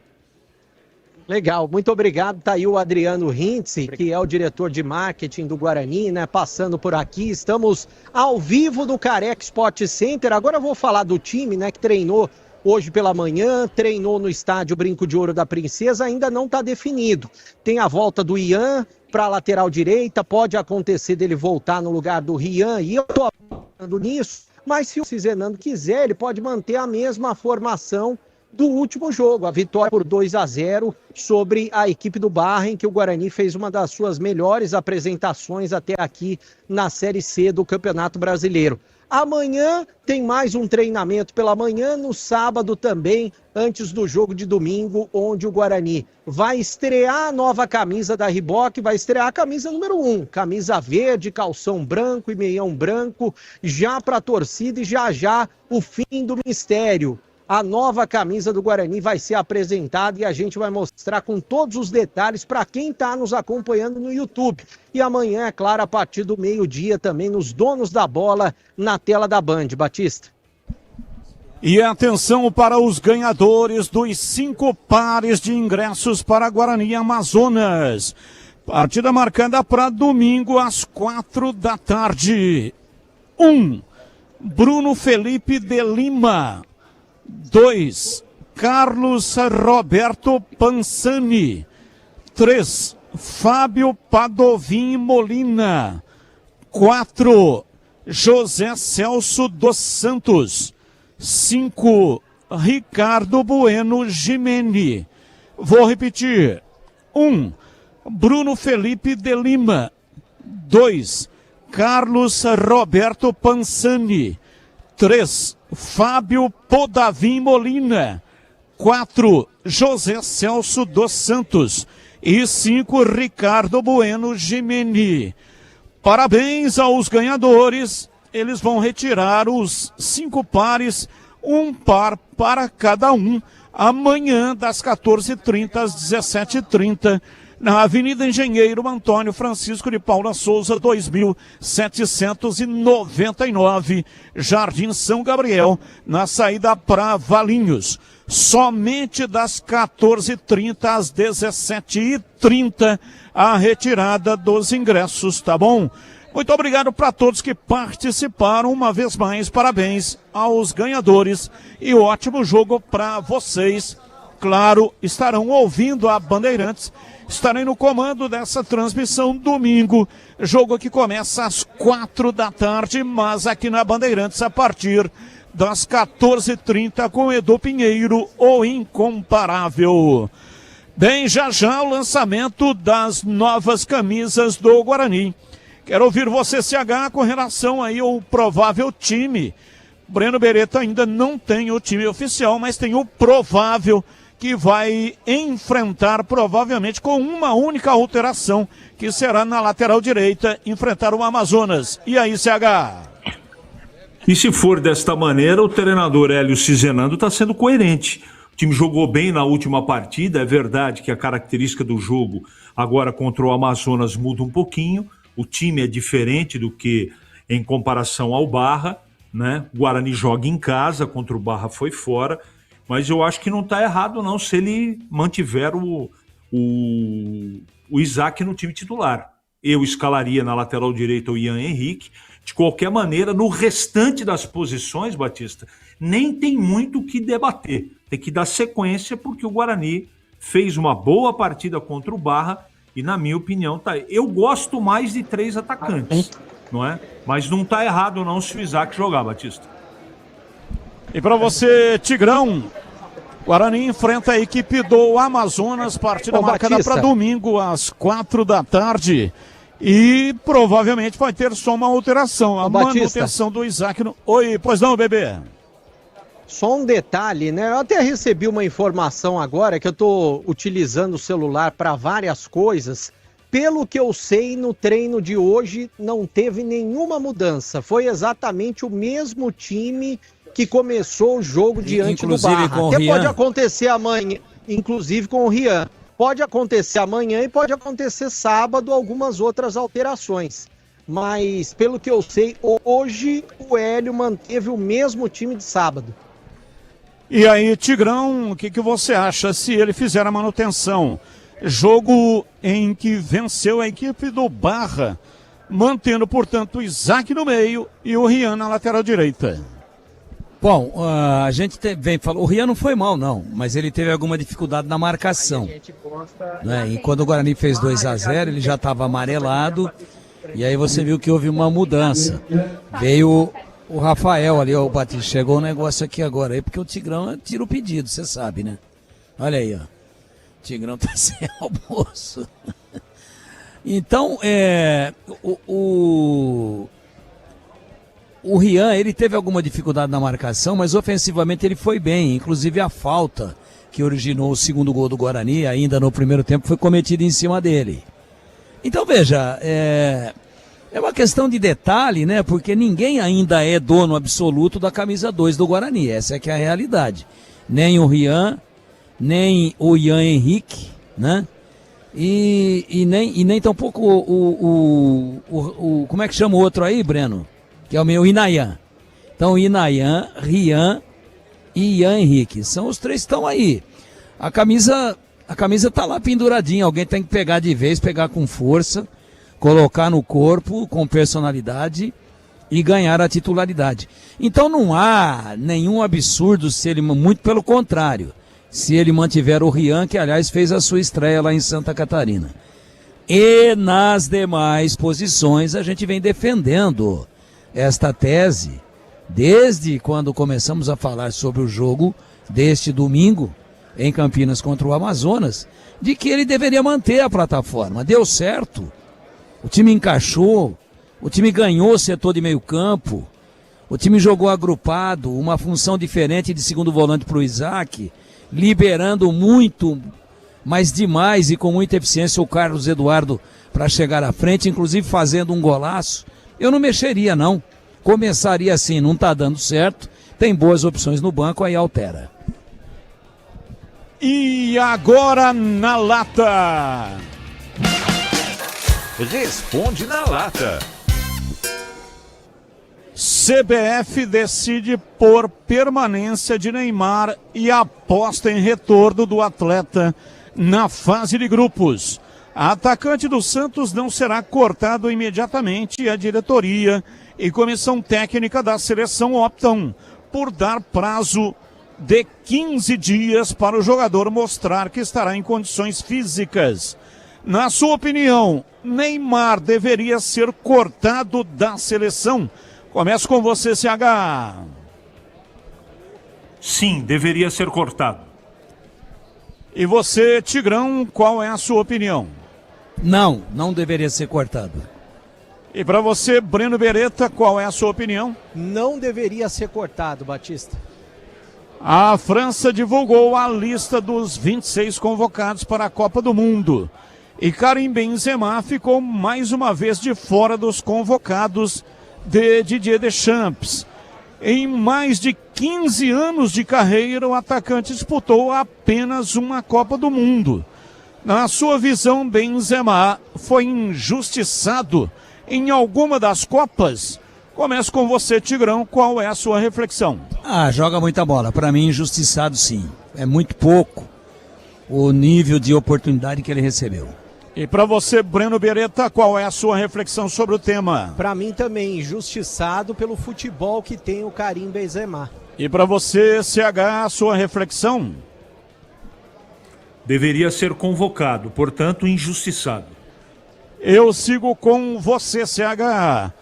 Legal, muito obrigado. Tá aí o Adriano Hintze, que é o diretor de marketing do Guarani, né? Passando por aqui. Estamos ao vivo no Careca Sport Center. Agora eu vou falar do time, né? Que treinou hoje pela manhã, treinou no estádio Brinco de Ouro da Princesa, ainda não está definido. Tem a volta do Ian para a lateral direita, pode acontecer dele voltar no lugar do Rian, e eu estou apostando nisso, mas se o Cizenando quiser, ele pode manter a mesma formação do último jogo, a vitória por 2-0 sobre a equipe do Barra, em que o Guarani fez uma das suas melhores apresentações até aqui na Série C do Campeonato Brasileiro. Amanhã tem mais um treinamento pela manhã, no sábado também, antes do jogo de domingo, onde o Guarani vai estrear a nova camisa da Reebok, vai estrear a camisa número 1, camisa verde, calção branco e meião branco, já para a torcida, e já o fim do mistério. A nova camisa do Guarani vai ser apresentada e a gente vai mostrar com todos os detalhes para quem está nos acompanhando no YouTube. E amanhã, é claro, a partir do meio-dia também nos Donos da Bola na tela da Band. Batista. E atenção para os ganhadores dos 5 pares de ingressos para Guarani Amazonas. Partida marcada para domingo às 4 da tarde. 1. Bruno Felipe de Lima. 2, Carlos Roberto Pansani. 3, Fábio Padovim Molina. 4, José Celso dos Santos. 5, Ricardo Bueno Gimeni. Vou repetir. 1, Bruno Felipe de Lima. 2, Carlos Roberto Pansani. 3, Fábio Podavim Molina. 4, José Celso dos Santos. E 5, Ricardo Bueno Gimeni. Parabéns aos ganhadores. Eles vão retirar os 5 pares, um par para cada um, amanhã das 14h30 às 17h30, na Avenida Engenheiro Antônio Francisco de Paula Souza, 2799, Jardim São Gabriel, na saída para Valinhos. Somente das 14h30 às 17h30, a retirada dos ingressos, tá bom? Muito obrigado para todos que participaram. Uma vez mais, parabéns aos ganhadores e ótimo jogo para vocês. Claro, estarão ouvindo a Bandeirantes, estarei no comando dessa transmissão domingo, jogo que começa às 4h, mas aqui na Bandeirantes a partir das 14h30 com Edu Pinheiro, o incomparável. Bem, já o lançamento das novas camisas do Guarani. Quero ouvir você, CH, com relação aí ao provável time. Breno Beretta ainda não tem o time oficial, mas tem o provável que vai enfrentar, provavelmente com uma única alteração, que será na lateral direita, enfrentar o Amazonas. E aí, CH? E se for desta maneira, o treinador Hélio Cizenando está sendo coerente. O time jogou bem na última partida, é verdade que a característica do jogo agora contra o Amazonas muda um pouquinho, o time é diferente do que em comparação ao Barra, né? O Guarani joga em casa, contra o Barra foi fora, mas eu acho que não está errado não se ele mantiver o Isaac no time titular. Eu escalaria na lateral direita o Ian Henrique. De qualquer maneira, no restante das posições, Batista, nem tem muito o que debater. Tem que dar sequência porque o Guarani fez uma boa partida contra o Barra e, na minha opinião, tá. Eu gosto mais de 3 atacantes, não é? Mas não tá errado não se o Isaac jogar, Batista. E para você, Tigrão, Guarani enfrenta a equipe do Amazonas, partida marcada para domingo às 4h. E provavelmente vai ter só uma alteração, a manutenção do Isaac. Oi, pois não, bebê? Só um detalhe, né? Eu até recebi uma informação agora que eu tô utilizando o celular para várias coisas. Pelo que eu sei, no treino de hoje não teve nenhuma mudança. Foi exatamente o mesmo time que começou o jogo diante do Barra. Até pode acontecer amanhã, inclusive com o Rian. Pode acontecer amanhã e pode acontecer sábado algumas outras alterações. Mas, pelo que eu sei, hoje o Hélio manteve o mesmo time de sábado. E aí, Tigrão, o que você acha se ele fizer a manutenção? Jogo em que venceu a equipe do Barra, mantendo, portanto, o Isaac no meio e o Rian na lateral direita. Bom, a gente falou, o Rian não foi mal não, mas ele teve alguma dificuldade na marcação, né? E quando o Guarani fez 2-0, ele já estava amarelado, e aí você viu que houve uma mudança. Veio o Rafael ali, ó, o Batista, chegou um negócio aqui agora aí, porque o Tigrão tira o pedido, você sabe, né? Olha aí, ó, o Tigrão tá sem almoço. Então, o Rian, ele teve alguma dificuldade na marcação, mas ofensivamente ele foi bem. Inclusive a falta que originou o segundo gol do Guarani, ainda no primeiro tempo, foi cometida em cima dele. Então veja, é uma questão de detalhe, né? Porque ninguém ainda é dono absoluto da camisa 2 do Guarani. Essa é que é a realidade. Nem o Rian, nem o Ian Henrique, né? E nem tampouco como é que chama o outro aí, Breno? Que é o meu Inayan. Então, Inayan, Rian e Ian Henrique. São os 3 que estão aí. A camisa tá lá penduradinha. Alguém tem que pegar de vez, pegar com força, colocar no corpo, com personalidade e ganhar a titularidade. Então não há nenhum absurdo se ele, muito pelo contrário, se ele mantiver o Rian, que aliás fez a sua estreia lá em Santa Catarina. E nas demais posições a gente vem defendendo esta tese desde quando começamos a falar sobre o jogo deste domingo em Campinas contra o Amazonas, de que ele deveria manter a plataforma. Deu certo, o time encaixou, o time ganhou o setor de meio campo, o time jogou agrupado, uma função diferente de segundo volante para o Isaac, liberando muito, mas demais e com muita eficiência o Carlos Eduardo para chegar à frente, inclusive fazendo um golaço. Eu não mexeria não, começaria assim, não está dando certo, tem boas opções no banco, aí altera. E agora na lata. Responde na lata. CBF decide por permanência de Neymar e aposta em retorno do atleta na fase de grupos. A atacante do Santos não será cortado imediatamente e a diretoria e comissão técnica da seleção optam por dar prazo de 15 dias para o jogador mostrar que estará em condições físicas. Na sua opinião, Neymar deveria ser cortado da seleção? Começo com você, CH. Sim, deveria ser cortado. E você, Tigrão, qual é a sua opinião? Não deveria ser cortado. E para você, Breno Beretta, qual é a sua opinião? Não deveria ser cortado, Batista. A França divulgou a lista dos 26 convocados para a Copa do Mundo. E Karim Benzema ficou mais uma vez de fora dos convocados de Didier Deschamps. Em mais de 15 anos de carreira, o atacante disputou apenas uma Copa do Mundo. Na sua visão, Benzema foi injustiçado em alguma das Copas? Começo com você, Tigrão, qual é a sua reflexão? Joga muita bola. Para mim, injustiçado sim. É muito pouco o nível de oportunidade que ele recebeu. E para você, Breno Beretta, qual é a sua reflexão sobre o tema? Para mim também, injustiçado pelo futebol que tem o Karim Benzema. E para você, CH, a sua reflexão? Deveria ser convocado, portanto, injustiçado. Eu sigo com você, CH.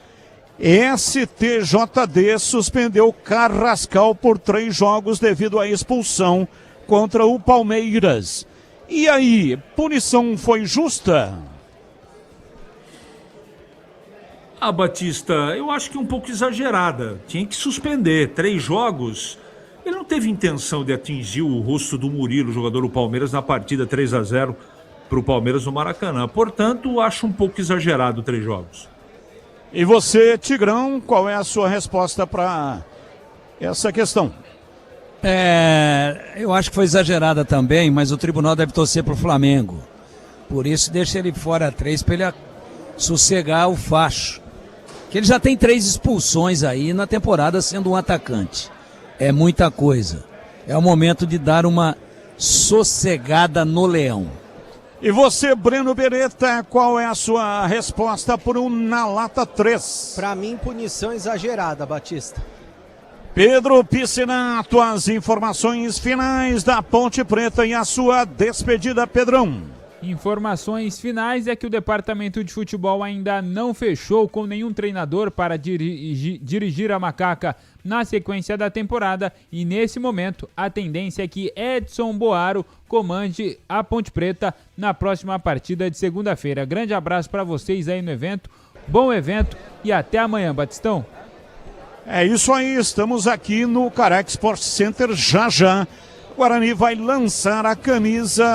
STJD suspendeu Carrascal por 3 jogos devido à expulsão contra o Palmeiras. E aí, punição foi justa? Batista, eu acho que um pouco exagerada. Tinha que suspender 3 jogos. Ele não teve intenção de atingir o rosto do Murilo, jogador do Palmeiras, na partida 3-0 para o Palmeiras no Maracanã. Portanto, acho um pouco exagerado 3 jogos. E você, Tigrão, qual é a sua resposta para essa questão? Eu acho que foi exagerada também, mas o tribunal deve torcer para o Flamengo. Por isso deixa ele fora 3 para ele sossegar o facho. Que ele já tem 3 expulsões aí na temporada sendo um atacante. É muita coisa. É o momento de dar uma sossegada no leão. E você, Breno Beretta, qual é a sua resposta por um na lata 3? Para mim, punição exagerada, Batista. Pedro Piscinato, as informações finais da Ponte Preta e a sua despedida, Pedrão. Informações finais é que o departamento de futebol ainda não fechou com nenhum treinador para dirigir a Macaca na sequência da temporada e nesse momento a tendência é que Edson Boaro comande a Ponte Preta na próxima partida de segunda-feira. Grande abraço para vocês aí no evento, bom evento e até amanhã, Batistão. É isso aí, estamos aqui no Caraca Sport Center já. Guarani vai lançar a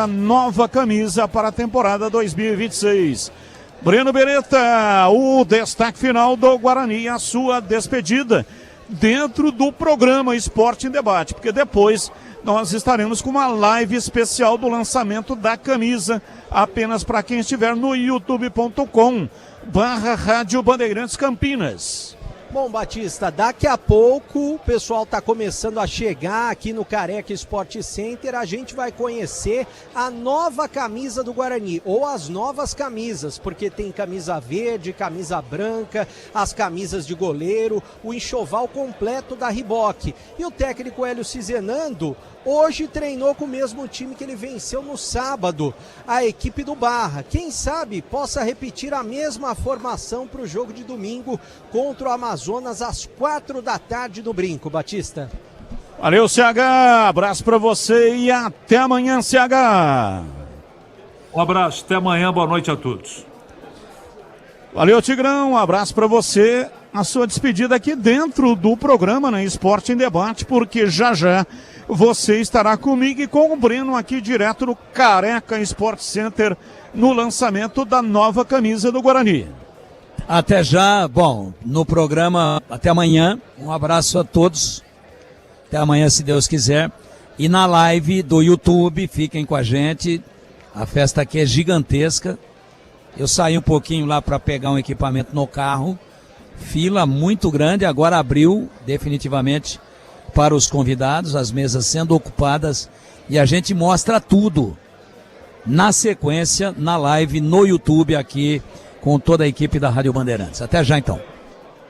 nova camisa para a temporada 2026. Breno Beretta, o destaque final do Guarani, a sua despedida dentro do programa Esporte em Debate, porque depois nós estaremos com uma live especial do lançamento da camisa, apenas para quem estiver no youtube.com/Rádio Bandeirantes Campinas. Bom, Batista, daqui a pouco o pessoal está começando a chegar aqui no Careca Sport Center. A gente vai conhecer a nova camisa do Guarani, ou as novas camisas, porque tem camisa verde, camisa branca, as camisas de goleiro, o enxoval completo da Riboc. E o técnico Hélio Cizenando hoje treinou com o mesmo time que ele venceu no sábado, a equipe do Barra. Quem sabe possa repetir a mesma formação para o jogo de domingo contra o Amazonas às 4 da tarde no Brinco, Batista. Valeu, CH, abraço para você e até amanhã, CH. Um abraço, até amanhã, boa noite a todos. Valeu, Tigrão, um abraço para você. A sua despedida aqui dentro do programa, né, Esporte em Debate, porque já você estará comigo e com o Breno aqui direto no Careca Sport Center no lançamento da nova camisa do Guarani. Até já, bom, no programa, até amanhã, um abraço a todos, até amanhã se Deus quiser, e na live do YouTube, fiquem com a gente, a festa aqui é gigantesca, eu saí um pouquinho lá para pegar um equipamento no carro, fila muito grande, agora abriu definitivamente para os convidados, as mesas sendo ocupadas e a gente mostra tudo na sequência, na live, no YouTube aqui com toda a equipe da Rádio Bandeirantes. Até já então.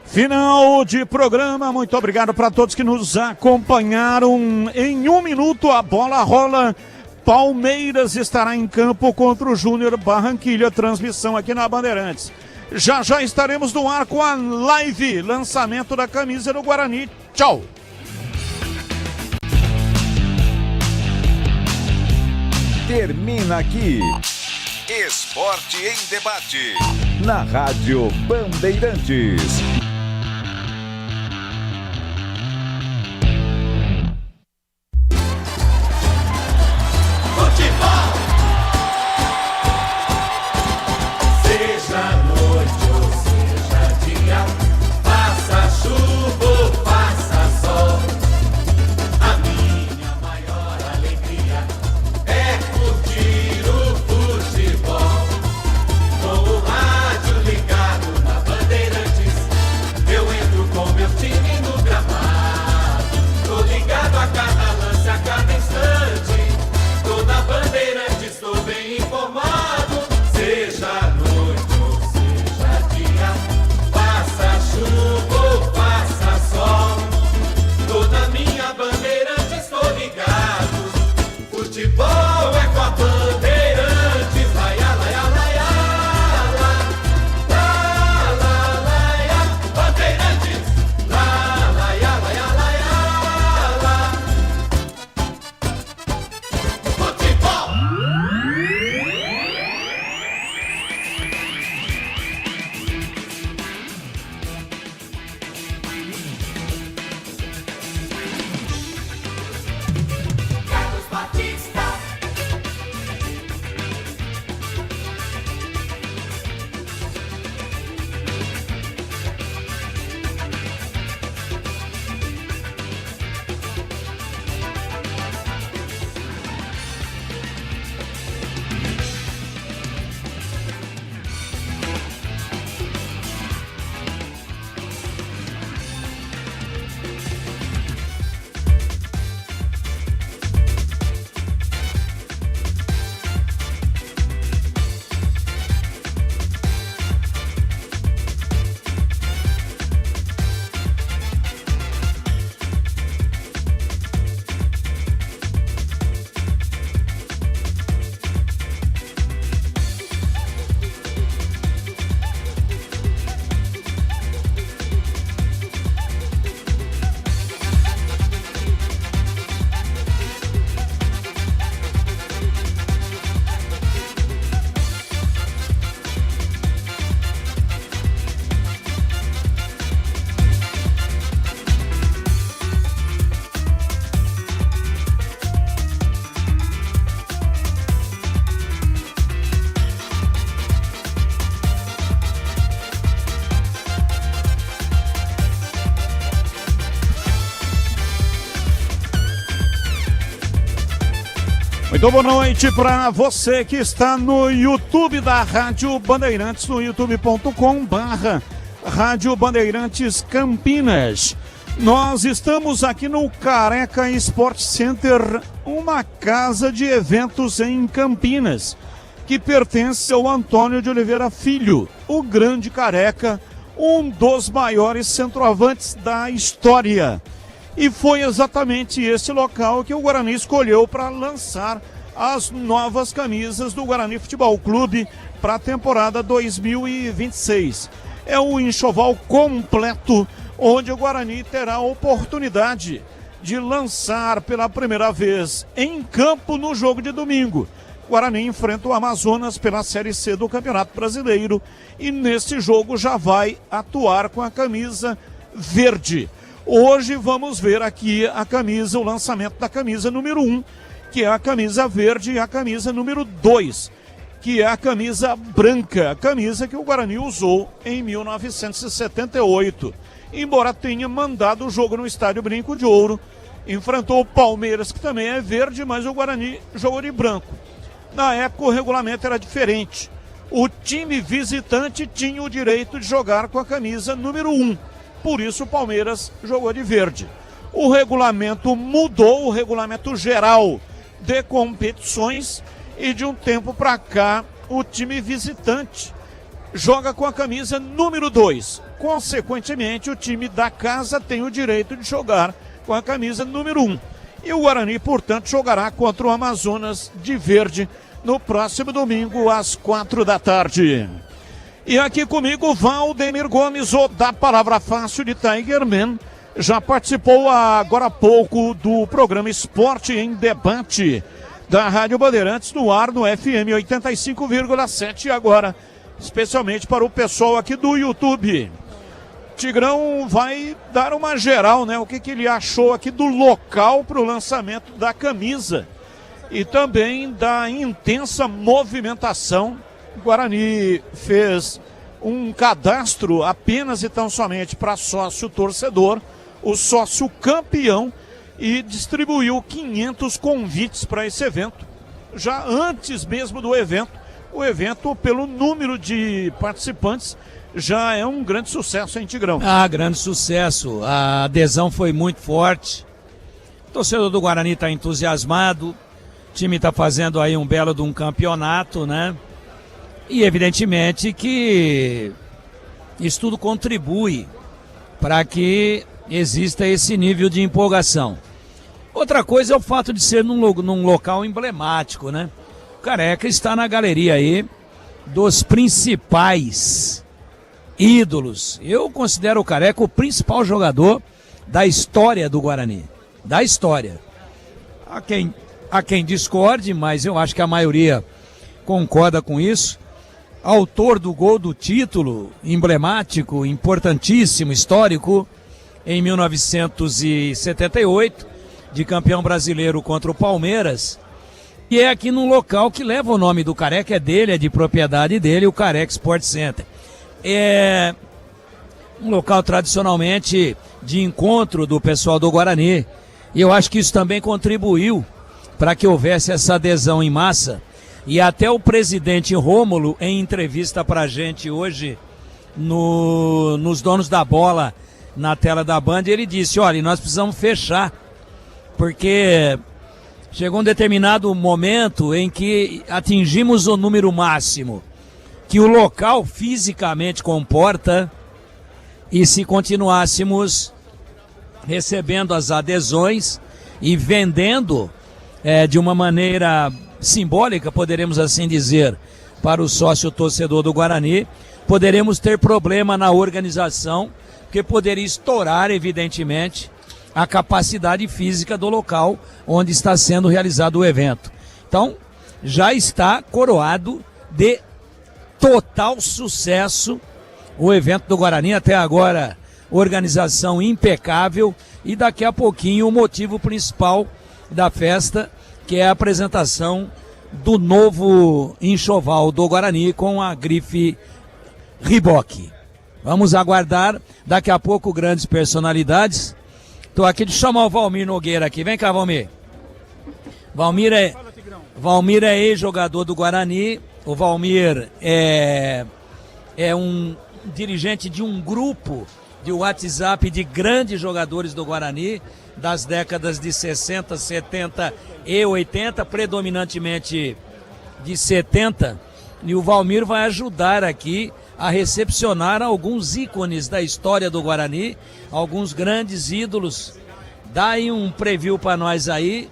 Final de programa, muito obrigado para todos que nos acompanharam. Em 1 minuto a bola rola. Palmeiras estará em campo contra o Júnior Barranquilla, transmissão aqui na Bandeirantes. Já estaremos no ar com a live, lançamento da camisa do Guarani. Tchau! Termina aqui Esporte em Debate na Rádio Bandeirantes. Futebol! Seja noite ou seja dia, faça chuva ou faça sol, a minha maior alegria é curtir o futebol. Com o rádio ligado na Bandeirantes, eu entro com meu time no gramado. Tô ligado a cada lance, a cada instante. Tô na Bandeirantes, tô bem informado. Seja noite ou seja dia, faça chuva ou faça sol, tô na minha Bandeirantes, tô ligado. Futebol é com a Bandeirantes. Laia, laia, laia, la, la, laia. Bandeirantes, la, laia, laia, laia, la. Futebol! Carlos Batista. Muito boa noite para você que está no YouTube da Rádio Bandeirantes, no youtube.com/Rádio Rádio Bandeirantes Campinas. Nós estamos aqui no Careca Sport Center, uma casa de eventos em Campinas, que pertence ao Antônio de Oliveira Filho, o grande Careca, um dos maiores centroavantes da história. E foi exatamente esse local que o Guarani escolheu para lançar as novas camisas do Guarani Futebol Clube para a temporada 2026. É um enxoval completo, onde o Guarani terá a oportunidade de lançar pela primeira vez em campo no jogo de domingo. O Guarani enfrenta o Amazonas pela Série C do Campeonato Brasileiro e nesse jogo já vai atuar com a camisa verde. Hoje vamos ver aqui a camisa, o lançamento da camisa número 1, que é a camisa verde, e a camisa número 2, que é a camisa branca, a camisa que o Guarani usou em 1978. Embora tenha mandado o jogo no Estádio Brinco de Ouro, enfrentou o Palmeiras, que também é verde, mas o Guarani jogou de branco. Na época o regulamento era diferente. O time visitante tinha o direito de jogar com a camisa número 1. Por isso o Palmeiras jogou de verde. O regulamento mudou, o regulamento geral de competições, e de um tempo para cá o time visitante joga com a camisa número 2. Consequentemente, o time da casa tem o direito de jogar com a camisa número 1. E o Guarani, portanto, jogará contra o Amazonas de verde no próximo domingo às 4h. E aqui comigo, Valdemir Gomes, o da Palavra Fácil de Tigerman, já participou agora há pouco do programa Esporte em Debate da Rádio Bandeirantes, no ar no FM 85,7, e agora, especialmente para o pessoal aqui do YouTube. Tigrão vai dar uma geral, né? O que ele achou aqui do local para o lançamento da camisa e também da intensa movimentação. O Guarani fez um cadastro apenas e tão somente para sócio torcedor, o sócio campeão, e distribuiu 500 convites para esse evento. Já antes mesmo do evento, o evento, pelo número de participantes, já é um grande sucesso, hein, Tigrão? Grande sucesso. A adesão foi muito forte. O torcedor do Guarani está entusiasmado. O time está fazendo aí um belo de um campeonato, né? E evidentemente que isso tudo contribui para que exista esse nível de empolgação. Outra coisa é o fato de ser num local emblemático, né? O Careca está na galeria aí dos principais ídolos. Eu considero o Careca o principal jogador da história do Guarani. Da história. Há quem discorde, mas eu acho que a maioria concorda com isso. Autor do gol do título, emblemático, importantíssimo, histórico, em 1978, de campeão brasileiro contra o Palmeiras. E é aqui num local que leva o nome do Careca, é dele, é de propriedade dele, o Careca Sport Center. É um local tradicionalmente de encontro do pessoal do Guarani. E eu acho que isso também contribuiu para que houvesse essa adesão em massa. E até o presidente Rômulo, em entrevista para a gente hoje, nos Donos da Bola, na tela da Band, ele disse, olha, nós precisamos fechar, porque chegou um determinado momento em que atingimos o número máximo que o local fisicamente comporta, e se continuássemos recebendo as adesões e vendendo de uma maneira simbólica, poderemos assim dizer, para o sócio torcedor do Guarani, poderemos ter problema na organização, porque poderia estourar, evidentemente, a capacidade física do local onde está sendo realizado o evento. Então, já está coroado de total sucesso o evento do Guarani. Até agora, organização impecável, e daqui a pouquinho o motivo principal da festa, que é a apresentação do novo enxoval do Guarani com a grife Reebok. Vamos aguardar, daqui a pouco, grandes personalidades. Estou aqui de chamar o Valmir Nogueira aqui. Vem cá, Valmir. Valmir é ex-jogador do Guarani. O Valmir é um dirigente de um grupo de WhatsApp de grandes jogadores do Guarani, das décadas de 60, 70 e 80, predominantemente de 70, e o Valmir vai ajudar aqui a recepcionar alguns ícones da história do Guarani, alguns grandes ídolos. Dá aí um preview para nós aí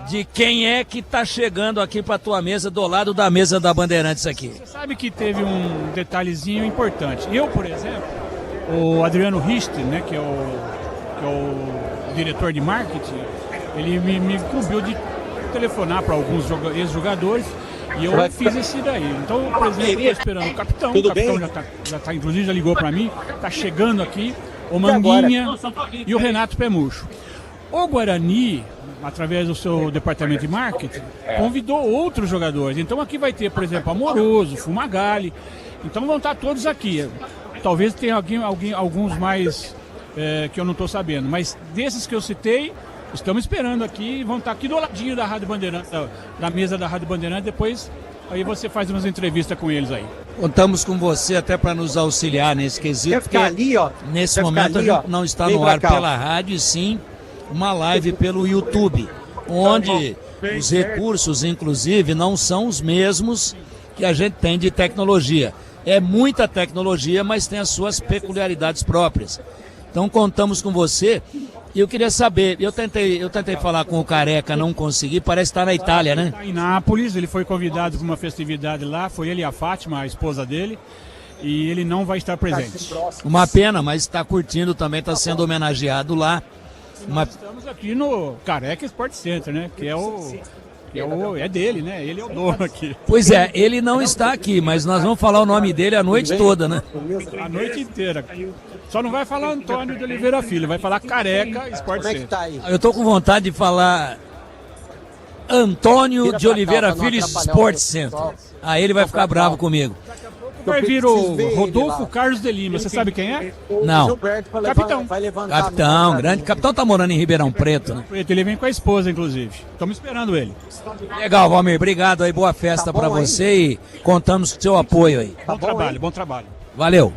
de quem é que tá chegando aqui para tua mesa, do lado da mesa da Bandeirantes aqui. Você sabe que teve um detalhezinho importante. Eu, por exemplo, o Adriano Richter, né, que é o diretor de marketing, ele me incumbiu de telefonar para alguns ex-jogadores e eu fiz esse daí. Então, por exemplo, eu estou esperando o capitão. O capitão já tá, inclusive já ligou para mim, tá chegando aqui, o Manguinha e o Renato Pemurcho. O Guarani, através do seu departamento de marketing, convidou outros jogadores. Então aqui vai ter, por exemplo, Amoroso, Fumagalli. Então vão estar todos aqui. Talvez tenha alguns mais que eu não estou sabendo. Mas desses que eu citei, estamos esperando aqui. Vão estar aqui do ladinho da Rádio Bandeirantes, da mesa da Rádio Bandeirantes. Depois aí você faz umas entrevistas com eles aí. Contamos com você até para nos auxiliar nesse quesito. Quer ficar ali, ó? Nesse momento ali, a gente não está no ar pela rádio, e sim uma live pelo YouTube, onde os recursos, inclusive, não são os mesmos que a gente tem de tecnologia. É muita tecnologia, mas tem as suas peculiaridades próprias. Então contamos com você. E eu queria saber, eu tentei falar com o Careca, não consegui, parece estar na Itália, né? Está em Nápoles, ele foi convidado para uma festividade lá, foi ele e a Fátima, a esposa dele, e ele não vai estar presente. Uma pena, mas está curtindo também, está sendo homenageado lá. Nós estamos aqui no Careca Sport Center, né? É dele, né? Ele é o dono aqui. Pois é, ele não está aqui, mas nós vamos falar o nome dele a noite toda, né? A noite inteira. Só não vai falar Antônio de Oliveira Filho, vai falar Careca Sport Center. Eu tô com vontade de falar Antônio de Oliveira Filho Sport Center. Aí ele vai ficar bravo comigo. Vai vir o Rodolfo Carlos de Lima, você sabe quem é? Não. Capitão. Capitão, grande capitão, tá morando em Ribeirão Preto, né? Ele vem com a esposa, inclusive. Estamos esperando ele. Legal, Valmir, obrigado aí, boa festa pra você e contamos com o seu apoio aí. Bom trabalho. Valeu.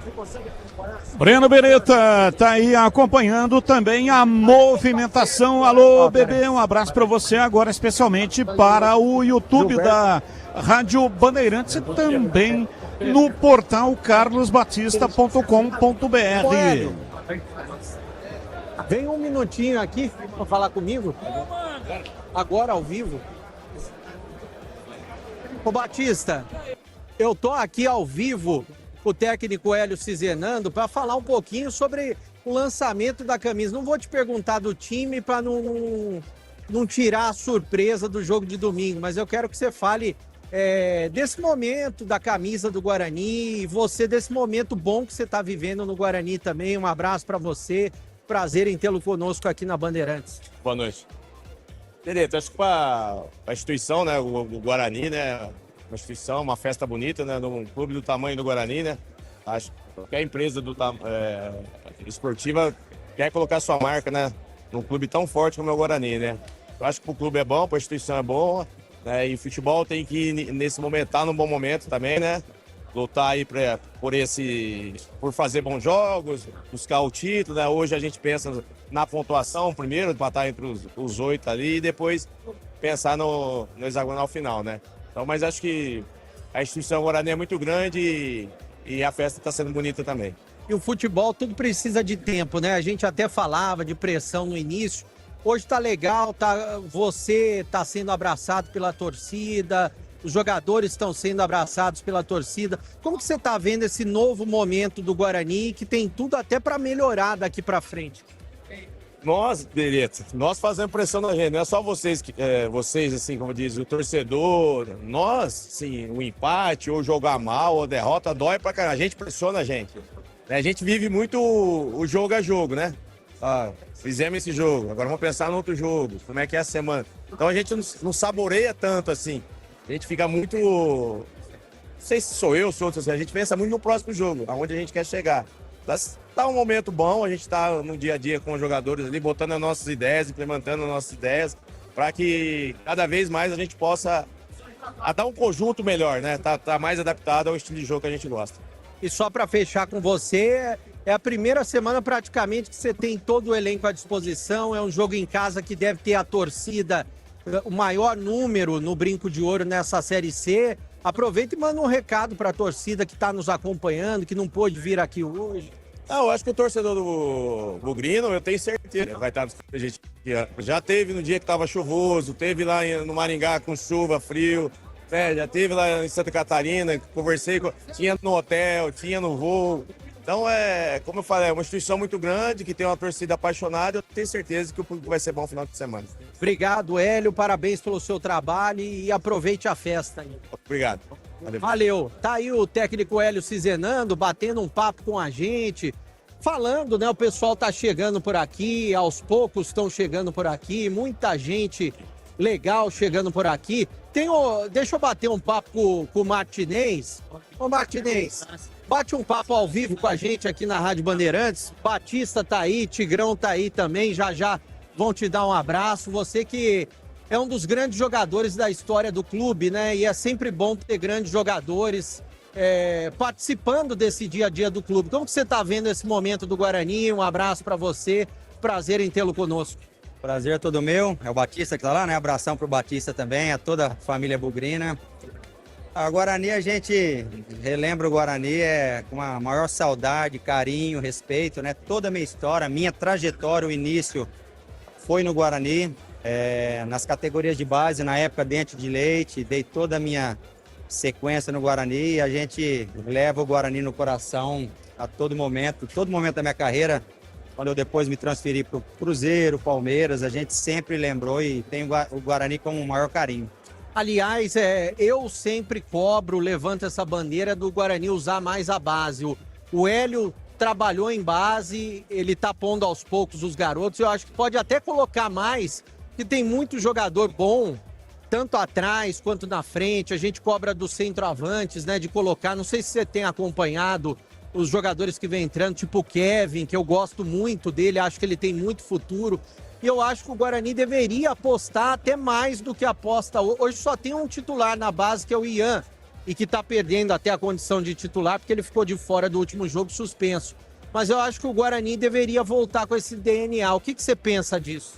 Breno Beretta tá aí acompanhando também a movimentação. Alô, bebê, um abraço para você agora, especialmente para o YouTube da Rádio Bandeirantes e também no portal carlosbatista.com.br. Vem um minutinho aqui para falar comigo. Agora ao vivo. Ô Batista, eu tô aqui ao vivo com o técnico Hélio Cizenando para falar um pouquinho sobre o lançamento da camisa. Não vou te perguntar do time para não tirar a surpresa do jogo de domingo, mas eu quero que você fale desse momento da camisa do Guarani, você desse momento bom que você está vivendo no Guarani também. Um abraço para você, prazer em tê-lo conosco aqui na Bandeirantes. Boa noite. Direito, acho que para a instituição, né, o Guarani, né, uma instituição, uma festa bonita, né, num clube do tamanho do Guarani, né, acho que qualquer empresa esportiva quer colocar sua marca, né, num clube tão forte como é o Guarani, né. Eu acho que o clube é bom, a instituição é boa, né, e o futebol tem que, nesse momento, estar num bom momento também, né, lutar aí por fazer bons jogos, buscar o título, né, hoje a gente pensa na pontuação primeiro, para estar entre os 8 ali, e depois pensar no hexagonal final, né. Então, mas acho que a instituição Guarani é muito grande e a festa está sendo bonita também. E o futebol, tudo precisa de tempo, né? A gente até falava de pressão no início. Hoje tá legal, você tá sendo abraçado pela torcida, os jogadores estão sendo abraçados pela torcida. Como que você tá vendo esse novo momento do Guarani, que tem tudo até para melhorar daqui para frente? Nós, Beretta, nós fazemos pressão na gente, não é só vocês, vocês assim, como diz, o torcedor, nós, sim, o empate, ou jogar mal, ou derrota, dói pra caramba, a gente pressiona a gente. A gente vive muito o jogo a jogo, né? Fizemos esse jogo, agora vamos pensar no outro jogo, como é que é a semana. Então a gente não saboreia tanto assim, a gente fica muito, não sei se sou eu, se outros, a gente pensa muito no próximo jogo, aonde a gente quer chegar. Tá um momento bom, a gente está no dia a dia com os jogadores ali, botando as nossas ideias, implementando as nossas ideias, para que cada vez mais a gente possa dar um conjunto melhor, né? Tá mais adaptado ao estilo de jogo que a gente gosta. E só para fechar com você, é a primeira semana praticamente que você tem todo o elenco à disposição, é um jogo em casa que deve ter a torcida, o maior número no Brinco de Ouro nessa Série C. Aproveita e manda um recado para a torcida que está nos acompanhando, que não pôde vir aqui hoje. Eu acho que o torcedor do Bugrino, eu tenho certeza, vai estar com a gente aqui. Já teve no dia que estava chuvoso, teve lá no Maringá com chuva, frio, já teve lá em Santa Catarina, conversei, tinha no hotel, tinha no voo. Então, como eu falei, é uma instituição muito grande, que tem uma torcida apaixonada. Eu tenho certeza que o público vai ser bom no final de semana. Obrigado, Hélio. Parabéns pelo seu trabalho e aproveite a festa aí. Obrigado. Valeu. Tá aí o técnico Hélio Cizenando, batendo um papo com a gente, falando, né? O pessoal tá chegando por aqui, aos poucos estão chegando por aqui, muita gente legal chegando por aqui. Deixa eu bater um papo com o Martinez. Ô, Martinez, bate um papo ao vivo com a gente aqui na Rádio Bandeirantes. Batista tá aí, Tigrão tá aí também, já vão te dar um abraço. Você que é um dos grandes jogadores da história do clube, né? E é sempre bom ter grandes jogadores participando desse dia a dia do clube. Como que você tá vendo esse momento do Guarani? Um abraço para você, prazer em tê-lo conosco. Prazer é todo meu, é o Batista que tá lá, né? Abração pro Batista também, a toda a família bugrina. A Guarani, a gente relembra o Guarani com a maior saudade, carinho, respeito, né? Toda a minha história, minha trajetória, o início foi no Guarani, nas categorias de base, na época Dente de Leite, dei toda a minha sequência no Guarani e a gente leva o Guarani no coração a todo momento da minha carreira. Quando eu depois me transferi para o Cruzeiro, Palmeiras, a gente sempre lembrou e tem o Guarani como o maior carinho. Aliás, eu sempre cobro, levanto essa bandeira do Guarani usar mais a base. O Hélio trabalhou em base, ele tá pondo aos poucos os garotos. Eu acho que pode até colocar mais, que tem muito jogador bom, tanto atrás quanto na frente. A gente cobra dos centroavantes, né, de colocar. Não sei se você tem acompanhado os jogadores que vem entrando, tipo o Kevin, que eu gosto muito dele, acho que ele tem muito futuro. E eu acho que o Guarani deveria apostar até mais do que aposta. Hoje só tem um titular na base, que é o Ian, e que tá perdendo até a condição de titular, porque ele ficou de fora do último jogo suspenso. Mas eu acho que o Guarani deveria voltar com esse DNA. O que você pensa disso?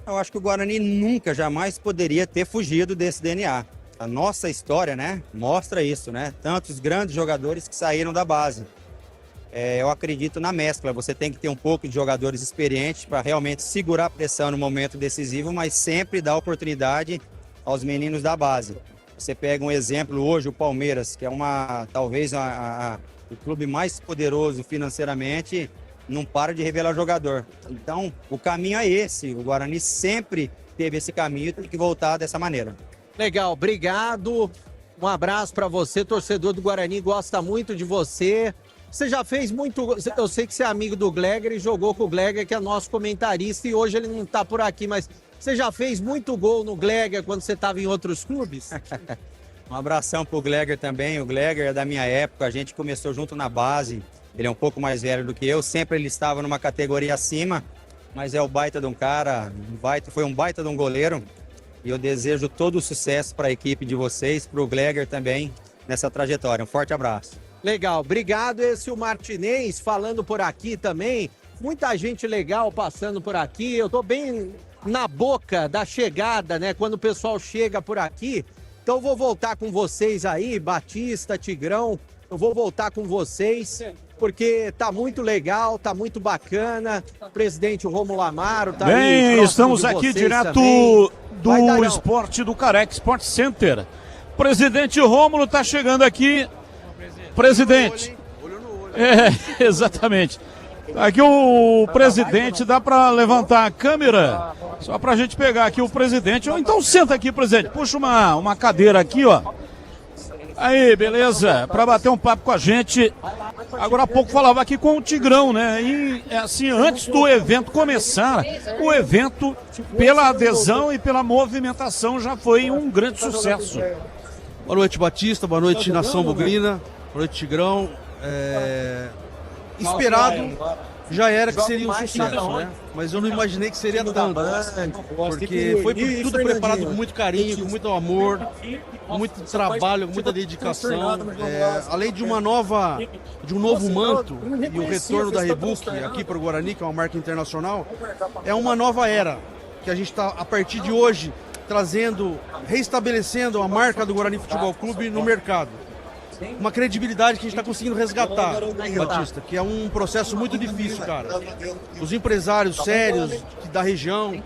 Eu acho que o Guarani nunca, jamais poderia ter fugido desse DNA. A nossa história, né, mostra isso, né? Tantos grandes jogadores que saíram da base. Eu acredito na mescla, você tem que ter um pouco de jogadores experientes para realmente segurar a pressão no momento decisivo, mas sempre dar oportunidade aos meninos da base. Você pega um exemplo hoje, o Palmeiras, que é talvez o clube mais poderoso financeiramente, não para de revelar jogador. Então, o caminho é esse, o Guarani sempre teve esse caminho e tem que voltar dessa maneira. Legal, obrigado, um abraço para você, torcedor do Guarani, gosta muito de você. Você já fez muito... Eu sei que você é amigo do Gleger e jogou com o Gleger, que é nosso comentarista, e hoje ele não tá por aqui, mas você já fez muito gol no Gleger quando você estava em outros clubes? Um abração pro Gleger também. O Gleger é da minha época, a gente começou junto na base. Ele é um pouco mais velho do que eu, sempre ele estava numa categoria acima, mas é o baita de um cara, foi um baita de um goleiro. E eu desejo todo o sucesso para a equipe de vocês, pro Gleger também, nessa trajetória. Um forte abraço. Legal, obrigado. Esse é o Martinez falando por aqui também. Muita gente legal passando por aqui. Eu tô bem na boca da chegada, né? Quando o pessoal chega por aqui. Então eu vou voltar com vocês aí, Batista, Tigrão. Eu vou voltar com vocês, porque tá muito legal, tá muito bacana. O presidente Rômulo Amaro tá aí. Estamos aqui direto também. do Esporte do Careca Sport Center. Presidente Rômulo tá chegando aqui. Presidente. Exatamente. Aqui o presidente, dá para levantar a câmera, só pra gente pegar aqui o presidente. Ou então senta aqui, presidente, puxa uma cadeira aqui, ó. Aí, beleza, para bater um papo com a gente. Agora há pouco falava aqui com o Tigrão, né? E assim, antes do evento começar, o evento, pela adesão e pela movimentação, já foi um grande sucesso. Boa noite, Batista, boa noite, Nação Bugrina. Boa noite, Tigrão. Esperado, já era que seria um sucesso, né? Mas eu não imaginei que seria tanto, porque foi tudo preparado com muito carinho, com muito amor, com muito trabalho, com muita dedicação. Além de um novo manto e o retorno da Reebok aqui para o Guarani, que é uma marca internacional, é uma nova era que a gente está, a partir de hoje, reestabelecendo a marca do Guarani Futebol Clube no mercado. Uma credibilidade que a gente está conseguindo resgatar, Batista, que é um processo muito difícil, cara. Os empresários sérios da região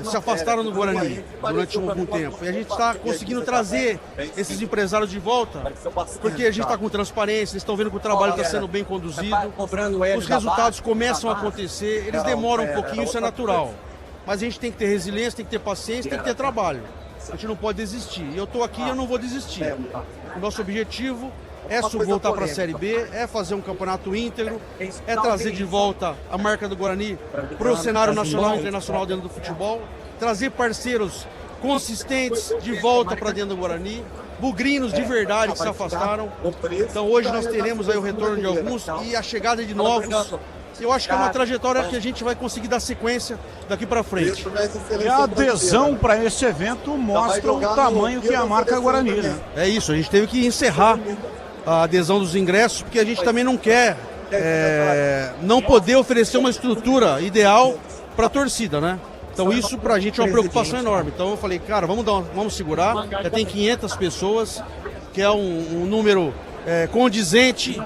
se afastaram do Guarani durante algum tempo. E a gente está conseguindo trazer esses empresários de volta, porque a gente está com transparência, eles estão vendo que o trabalho está sendo bem conduzido, os resultados começam a acontecer, eles demoram um pouquinho, isso é natural. Mas a gente tem que ter resiliência, tem que ter paciência, tem que ter trabalho. A gente não pode desistir. E eu estou aqui e eu não vou desistir. O nosso objetivo é voltar para a Série B, é fazer um campeonato íntegro, é trazer de volta a marca do Guarani para o cenário nacional e internacional dentro do futebol, trazer parceiros consistentes de volta para dentro do Guarani, bugrinos de verdade que se afastaram. Então hoje nós teremos aí o retorno de alguns e a chegada de novos. Eu acho que é uma trajetória que a gente vai conseguir dar sequência daqui para frente. E a adesão para esse evento mostra o tamanho que é a marca Guarani, né? É isso, a gente teve que encerrar a adesão dos ingressos, porque a gente também não quer não poder oferecer uma estrutura ideal para a torcida, né? Então isso pra gente é uma preocupação enorme. Então eu falei, cara, vamos segurar, já tem 500 pessoas, que é um número condizente.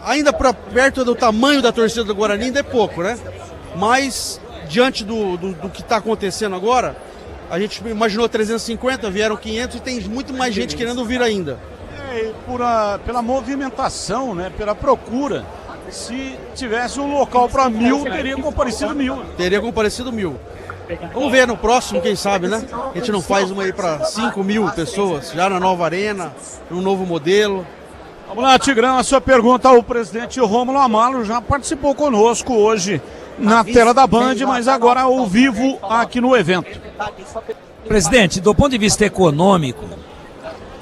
Ainda para perto do tamanho da torcida do Guarani ainda é pouco, né? Mas diante do que está acontecendo agora, a gente imaginou 350, vieram 500 e tem muito mais gente querendo vir ainda. Pela movimentação, né? Pela procura. Se tivesse um local para 1.000, teria comparecido 1.000. Teria comparecido 1.000. Vamos ver no próximo, quem sabe, né? A gente não faz uma aí para 5.000 pessoas, já na nova arena, num novo modelo. Vamos lá, Tigrão, a sua pergunta ao presidente Rômulo Amalo já participou conosco hoje na tela da Band, mas agora ao vivo aqui no evento. Presidente, do ponto de vista econômico,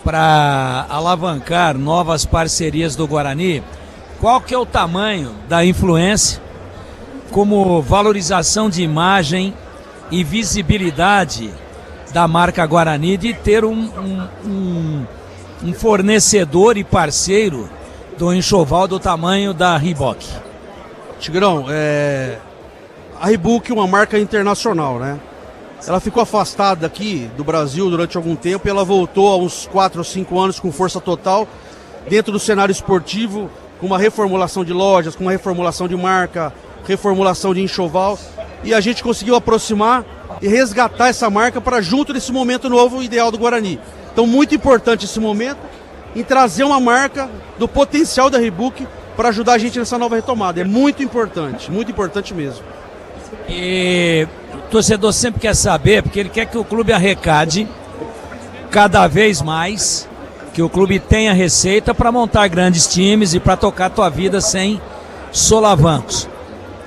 para alavancar novas parcerias do Guarani, qual que é o tamanho da influência como valorização de imagem e visibilidade da marca Guarani de ter um fornecedor e parceiro do enxoval do tamanho da Reebok? Tigrão, a Reebok é uma marca internacional, né? Ela ficou afastada aqui do Brasil durante algum tempo e ela voltou há uns 4 ou 5 anos com força total dentro do cenário esportivo, com uma reformulação de lojas, com uma reformulação de marca, reformulação de enxoval, e a gente conseguiu aproximar e resgatar essa marca para junto desse momento novo ideal do Guarani. Então, muito importante esse momento em trazer uma marca do potencial da Reebok para ajudar a gente nessa nova retomada. É muito importante mesmo. E o torcedor sempre quer saber, porque ele quer que o clube arrecade cada vez mais, que o clube tenha receita para montar grandes times e para tocar a tua vida sem solavancos.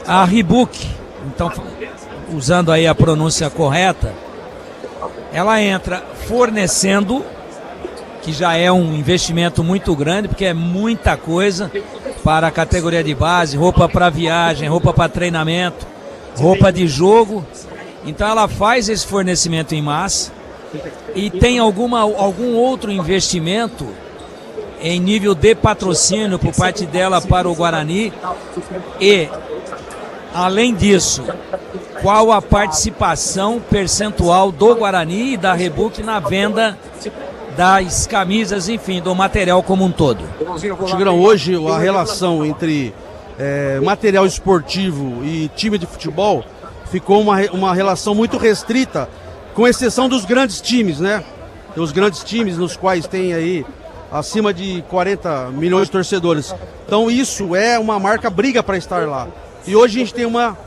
A Reebok, então, usando aí a pronúncia correta, ela entra fornecendo, que já é um investimento muito grande, porque é muita coisa para a categoria de base, roupa para viagem, roupa para treinamento, roupa de jogo. Então ela faz esse fornecimento em massa e tem algum outro investimento em nível de patrocínio por parte dela para o Guarani. E, além disso, qual a participação percentual do Guarani e da Reebok na venda das camisas, enfim, do material como um todo? Tigrão, hoje a relação entre material esportivo e time de futebol ficou uma relação muito restrita, com exceção dos grandes times, né? Os grandes times nos quais tem aí acima de 40 milhões de torcedores. Então isso é uma marca briga para estar lá. E hoje a gente tem uma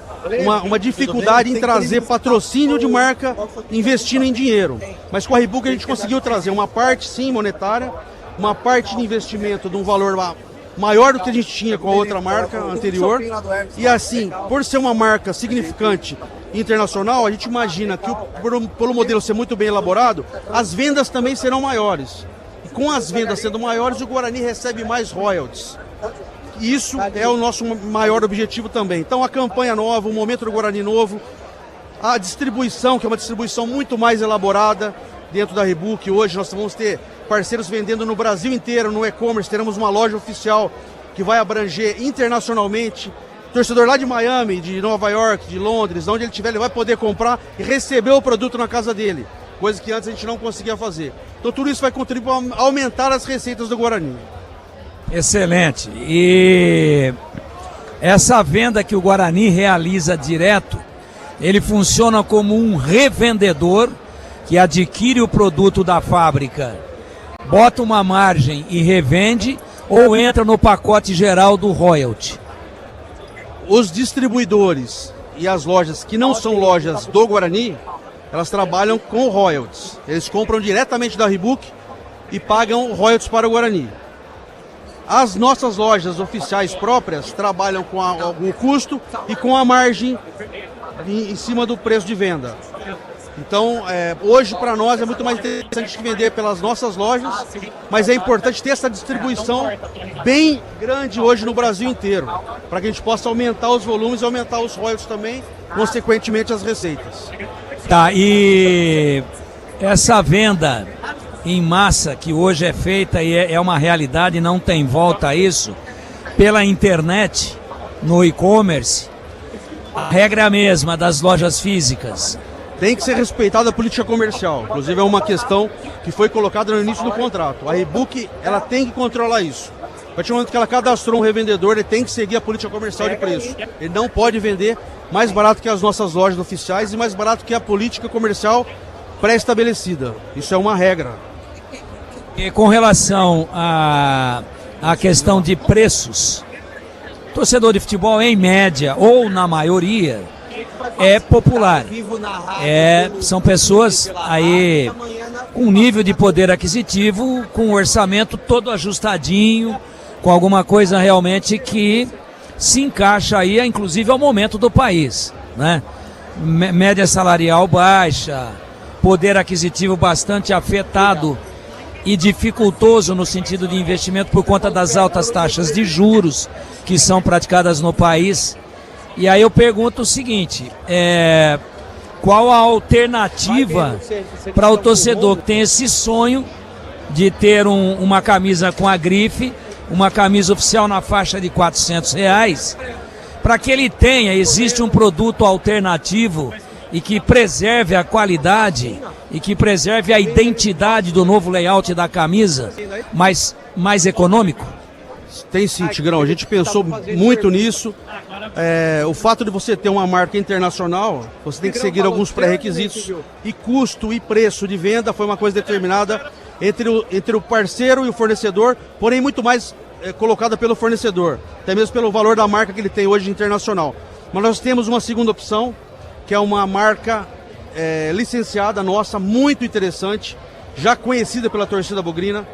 dificuldade em trazer patrocínio de marca investindo em dinheiro. Mas com a Reebok a gente conseguiu trazer uma parte, sim, monetária, uma parte de investimento de um valor maior do que a gente tinha com a outra marca anterior. E assim, por ser uma marca significante internacional, a gente imagina que pelo modelo ser muito bem elaborado, as vendas também serão maiores. E com as vendas sendo maiores, o Guarani recebe mais royalties. E isso é o nosso maior objetivo também. Então a campanha nova, o momento do Guarani novo, a distribuição, que é uma distribuição muito mais elaborada dentro da Reebok. Hoje nós vamos ter parceiros vendendo no Brasil inteiro, no e-commerce, teremos uma loja oficial que vai abranger internacionalmente. O torcedor lá de Miami, de Nova York, de Londres, onde ele estiver, ele vai poder comprar e receber o produto na casa dele, coisa que antes a gente não conseguia fazer. Então tudo isso vai contribuir para aumentar as receitas do Guarani. Excelente. E essa venda que o Guarani realiza direto, ele funciona como um revendedor que adquire o produto da fábrica, bota uma margem e revende, ou entra no pacote geral do royalty? Os distribuidores e as lojas que não são lojas do Guarani, elas trabalham com royalties. Eles compram diretamente da Reebok e pagam royalties para o Guarani. As nossas lojas oficiais próprias trabalham com o custo e com a margem em cima do preço de venda. Então, hoje para nós é muito mais interessante que vender pelas nossas lojas, mas é importante ter essa distribuição bem grande hoje no Brasil inteiro, para que a gente possa aumentar os volumes e aumentar os royalties também, consequentemente as receitas. Tá, e essa venda em massa que hoje é feita e é uma realidade, não tem volta a isso, pela internet, no e-commerce, a regra é a mesma das lojas físicas. Tem que ser respeitada a política comercial. Inclusive é uma questão que foi colocada no início do contrato. A Reebok, ela tem que controlar isso. A partir do momento que ela cadastrou um revendedor, ele tem que seguir a política comercial de preço. Ele não pode vender mais barato que as nossas lojas oficiais e mais barato que a política comercial pré-estabelecida. Isso é uma regra. E com relação à questão de preços, torcedor de futebol, em média, ou na maioria, é popular. São pessoas aí com nível de poder aquisitivo, com um orçamento todo ajustadinho, com alguma coisa realmente que se encaixa aí, inclusive ao momento do país, né? Média salarial baixa, poder aquisitivo bastante afetado e dificultoso no sentido de investimento por conta das altas taxas de juros que são praticadas no país. E aí eu pergunto o seguinte, qual a alternativa para o torcedor que tem esse sonho de ter uma camisa com a grife, uma camisa oficial na faixa de R$400, para que ele tenha, existe um produto alternativo e que preserve a qualidade e que preserve a identidade do novo layout da camisa, mais econômico? Tem sim, Tigrão, a gente pensou muito nisso. O fato de você ter uma marca internacional, você tem que seguir alguns pré-requisitos, e custo e preço de venda foi uma coisa determinada entre o parceiro e o fornecedor, porém muito mais colocada pelo fornecedor, até mesmo pelo valor da marca que ele tem hoje internacional. Mas nós temos uma segunda opção, que é uma marca licenciada nossa, muito interessante, já conhecida pela torcida bugrina,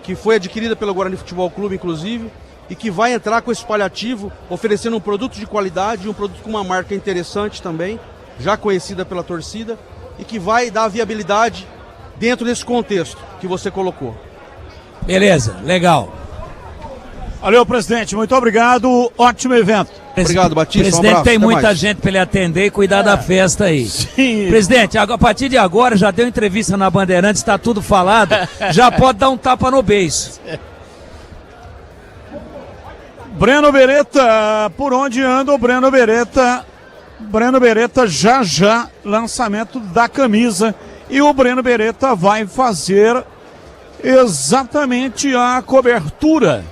que foi adquirida pelo Guarani Futebol Clube, inclusive, e que vai entrar com esse paliativo, oferecendo um produto de qualidade, um produto com uma marca interessante também, já conhecida pela torcida, e que vai dar viabilidade dentro desse contexto que você colocou. Beleza, legal. Valeu, presidente, muito obrigado, ótimo evento. Obrigado, Batista. Presidente, um abraço, tem muita mais. gente para ele atender e cuidar da festa aí. Sim. Presidente, a partir de agora já deu entrevista na Bandeirantes, está tudo falado, já pode dar um tapa no beiço. Breno Beretta, por onde anda o Breno Beretta? Breno Beretta já, lançamento da camisa, e o Breno Beretta vai fazer exatamente a cobertura.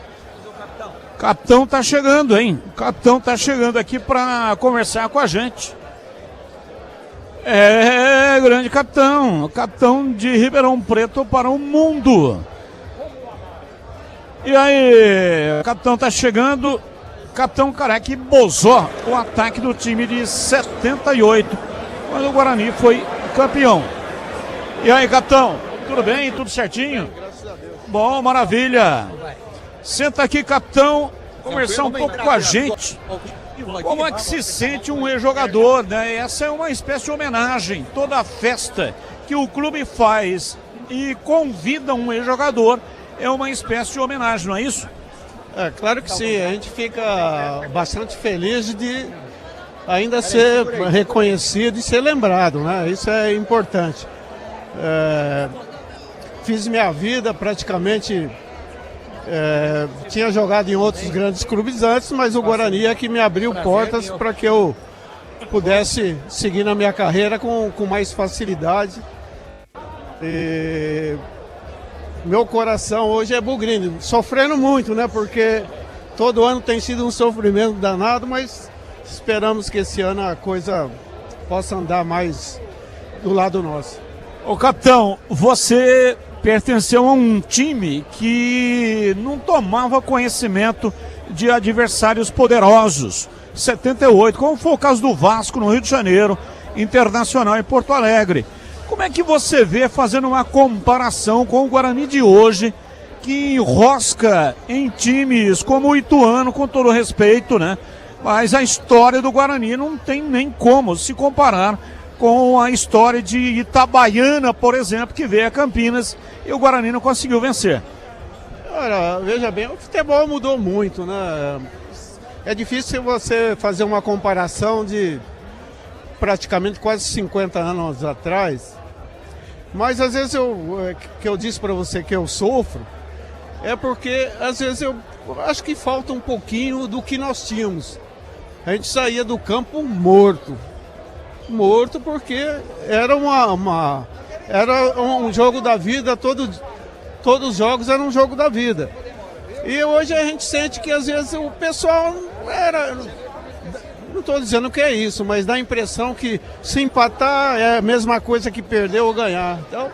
O capitão tá chegando, hein? O capitão tá chegando aqui para conversar com a gente. Grande capitão. O capitão de Ribeirão Preto para o mundo. E aí, o capitão tá chegando. Capitão Careca Bozó, o ataque do time de 78, quando o Guarani foi campeão. E aí, capitão? Tudo bem? Tudo certinho? Graças a Deus. Bom, maravilha. Senta aqui, capitão, conversar um pouco com a gente. Como é que se sente um ex-jogador, né? Essa é uma espécie de homenagem. Toda a festa que o clube faz e convida um ex-jogador é uma espécie de homenagem, não é isso? É, claro que sim, a gente fica bastante feliz de ainda ser reconhecido e ser lembrado, né? Isso é importante. Fiz minha vida praticamente, tinha jogado em outros grandes clubes antes, mas o Guarani é que me abriu portas para que eu pudesse seguir na minha carreira com mais facilidade. E meu coração hoje é bugrino, sofrendo muito, né? Porque todo ano tem sido um sofrimento danado, mas esperamos que esse ano a coisa possa andar mais do lado nosso. Ô capitão, você pertenceu a um time que não tomava conhecimento de adversários poderosos. 78, como foi o caso do Vasco no Rio de Janeiro, Internacional em Porto Alegre. Como é que você vê, fazendo uma comparação com o Guarani de hoje, que enrosca em times como o Ituano, com todo respeito, né? Mas a história do Guarani não tem nem como se comparar com a história de Itabaiana, por exemplo, que veio a Campinas e o Guarani não conseguiu vencer. Olha, veja bem, o futebol mudou muito, né? É difícil você fazer uma comparação de praticamente quase 50 anos atrás, mas às vezes que eu disse para você que eu sofro, é porque às vezes eu acho que falta um pouquinho do que nós tínhamos. A gente saía do campo morto porque era era um jogo da vida, todos os jogos eram um jogo da vida. E hoje a gente sente que às vezes o pessoal não estou dizendo que é isso, mas dá a impressão que se empatar é a mesma coisa que perder ou ganhar. Então,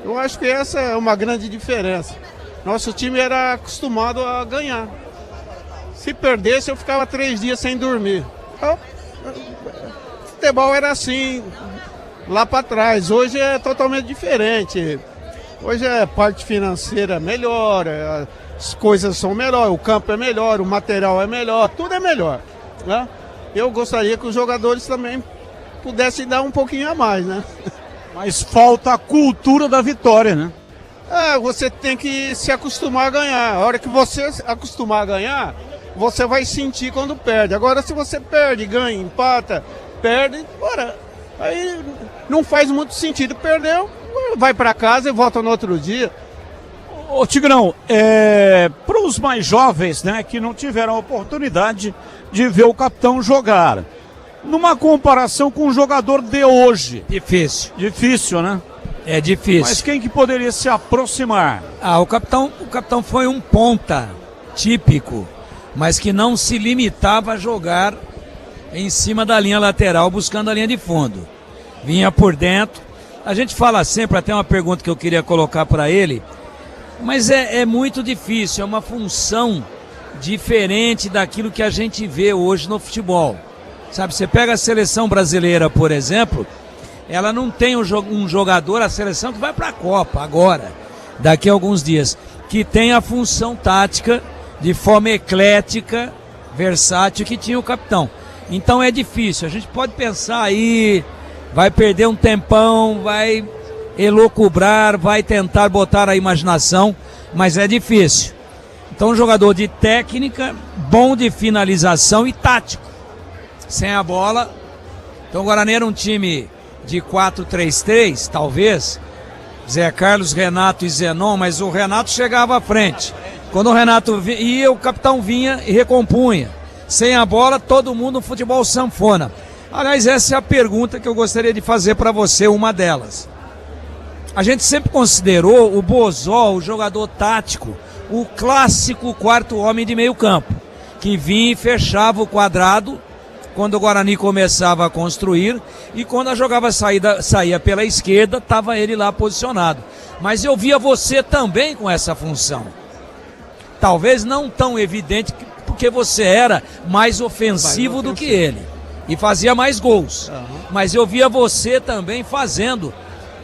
eu acho que essa é uma grande diferença. Nosso time era acostumado a ganhar. Se perdesse, eu ficava 3 dias sem dormir. Então, futebol era assim, lá para trás. Hoje é totalmente diferente. Hoje a parte financeira melhor, as coisas são melhores, o campo é melhor, o material é melhor, tudo é melhor, né? Eu gostaria que os jogadores também pudessem dar um pouquinho a mais, né? Mas falta a cultura da vitória, né? Você tem que se acostumar a ganhar. A hora que você se acostumar a ganhar, você vai sentir quando perde. Agora, se você perde, ganha, empata, perde, aí não faz muito sentido. Perdeu, vai para casa e volta no outro dia. Ô Tigrão, para os mais jovens, né, que não tiveram a oportunidade de ver o capitão jogar, numa comparação com o jogador de hoje. Difícil, né? É difícil. Mas quem que poderia se aproximar? O capitão foi um ponta típico, mas que não se limitava a jogar em cima da linha lateral, buscando a linha de fundo. Vinha por dentro. A gente fala sempre, até uma pergunta que eu queria colocar para ele, mas é muito difícil, é uma função diferente daquilo que a gente vê hoje no futebol. Sabe, você pega a seleção brasileira, por exemplo, ela não tem um jogador, a seleção que vai para a Copa agora, daqui a alguns dias, que tem a função tática de forma eclética, versátil, que tinha o capitão. Então é difícil, a gente pode pensar aí, vai perder um tempão, vai elocubrar, vai tentar botar a imaginação, mas é difícil. Então um jogador de técnica, bom de finalização e tático. Sem a bola. Então o Guarani era um time de 4-3-3, talvez. Zé Carlos, Renato e Zenon, mas o Renato chegava à frente. Quando o Renato ia, o capitão vinha e recompunha. Sem a bola, todo mundo no futebol sanfona. Aliás, essa é a pergunta que eu gostaria de fazer para você, uma delas. A gente sempre considerou o Bozó, o jogador tático, o clássico quarto homem de meio campo, que vinha e fechava o quadrado quando o Guarani começava a construir, e quando a jogada saía pela esquerda, estava ele lá posicionado. Mas eu via você também com essa função. Talvez não tão evidente, porque você era mais ofensivo do que ele, e fazia mais gols. Mas eu via você também fazendo.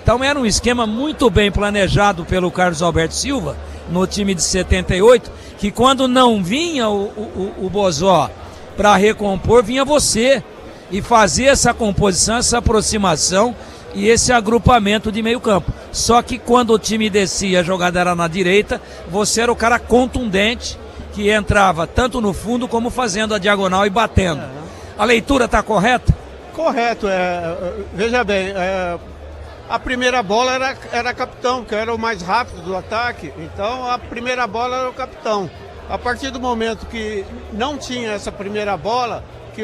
Então era um esquema muito bem planejado pelo Carlos Alberto Silva, no time de 78, que quando não vinha o Bozó para recompor, vinha você e fazia essa composição, essa aproximação e esse agrupamento de meio campo. Só que quando o time descia, a jogada era na direita, você era o cara contundente que entrava tanto no fundo como fazendo a diagonal e batendo. A leitura está correta? Correto, veja bem, a primeira bola era capitão, que era o mais rápido do ataque, então a primeira bola era o capitão. A partir do momento que não tinha essa primeira bola, que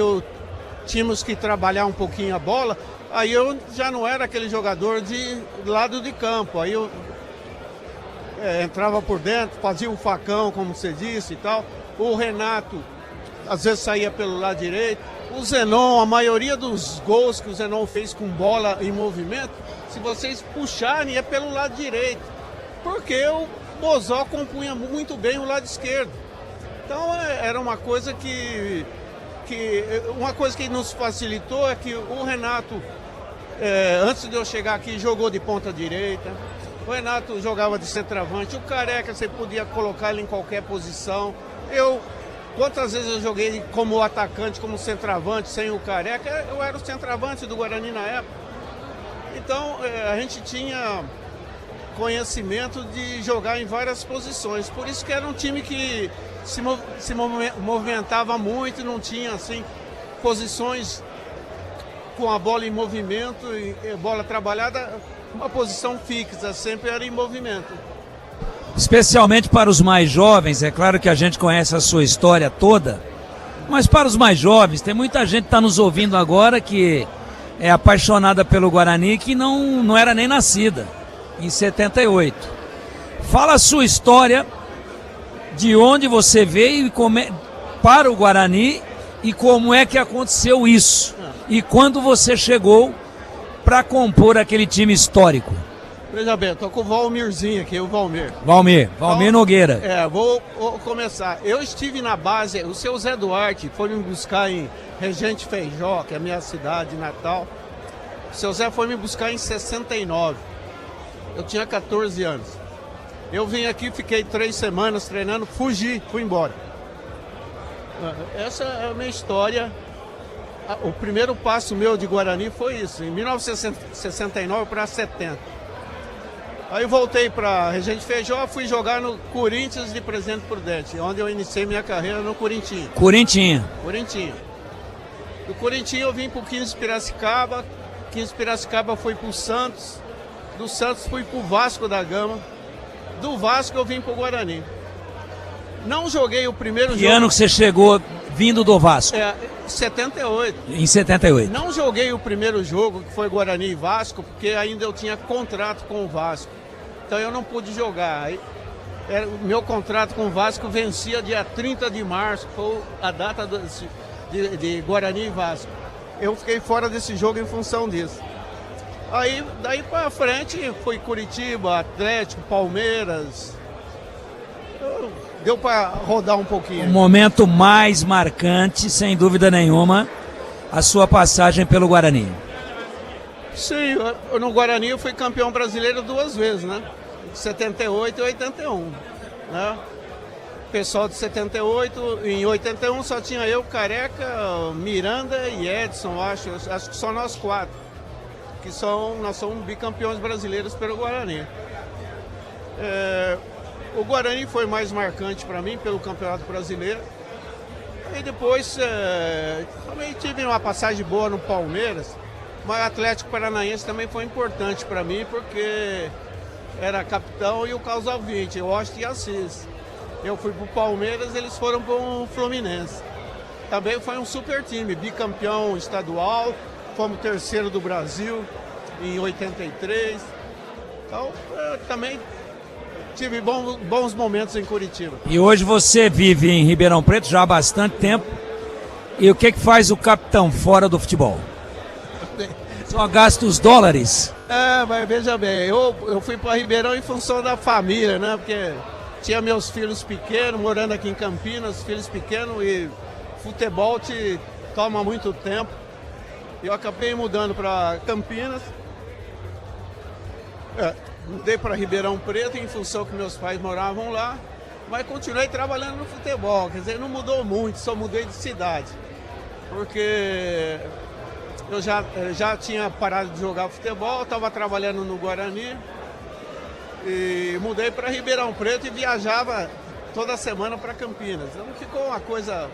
tínhamos que trabalhar um pouquinho a bola, aí eu já não era aquele jogador de lado de campo, aí eu entrava por dentro, fazia um facão, como você disse e tal. O Renato às vezes saía pelo lado direito. O Zenon, a maioria dos gols que o Zenon fez com bola em movimento, se vocês puxarem, é pelo lado direito. Porque o Bozó compunha muito bem o lado esquerdo. Então era uma coisa que nos facilitou é que o Renato, antes de eu chegar aqui, jogou de ponta direita. O Renato jogava de centroavante. O Careca, você podia colocar ele em qualquer posição. Quantas vezes eu joguei como atacante, como centroavante, sem o Careca? Eu era o centroavante do Guarani na época. Então, a gente tinha conhecimento de jogar em várias posições. Por isso que era um time que se movimentava muito, não tinha, assim, posições com a bola em movimento, e bola trabalhada, uma posição fixa, sempre era em movimento. Especialmente para os mais jovens, é claro que a gente conhece a sua história toda, mas para os mais jovens, tem muita gente que está nos ouvindo agora que é apaixonada pelo Guarani, que não era nem nascida, em 78. Fala a sua história, de onde você veio para o Guarani e como é que aconteceu isso. E quando você chegou para compor aquele time histórico. Veja bem, estou com o Valmirzinho aqui, o Valmir. Valmir Nogueira. Vou começar. Eu estive na base, o seu Zé Duarte foi me buscar em Regente Feijó, que é a minha cidade natal. O seu Zé foi me buscar em 69. Eu tinha 14 anos. Eu vim aqui, fiquei 3 semanas treinando, fui embora. Essa é a minha história. O primeiro passo meu de Guarani foi isso, em 1969 para 70. Aí voltei para Regente Feijó, fui jogar no Corinthians de Presidente Prudente, onde eu iniciei minha carreira no Corintinho. Corintinho. Do Corintinho eu vim para o 15 Piracicaba, 15 Piracicaba fui para o Santos, do Santos fui para o Vasco da Gama, do Vasco eu vim para o Guarani. Não joguei o primeiro jogo... Que ano que você chegou vindo do Vasco? 78. Em 78. Não joguei o primeiro jogo, que foi Guarani e Vasco, porque ainda eu tinha contrato com o Vasco. Então eu não pude jogar. O meu contrato com o Vasco vencia dia 30 de março, foi a data de Guarani e Vasco. Eu fiquei fora desse jogo em função disso. Aí, daí para frente, foi Curitiba, Atlético, Palmeiras. Deu para rodar um pouquinho. O momento mais marcante, sem dúvida nenhuma, a sua passagem pelo Guarani. Sim, no Guarani eu fui campeão brasileiro 2 vezes, né? 78 e 81, né? Pessoal de 78, em 81 só tinha eu, Careca, Miranda e Edson, acho que só nós 4, nós somos bicampeões brasileiros pelo Guarani. O Guarani foi mais marcante para mim pelo Campeonato Brasileiro. E depois também tive uma passagem boa no Palmeiras, mas o Atlético Paranaense também foi importante para mim, porque era capitão e o Causal 20, eu acho que Assis. Eu fui para o Palmeiras, eles foram para o Fluminense. Também foi um super time, bicampeão estadual, fomos terceiro do Brasil em 83. Então, também tive bons momentos em Curitiba. E hoje você vive em Ribeirão Preto já há bastante tempo. E o que faz o capitão fora do futebol? Só gasta os dólares? Mas veja bem, eu fui para Ribeirão em função da família, né? Porque tinha meus filhos pequenos, morando aqui em Campinas, filhos pequenos, e futebol te toma muito tempo. Eu acabei mudando para Campinas. Mudei para Ribeirão Preto em função que meus pais moravam lá, mas continuei trabalhando no futebol, quer dizer, não mudou muito, só mudei de cidade, porque eu já tinha parado de jogar futebol, estava trabalhando no Guarani e mudei para Ribeirão Preto e viajava toda semana para Campinas. Então ficou uma coisa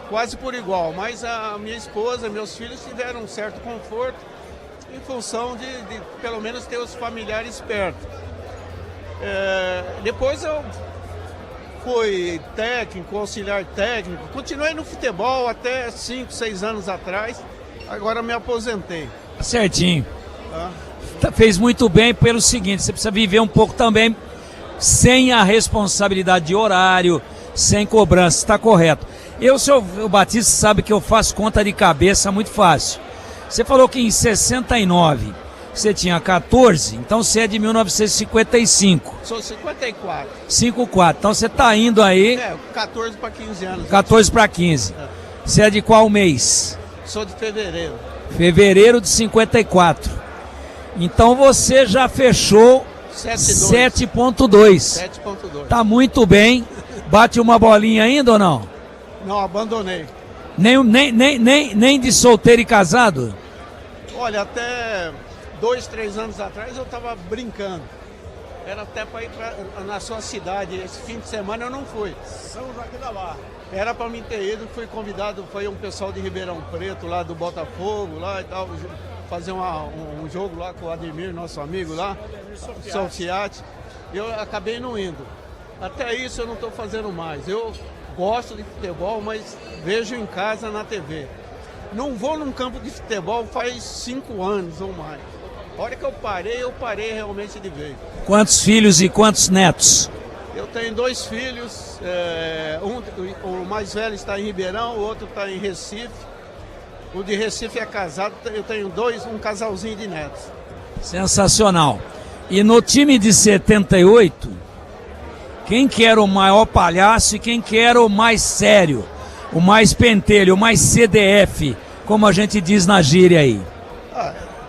quase por igual, mas a minha esposa e meus filhos tiveram um certo conforto em função de pelo menos ter os familiares perto. Depois eu fui técnico, auxiliar técnico, continuei no futebol até 5, 6 anos atrás, agora me aposentei. Certinho. Fez muito bem pelo seguinte, você precisa viver um pouco também sem a responsabilidade de horário, sem cobrança, está correto. O Batista sabe que eu faço conta de cabeça muito fácil. Você falou que em 69 você tinha 14, então você é de 1955. Sou 54. 54, então você está indo aí... 14 para 15 anos. 14 para 15. Você é de qual mês? Sou de fevereiro. Fevereiro de 54. Então você já fechou 7.2. 7.2. Tá muito bem. Bate uma bolinha ainda ou não? Não, abandonei. Nem de solteiro e casado? Olha, até 2, 3 anos atrás eu estava brincando. Era até para ir na sua cidade. Esse fim de semana eu não fui. São Joaquim da Barra. Era para mim ter ido, fui convidado, foi um pessoal de Ribeirão Preto, lá do Botafogo, lá e tal, fazer um jogo lá com o Ademir, nosso amigo lá, São Fiat. Eu acabei não indo. Até isso eu não estou fazendo mais. Eu gosto de futebol, mas vejo em casa na TV. Não vou num campo de futebol faz 5 anos ou mais. A hora que eu parei realmente de vez. Quantos filhos e quantos netos? Eu tenho 2 filhos, o mais velho está em Ribeirão, o outro está em Recife. O de Recife é casado, eu tenho um casalzinho de netos. Sensacional. E no time de 78, quem que era o maior palhaço e quem que era o mais sério, o mais pentelho, o mais CDF, como a gente diz na gíria aí?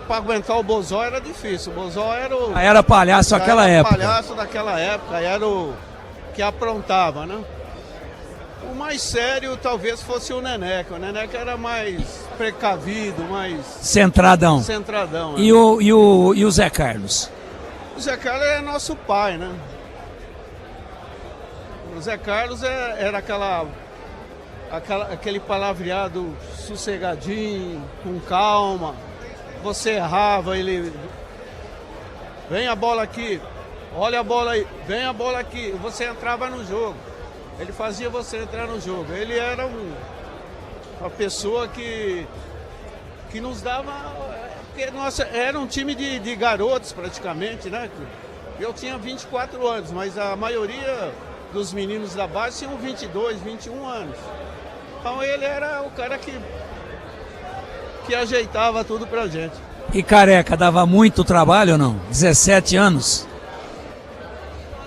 Para aguentar o Bozó era difícil. O Bozó era o... Era palhaço naquela época. Palhaço daquela época, era o que aprontava, né? O mais sério talvez fosse o Neneca. O Neneca era mais precavido, mais... Centradão. Centradão. E o Zé Carlos? O Zé Carlos é nosso pai, né? O Zé Carlos era aquele palavreado sossegadinho, com calma. Você errava, ele... Vem a bola aqui, olha a bola aí, vem a bola aqui. Você entrava no jogo. Ele fazia você entrar no jogo. Ele era uma pessoa que nos dava... Porque, nossa, era um time de garotos praticamente, né? Eu tinha 24 anos, mas a maioria dos meninos da base tinham 22, 21 anos. Então ele era o cara que ajeitava tudo pra gente. E Careca dava muito trabalho ou não? 17 anos?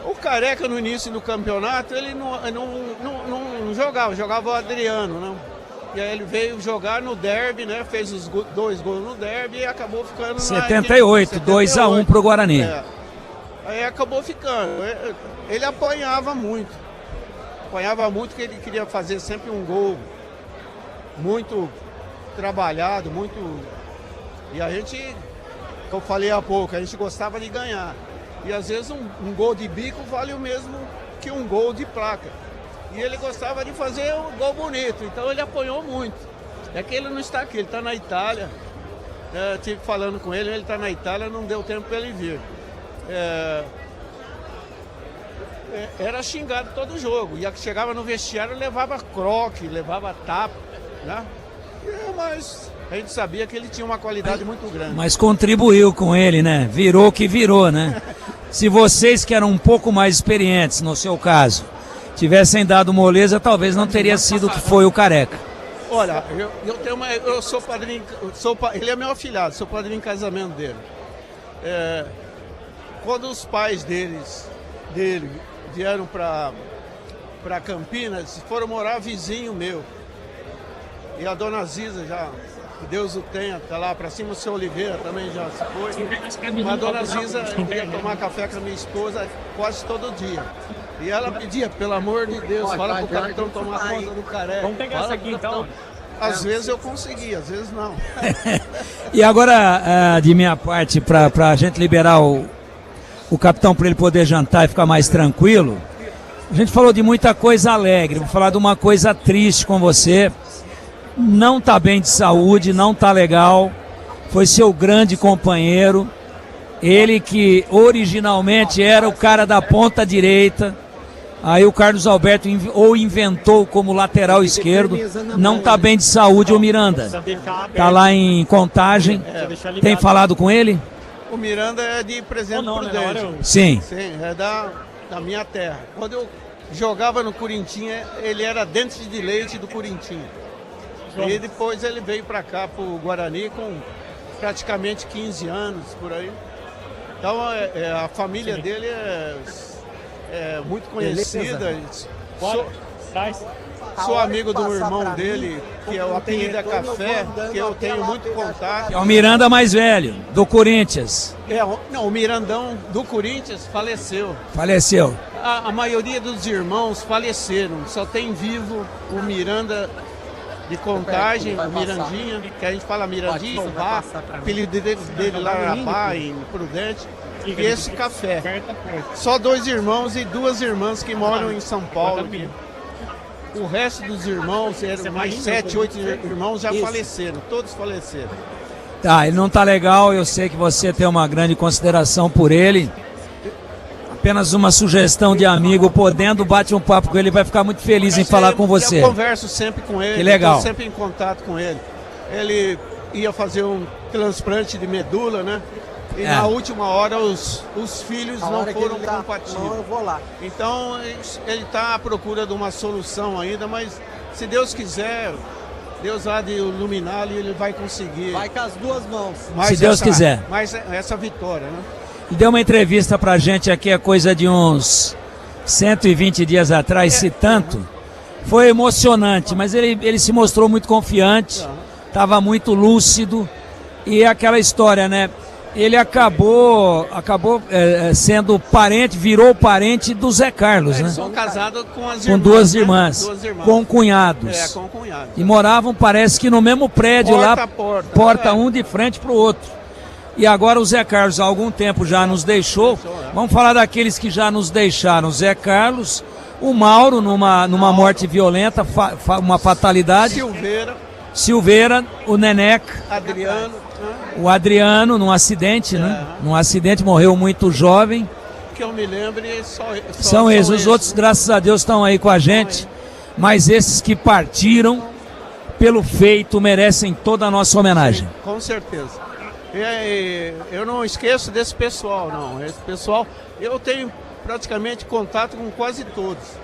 O Careca no início do campeonato ele não jogava o Adriano, não. E aí ele veio jogar no derby, né? Fez os 2 gols no derby e acabou ficando 78, 2-1 pro Guarani. Aí acabou ficando. Ele apanhava muito porque ele queria fazer sempre um gol muito trabalhado, muito... E a gente, eu falei há pouco, a gente gostava de ganhar. E às vezes um gol de bico vale o mesmo que um gol de placa. E ele gostava de fazer um gol bonito, então ele apanhou muito. É que ele não está aqui, ele está na Itália. Estive falando com ele está na Itália, não deu tempo para ele vir. Era xingado todo jogo. E chegava no vestiário, levava croque, levava tapa, né? Mas a gente sabia que ele tinha uma qualidade muito grande. Mas contribuiu com ele, né? Virou o que virou, né? Se vocês que eram um pouco mais experientes, no seu caso, tivessem dado moleza, talvez não teria sido o que foi o Careca. Olha, eu sou padrinho, ele é meu afilhado, sou padrinho em casamento dele. Quando os pais dele vieram para Campinas, foram morar vizinho meu. E a dona Ziza já, que Deus o tenha, tá lá para cima, o seu Oliveira também já se foi. A dona Ziza ia tomar café com a minha esposa quase todo dia. E ela pedia, pelo amor de Deus, fala pro capitão tomar conta do Careca. Vamos pegar essa aqui então. Às vezes eu conseguia, às vezes não. E agora, de minha parte, para a gente liberar o capitão para ele poder jantar e ficar mais tranquilo, A gente falou de muita coisa alegre, vou falar de uma coisa triste com você. Não tá bem de saúde, não tá legal. Foi seu grande companheiro. Ele que originalmente era o cara da ponta direita. Aí o Carlos Alberto ou inventou como lateral esquerdo. Não tá bem de saúde o Miranda. Tá lá em Contagem. Tem falado com ele? O Miranda é de Presidente Prudente. Sim. Sim, é da minha terra. Quando eu jogava no Corinthians, ele era dente de leite do Corinthians. E depois ele veio para cá, para o Guarani, com praticamente 15 anos, por aí. Então a família dele é muito conhecida. Sou amigo do irmão dele, que é o apelido é Café, que eu tenho muito contato. É o Miranda mais velho, do Corinthians. Não, o Mirandão do Corinthians faleceu. Faleceu. A maioria dos irmãos faleceram, só tem vivo o Miranda de Contagem, o Mirandinha, que a gente fala Mirandinha, o Bá, apelido dele lá era Bá, em Prudente, e esse Café. Só 2 irmãos e 2 irmãs que moram em São Paulo. O resto dos irmãos, mais 7, 8 irmãos já faleceram, todos faleceram. Tá, ele não tá legal, eu sei que você tem uma grande consideração por ele. Apenas uma sugestão de amigo, podendo bate um papo com ele, vai ficar muito feliz em falar com você. Eu converso sempre com ele, que legal. Estou sempre em contato com ele. Ele ia fazer um transplante de medula, né? E na última hora os filhos não foram compatíveis. Eu vou lá. Então ele está à procura de uma solução ainda, mas se Deus quiser, Deus há de iluminá-lo e ele vai conseguir. Vai com as 2 mãos. Se Deus quiser. Mas essa vitória, né? E deu uma entrevista pra gente aqui, a coisa de uns 120 dias atrás, se tanto. Foi emocionante, mas ele se mostrou muito confiante, estava muito lúcido. E aquela história, né? Ele acabou sendo parente, virou parente do Zé Carlos, né? Eles são casados com as irmãs. Com 2 irmãs, com cunhados. Com cunhados. E moravam, parece que no mesmo prédio Porta lá, a porta. um de frente pro outro. E agora o Zé Carlos há algum tempo já nos deixou. Vamos falar daqueles que já nos deixaram. O Zé Carlos, o Mauro numa morte violenta, uma fatalidade. Silveira, o Neneca. O Adriano num acidente, né? Num acidente, morreu muito jovem. Que eu me lembre, são eles. Os outros, graças a Deus, estão aí com a gente. Mas esses que partiram pelo feito merecem toda a nossa homenagem. Com certeza. Eu não esqueço desse pessoal, não. Esse pessoal, eu tenho praticamente contato com quase todos.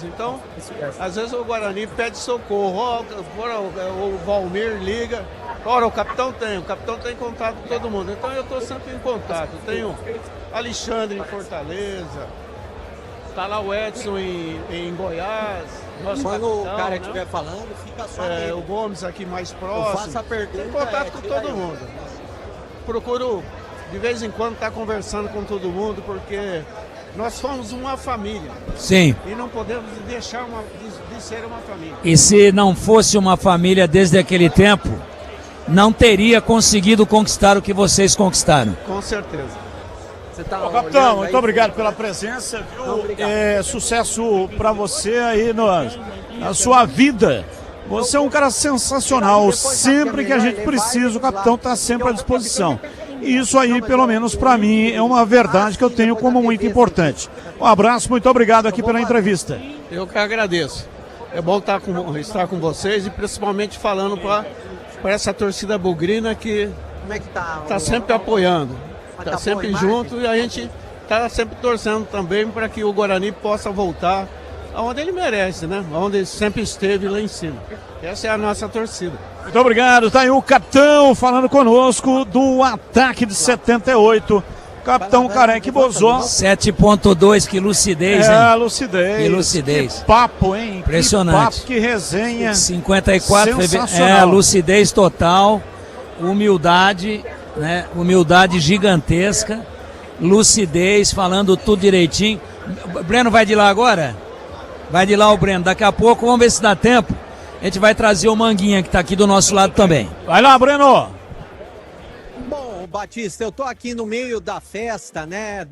Então, às vezes o Guarani pede socorro. O Valmir liga. Ora, o capitão tem contato com todo mundo. Então eu estou sempre em contato. Eu tenho Alexandre em Fortaleza. Está lá o Edson em Goiás. Quando o cara estiver falando, fica só nele. O Gomes aqui mais próximo. Eu faço a pergunta. Tem contato com todo mundo. Procuro, de vez em quando, estar conversando com todo mundo, porque nós somos uma família. Sim. E não podemos deixar de ser uma família. E se não fosse uma família desde aquele tempo, não teria conseguido conquistar o que vocês conquistaram. Com certeza. Ô, capitão, muito obrigado pela presença, viu? Sucesso para você aí na sua vida. Você é um cara sensacional. Sempre que a gente precisa, o capitão está sempre à disposição. E isso aí, pelo menos para mim, é uma verdade que eu tenho como muito importante. Um abraço, muito obrigado aqui pela entrevista. Eu que agradeço. É bom estar com vocês e principalmente falando para essa torcida bugrina que está sempre apoiando. Está sempre junto e a gente está sempre torcendo também para que o Guarani possa voltar aonde ele merece, né? Onde ele sempre esteve lá em cima. Essa é a nossa torcida. Muito obrigado. Tá aí o capitão falando conosco do ataque de 78. Capitão Careque Bozó. 7.2, que lucidez, hein? Lucidez. Que lucidez. Que papo, hein? Impressionante. Que papo, que resenha. 54, lucidez total, humildade, né? Humildade gigantesca, lucidez, falando tudo direitinho. O Breno vai de lá agora? Vai de lá o Breno. Daqui a pouco, vamos ver se dá tempo. A gente vai trazer o Manguinha, que está aqui do nosso lado também. Vai lá, Breno! Bom, Batista, eu tô aqui no meio da festa, né,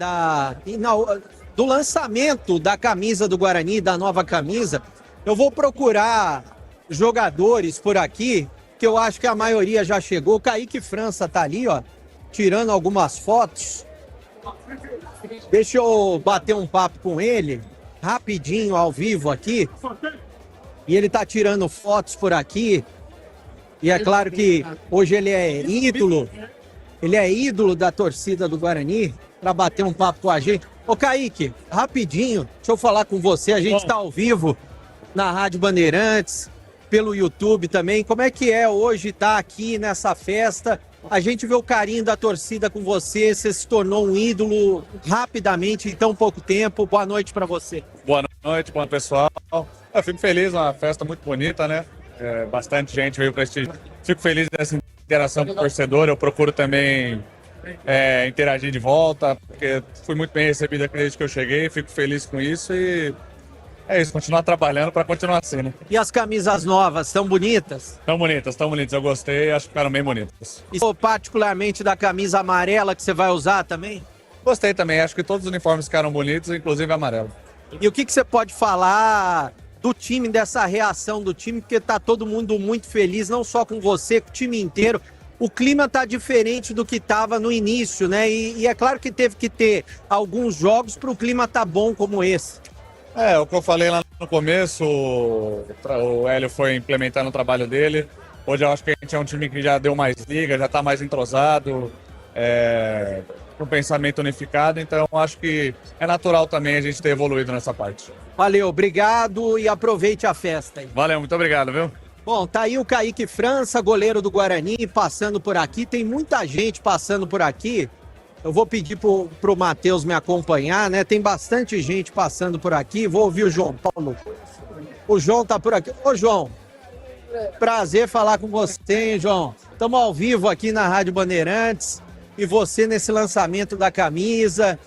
do lançamento da camisa do Guarani, da nova camisa. Eu vou procurar jogadores por aqui, que eu acho que a maioria já chegou. O Kaique França tá ali, ó, tirando algumas fotos. Deixa eu bater um papo com ele, rapidinho, ao vivo aqui. E ele tá tirando fotos por aqui. E é claro que hoje ele é ídolo da torcida do Guarani, para bater um papo com a gente. Ô Kaique, rapidinho, deixa eu falar com você, a gente tá ao vivo na Rádio Bandeirantes, pelo YouTube também. Como é que é hoje estar aqui nessa festa? A gente vê o carinho da torcida com você, você se tornou um ídolo rapidamente em tão pouco tempo. Boa noite para você. Boa noite, bom pessoal. Eu fico feliz, uma festa muito bonita, né? Bastante gente veio prestigiar. Fico feliz dessa interação com o torcedor. Eu procuro também interagir de volta, porque fui muito bem recebido aqui desde que eu cheguei. Fico feliz com isso e é isso, continuar trabalhando para continuar assim, né? E as camisas novas, são bonitas? Tão bonitas. Eu gostei, acho que ficaram bem bonitas. E particularmente da camisa amarela que você vai usar também? Gostei também, acho que todos os uniformes ficaram bonitos, inclusive amarelo. E o que você pode falar do time, dessa reação do time, porque tá todo mundo muito feliz, não só com você, com o time inteiro. O clima tá diferente do que tava no início, né? E é claro que teve que ter alguns jogos para o clima tá bom como esse. O que eu falei lá no começo, o Hélio foi implementando o trabalho dele. Hoje eu acho que a gente é um time que já deu mais liga, já tá mais entrosado, com pensamento unificado, então acho que é natural também a gente ter evoluído nessa parte. Valeu, obrigado e aproveite a festa aí. Valeu, muito obrigado, viu? Bom, tá aí o Kaique França, goleiro do Guarani, passando por aqui. Tem muita gente passando por aqui. Eu vou pedir pro Matheus me acompanhar, né? Tem bastante gente passando por aqui. Vou ouvir o João Paulo. O João tá por aqui. Ô, João, prazer falar com você, hein, João? Estamos ao vivo aqui na Rádio Bandeirantes. E você nesse lançamento da camisa,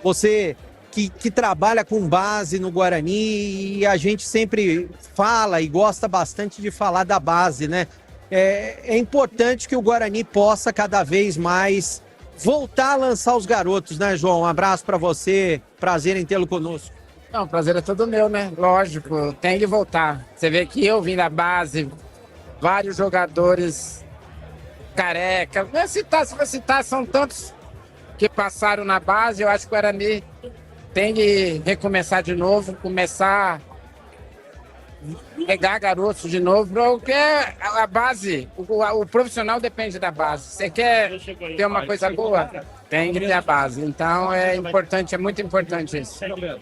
você que trabalha com base no Guarani, e a gente sempre fala e gosta bastante de falar da base, né? É importante que o Guarani possa cada vez mais voltar a lançar os garotos, né, João? Um abraço para você, prazer em tê-lo conosco. Não, o prazer é todo meu, né? Lógico, tem que voltar. Você vê que eu vim da base, vários jogadores careca. Se for citar, são tantos que passaram na base. Eu acho que o Guarani tem que recomeçar de novo, começar a pegar garotos de novo, porque a base, o profissional depende da base. Você quer ter uma coisa boa? Tem que ter a base. Então é importante, é muito importante isso.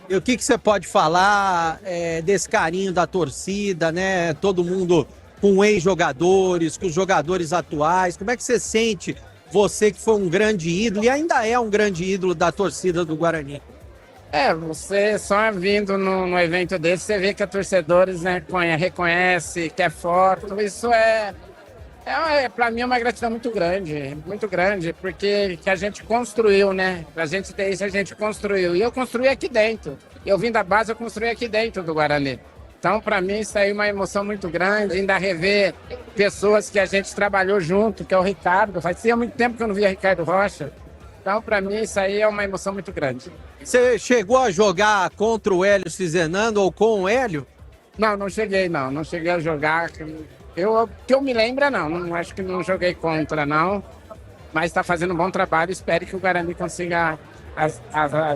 E o que você pode falar desse carinho da torcida, né? Todo mundo com ex-jogadores, com os jogadores atuais. Como é que você sente, você que foi um grande ídolo e ainda é um grande ídolo da torcida do Guarani? Você só vindo num evento desse, você vê que os torcedores, né, reconhece, que é forte. Isso para mim é uma gratidão muito grande, porque que a gente construiu, né? Pra gente ter isso, a gente construiu. E eu construí aqui dentro. Eu vim da base, eu construí aqui dentro do Guarani. Então, para mim, isso aí é uma emoção muito grande, ainda rever pessoas que a gente trabalhou junto, que é o Ricardo. Fazia muito tempo que eu não via Ricardo Rocha. Então, para mim, isso aí é uma emoção muito grande. Você chegou a jogar contra o Hélio Cizenando ou com o Hélio? Não cheguei, não. Não cheguei a jogar. Que eu me lembro, não. Acho que não joguei contra, não. Mas está fazendo um bom trabalho. Espero que o Guarani consiga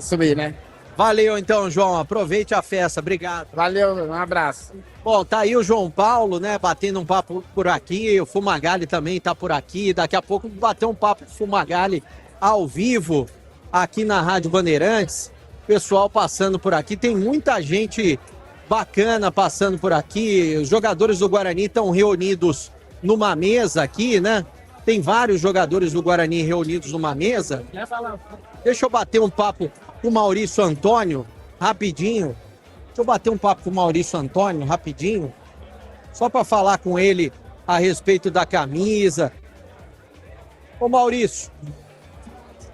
subir, né? Valeu, então, João. Aproveite a festa. Obrigado. Valeu, um abraço. Bom, tá aí o João Paulo, né? Batendo um papo por aqui. O Fumagalli também tá por aqui. Daqui a pouco bater um papo com o Fumagalli ao vivo aqui na Rádio Bandeirantes. Pessoal passando por aqui. Tem muita gente bacana passando por aqui. Os jogadores do Guarani estão reunidos numa mesa aqui, né? Tem vários jogadores do Guarani reunidos numa mesa. Deixa eu bater um papo com o Maurício Antônio, rapidinho. Deixa eu bater um papo com o Maurício Antônio, rapidinho. Só para falar com ele a respeito da camisa. Ô Maurício,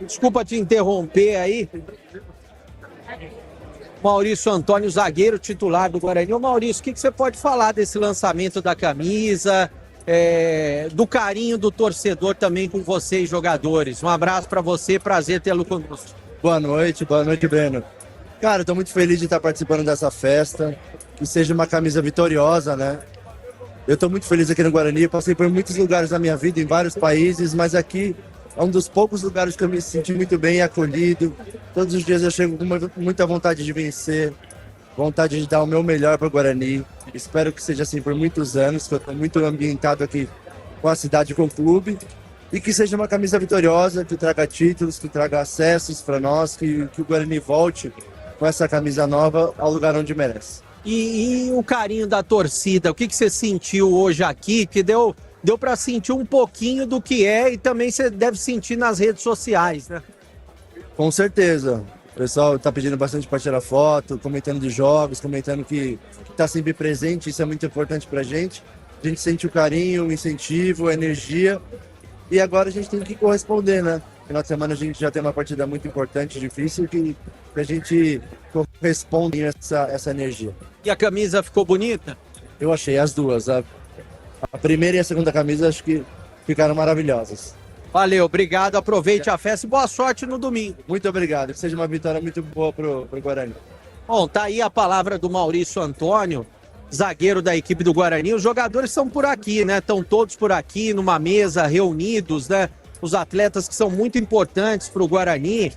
desculpa te interromper aí. Maurício Antônio, zagueiro titular do Guarani. Ô Maurício, o que você pode falar desse lançamento da camisa, do carinho do torcedor também com vocês, jogadores? Um abraço para você, prazer tê-lo conosco. Boa noite, Breno. Cara, eu tô muito feliz de estar participando dessa festa, que seja uma camisa vitoriosa, né? Eu tô muito feliz aqui no Guarani, passei por muitos lugares na minha vida, em vários países, mas aqui é um dos poucos lugares que eu me senti muito bem acolhido. Todos os dias eu chego com muita vontade de vencer, vontade de dar o meu melhor para o Guarani. Espero que seja assim por muitos anos, que eu estou muito ambientado aqui com a cidade, com o clube. E que seja uma camisa vitoriosa, que traga títulos, que traga acessos para nós, que o Guarani volte com essa camisa nova ao lugar onde merece. E o carinho da torcida, o que você sentiu hoje aqui, que deu para sentir um pouquinho do que é e também você deve sentir nas redes sociais, né? Com certeza. O pessoal está pedindo bastante para tirar foto, comentando de jogos, comentando que está sempre presente, isso é muito importante para a gente. A gente sente o carinho, o incentivo, a energia e agora a gente tem que corresponder, né? No final de semana a gente já tem uma partida muito importante, difícil, que a gente corresponde a essa energia. E a camisa ficou bonita? Eu achei as duas. A primeira e a segunda camisa acho que ficaram maravilhosas. Valeu, obrigado, aproveite a festa e boa sorte no domingo. Muito obrigado, que seja uma vitória muito boa pro Guarani. Bom, tá aí a palavra do Maurício Antônio, zagueiro da equipe do Guarani. Os jogadores estão por aqui, né? Estão todos por aqui, numa mesa, reunidos, né? Os atletas que são muito importantes pro Guarani.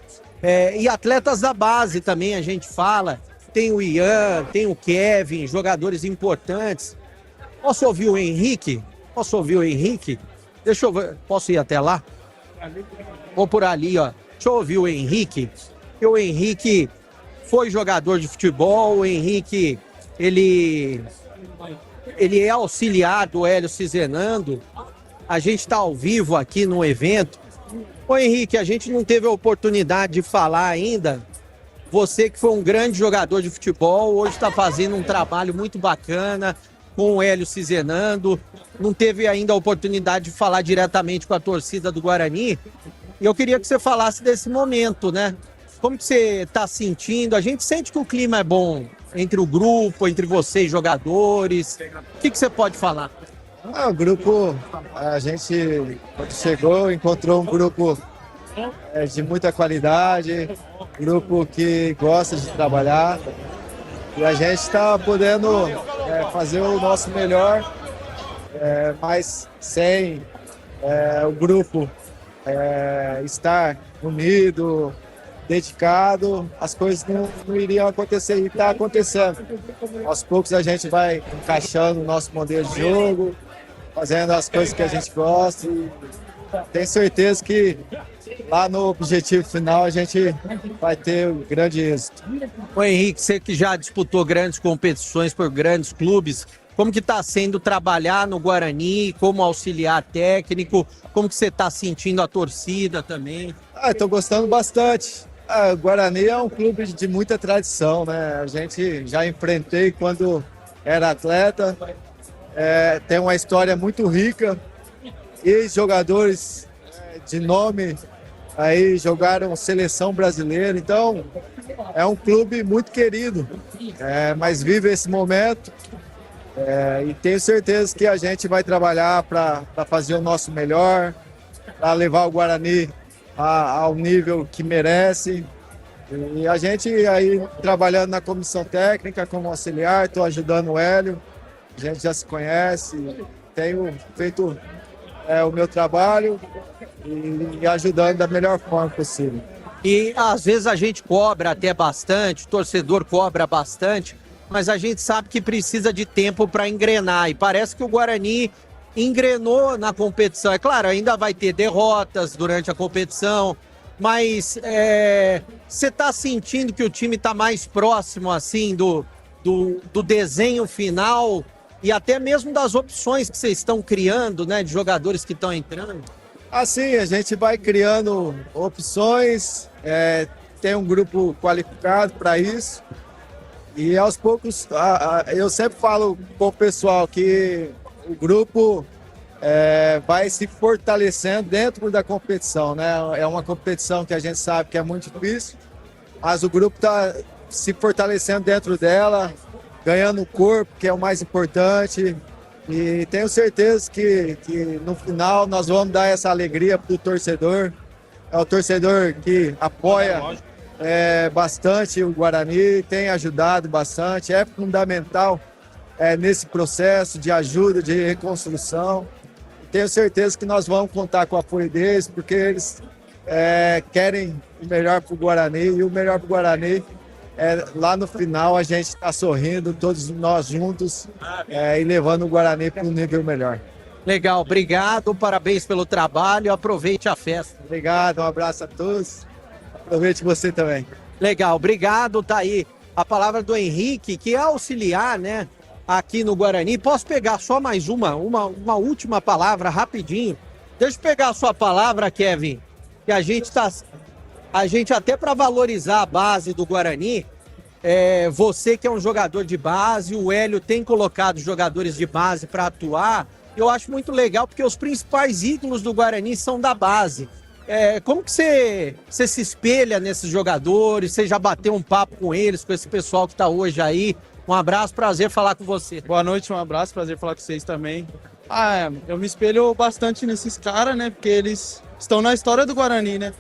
E atletas da base também, a gente fala. Tem o Ian, tem o Kevin, jogadores importantes. Posso ouvir o Henrique? Deixa eu ver. Posso ir até lá? Vou por ali, ó. Deixa eu ouvir o Henrique. O Henrique foi jogador de futebol. O Henrique, ele é auxiliar do Hélio Cizenando. A gente está ao vivo aqui no evento. Ô Henrique, a gente não teve a oportunidade de falar ainda. Você que foi um grande jogador de futebol, hoje está fazendo um trabalho muito bacana com o Hélio Cizenando. Não teve ainda a oportunidade de falar diretamente com a torcida do Guarani. E eu queria que você falasse desse momento, né? Como que você está sentindo? A gente sente que o clima é bom entre o grupo, entre vocês, jogadores. O que você pode falar? O grupo, a gente, quando chegou, encontrou um grupo de muita qualidade, grupo que gosta de trabalhar. E a gente está podendo fazer o nosso melhor, mas sem o grupo estar unido, dedicado, as coisas não iriam acontecer e está acontecendo. Aos poucos a gente vai encaixando o nosso modelo de jogo, fazendo as coisas que a gente gosta e tenho certeza que lá no objetivo final a gente vai ter um grande êxito. Ô Henrique, você que já disputou grandes competições por grandes clubes, como que está sendo trabalhar no Guarani, como auxiliar técnico, como que você está sentindo a torcida também? Estou gostando bastante. O Guarani é um clube de muita tradição, né? A gente já enfrentei quando era atleta, tem uma história muito rica, ex-jogadores de nome aí jogaram seleção brasileira, então é um clube muito querido, mas vive esse momento e tenho certeza que a gente vai trabalhar para fazer o nosso melhor, para levar o Guarani ao nível que merece. E a gente aí trabalhando na comissão técnica como auxiliar, estou ajudando o Hélio, a gente já se conhece, tenho feito o meu trabalho e ajudando da melhor forma possível. E às vezes a gente cobra até bastante, o torcedor cobra bastante, mas a gente sabe que precisa de tempo para engrenar e parece que o Guarani engrenou na competição. É claro, ainda vai ter derrotas durante a competição, mas você está sentindo que o time está mais próximo assim do desenho final e até mesmo das opções que vocês estão criando, né, de jogadores que estão entrando? Assim, a gente vai criando opções, tem um grupo qualificado para isso e aos poucos eu sempre falo com o pessoal que o grupo vai se fortalecendo dentro da competição, né? É uma competição que a gente sabe que é muito difícil, mas o grupo está se fortalecendo dentro dela, ganhando corpo, que é o mais importante. E tenho certeza que no final nós vamos dar essa alegria para o torcedor. É o torcedor que apoia bastante o Guarani, tem ajudado bastante, é fundamental nesse processo de ajuda, de reconstrução. Tenho certeza que nós vamos contar com o apoio deles, porque eles querem o melhor para o Guarani, e o melhor para o Guarani lá no final a gente está sorrindo, todos nós juntos, e levando o Guarani para um nível melhor. Legal, obrigado, parabéns pelo trabalho, aproveite a festa. Obrigado, um abraço a todos, aproveite você também. Legal, obrigado, tá aí a palavra do Henrique, que é auxiliar, né, aqui no Guarani. Posso pegar só mais uma última palavra rapidinho? Deixa eu pegar a sua palavra, Kevin, que a gente até para valorizar a base do Guarani, você que é um jogador de base, o Hélio tem colocado jogadores de base para atuar. Eu acho muito legal, porque os principais ídolos do Guarani são da base. Como que você se espelha nesses jogadores? Você já bateu um papo com eles, com esse pessoal que está hoje aí? Um abraço, prazer falar com você. Boa noite, um abraço, prazer falar com vocês também. Eu me espelho bastante nesses caras, né? Porque eles estão na história do Guarani, né?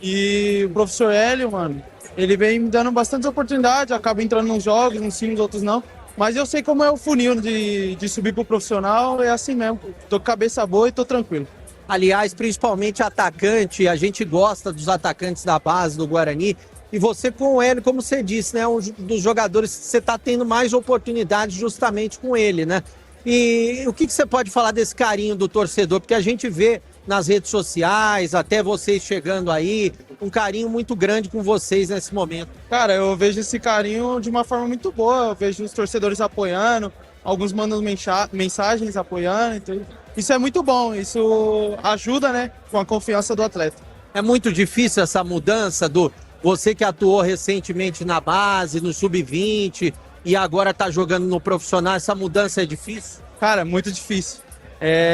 E o professor Hélio, mano, ele vem me dando bastante oportunidade, acaba entrando nos jogos, uns times, outros não. Mas eu sei como é o funil de subir pro profissional, é assim mesmo. Tô com cabeça boa e tô tranquilo. Aliás, principalmente atacante, a gente gosta dos atacantes da base do Guarani. E você com o Hélio, como você disse, né, um dos jogadores que você tá tendo mais oportunidades justamente com ele, né? E o que você pode falar desse carinho do torcedor? Porque a gente vê nas redes sociais, até vocês chegando aí, um carinho muito grande com vocês nesse momento. Cara, eu vejo esse carinho de uma forma muito boa, eu vejo os torcedores apoiando, alguns mandam mensagens apoiando, então isso é muito bom, isso ajuda, né, com a confiança do atleta. É muito difícil essa mudança do você que atuou recentemente na base, no sub-20 e agora tá jogando no profissional, essa mudança é difícil? Cara, é muito difícil.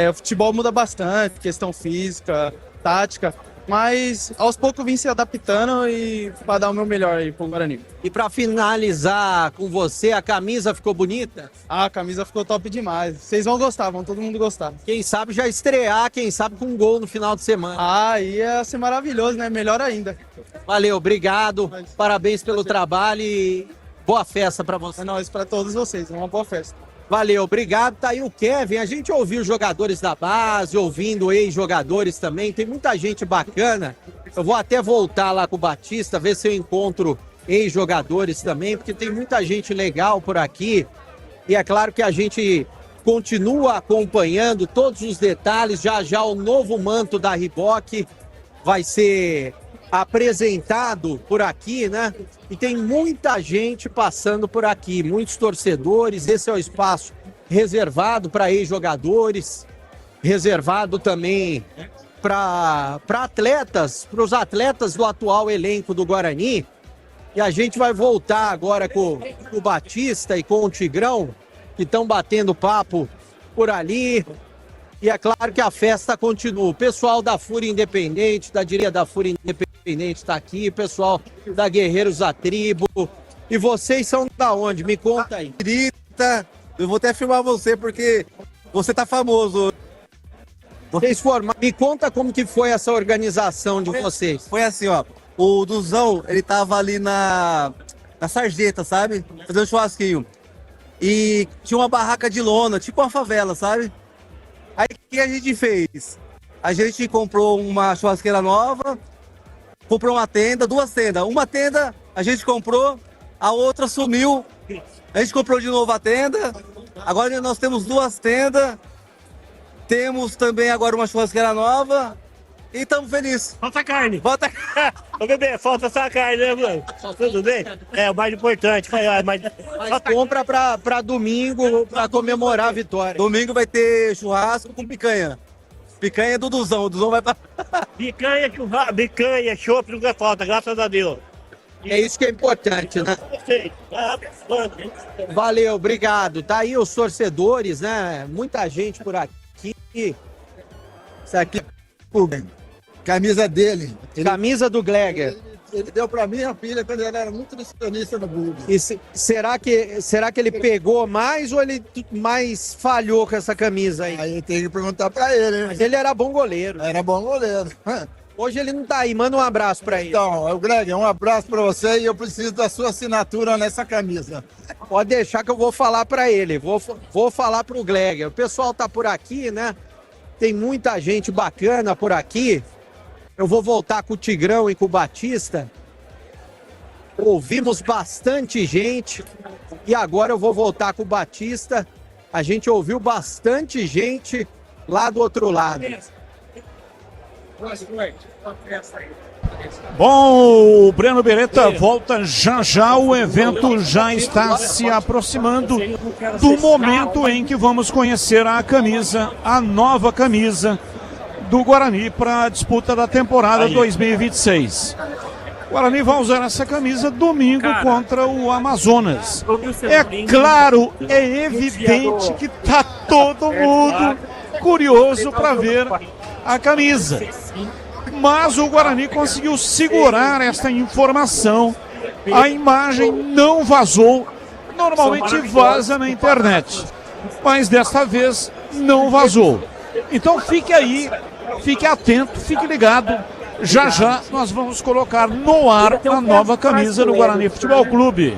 O futebol muda bastante, questão física, tática, mas aos poucos vim se adaptando e para dar o meu melhor aí pro Guarani. E para finalizar com você, a camisa ficou bonita? A camisa ficou top demais. Vocês vão gostar, vão todo mundo gostar. Quem sabe já estrear, quem sabe com um gol no final de semana. Ia ser maravilhoso, né? Melhor ainda. Valeu, obrigado. Parabéns pelo trabalho e boa festa para você. É nóis, para todos vocês. Uma boa festa. Valeu, obrigado. Tá aí o Kevin. A gente ouviu jogadores da base, ouvindo ex-jogadores também. Tem muita gente bacana. Eu vou até voltar lá com o Batista, ver se eu encontro ex-jogadores também, porque tem muita gente legal por aqui. E é claro que a gente continua acompanhando todos os detalhes. Já o novo manto da Reebok vai ser apresentado por aqui, né? E tem muita gente passando por aqui, muitos torcedores. Esse é o espaço reservado para ex-jogadores, reservado também para atletas, para os atletas do atual elenco do Guarani. E a gente vai voltar agora com o Batista e com o Tigrão, que estão batendo papo por ali. E é claro que a festa continua. O pessoal da Fúria Independente, da direita da Fúria Independente está aqui, o pessoal da Guerreiros da Tribo. E vocês são da onde? Me conta aí. Querida, eu vou até filmar você porque você tá famoso. Vocês formaram. Me conta como que foi essa organização de vocês. Foi assim, ó. O Duzão, ele tava ali na sarjeta, sabe? Fazendo churrasquinho. E tinha uma barraca de lona, tipo uma favela, sabe? Aí o que a gente fez? A gente comprou uma churrasqueira nova, comprou uma tenda, 2 tendas. Uma tenda a gente comprou, a outra sumiu. A gente comprou de novo a tenda. Agora nós temos 2 tendas. Temos também agora uma churrasqueira nova. E estamos felizes. Falta a carne. Falta Ô, bebê, falta só a carne, né, mano? Tudo bem? É, o mais importante. Mas compra pra domingo, pra comemorar a vitória. Domingo vai ter churrasco com picanha. Picanha do Duzão. O Duzão vai pra... Picanha, chopp, nunca falta, graças a Deus. É isso que é importante, né? Valeu, obrigado. Tá aí os torcedores, né? Muita gente por aqui. Isso aqui camisa dele. Camisa do Gleger. Ele deu pra minha filha quando ele era muito nutricionista no Bug. E será que ele pegou mais ou ele mais falhou com essa camisa aí? Aí tem que perguntar pra ele, né? Mas ele era bom goleiro. Era bom goleiro. Hoje ele não tá aí, manda um abraço pra ele. Então, Greg, um abraço pra você e eu preciso da sua assinatura nessa camisa. Pode deixar que eu vou falar pra ele, vou falar pro Greg. O pessoal tá por aqui, né? Tem muita gente bacana por aqui. Eu vou voltar com o Tigrão e com o Batista. Ouvimos bastante gente e agora eu vou voltar com o Batista. A gente ouviu bastante gente lá do outro lado. Bom, o Breno Beretta volta já já, o evento já está se aproximando do momento em que vamos conhecer a camisa, a nova camisa do Guarani para a disputa da temporada 2026. O Guarani vai usar essa camisa domingo contra o Amazonas. É claro, é evidente que está todo mundo curioso para ver a camisa. Mas o Guarani conseguiu segurar esta informação. A imagem não vazou. Normalmente vaza na internet, mas desta vez não vazou. Então fique aí, fique atento, fique ligado. Já já nós vamos colocar no ar a nova camisa do Guarani Futebol Clube.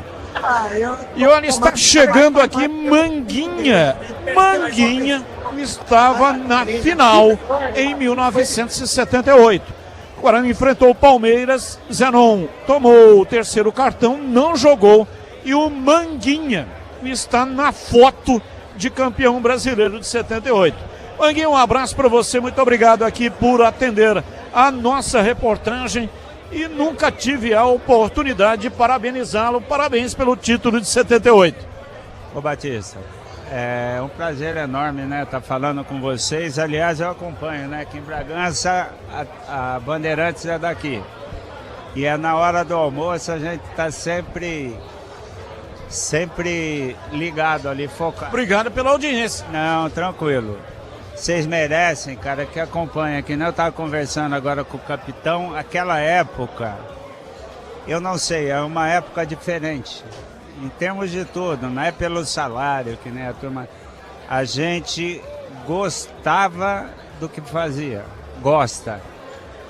E olha, está chegando aqui Manguinha. Manguinha estava na final em 1978. O Guarani enfrentou o Palmeiras, Zenon tomou o terceiro cartão, não jogou, e o Manguinha está na foto de campeão brasileiro de 78. Manguinha, um abraço para você, muito obrigado aqui por atender a nossa reportagem e nunca tive a oportunidade de parabenizá-lo. Parabéns pelo título de 78. Ô Batista, é um prazer enorme, né, estar falando com vocês. Aliás, eu acompanho, né, aqui em Bragança, a Bandeirantes é daqui. E é na hora do almoço, a gente está sempre ligado ali, focado. Obrigado pela audiência. Não, tranquilo. Vocês merecem, cara, que acompanha aqui, né? Eu estava conversando agora com o capitão, aquela época, eu não sei, é uma época diferente. Em termos de tudo, não é pelo salário, que nem a turma. A gente gostava do que fazia, gosta,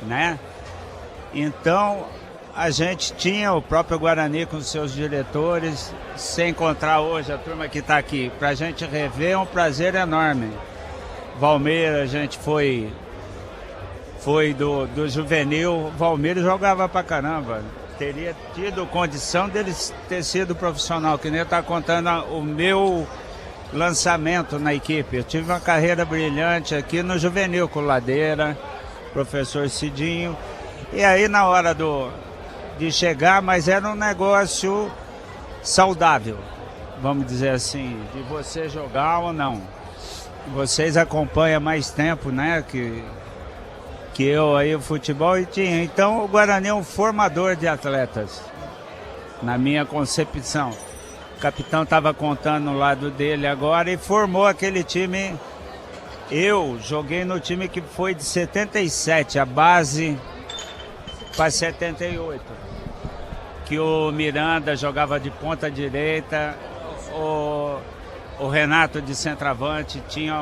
né? Então, a gente tinha o próprio Guarani com seus diretores. Se encontrar hoje a turma que está aqui, para a gente rever, é um prazer enorme. Valmir, a gente foi do juvenil. Valmir jogava pra caramba. Teria tido condição dele ter sido profissional, que nem eu estava contando o meu lançamento na equipe. Eu tive uma carreira brilhante aqui no juvenil com Ladeira, professor Cidinho. E aí na hora de chegar, mas era um negócio saudável, vamos dizer assim, de você jogar ou não. Vocês acompanham mais tempo, né, que eu aí o futebol, e tinha. Então o Guarani é um formador de atletas, na minha concepção. O capitão estava contando no lado dele agora e formou aquele time. Eu joguei no time que foi de 77, a base para 78. Que o Miranda jogava de ponta direita, o Renato de centroavante, tinha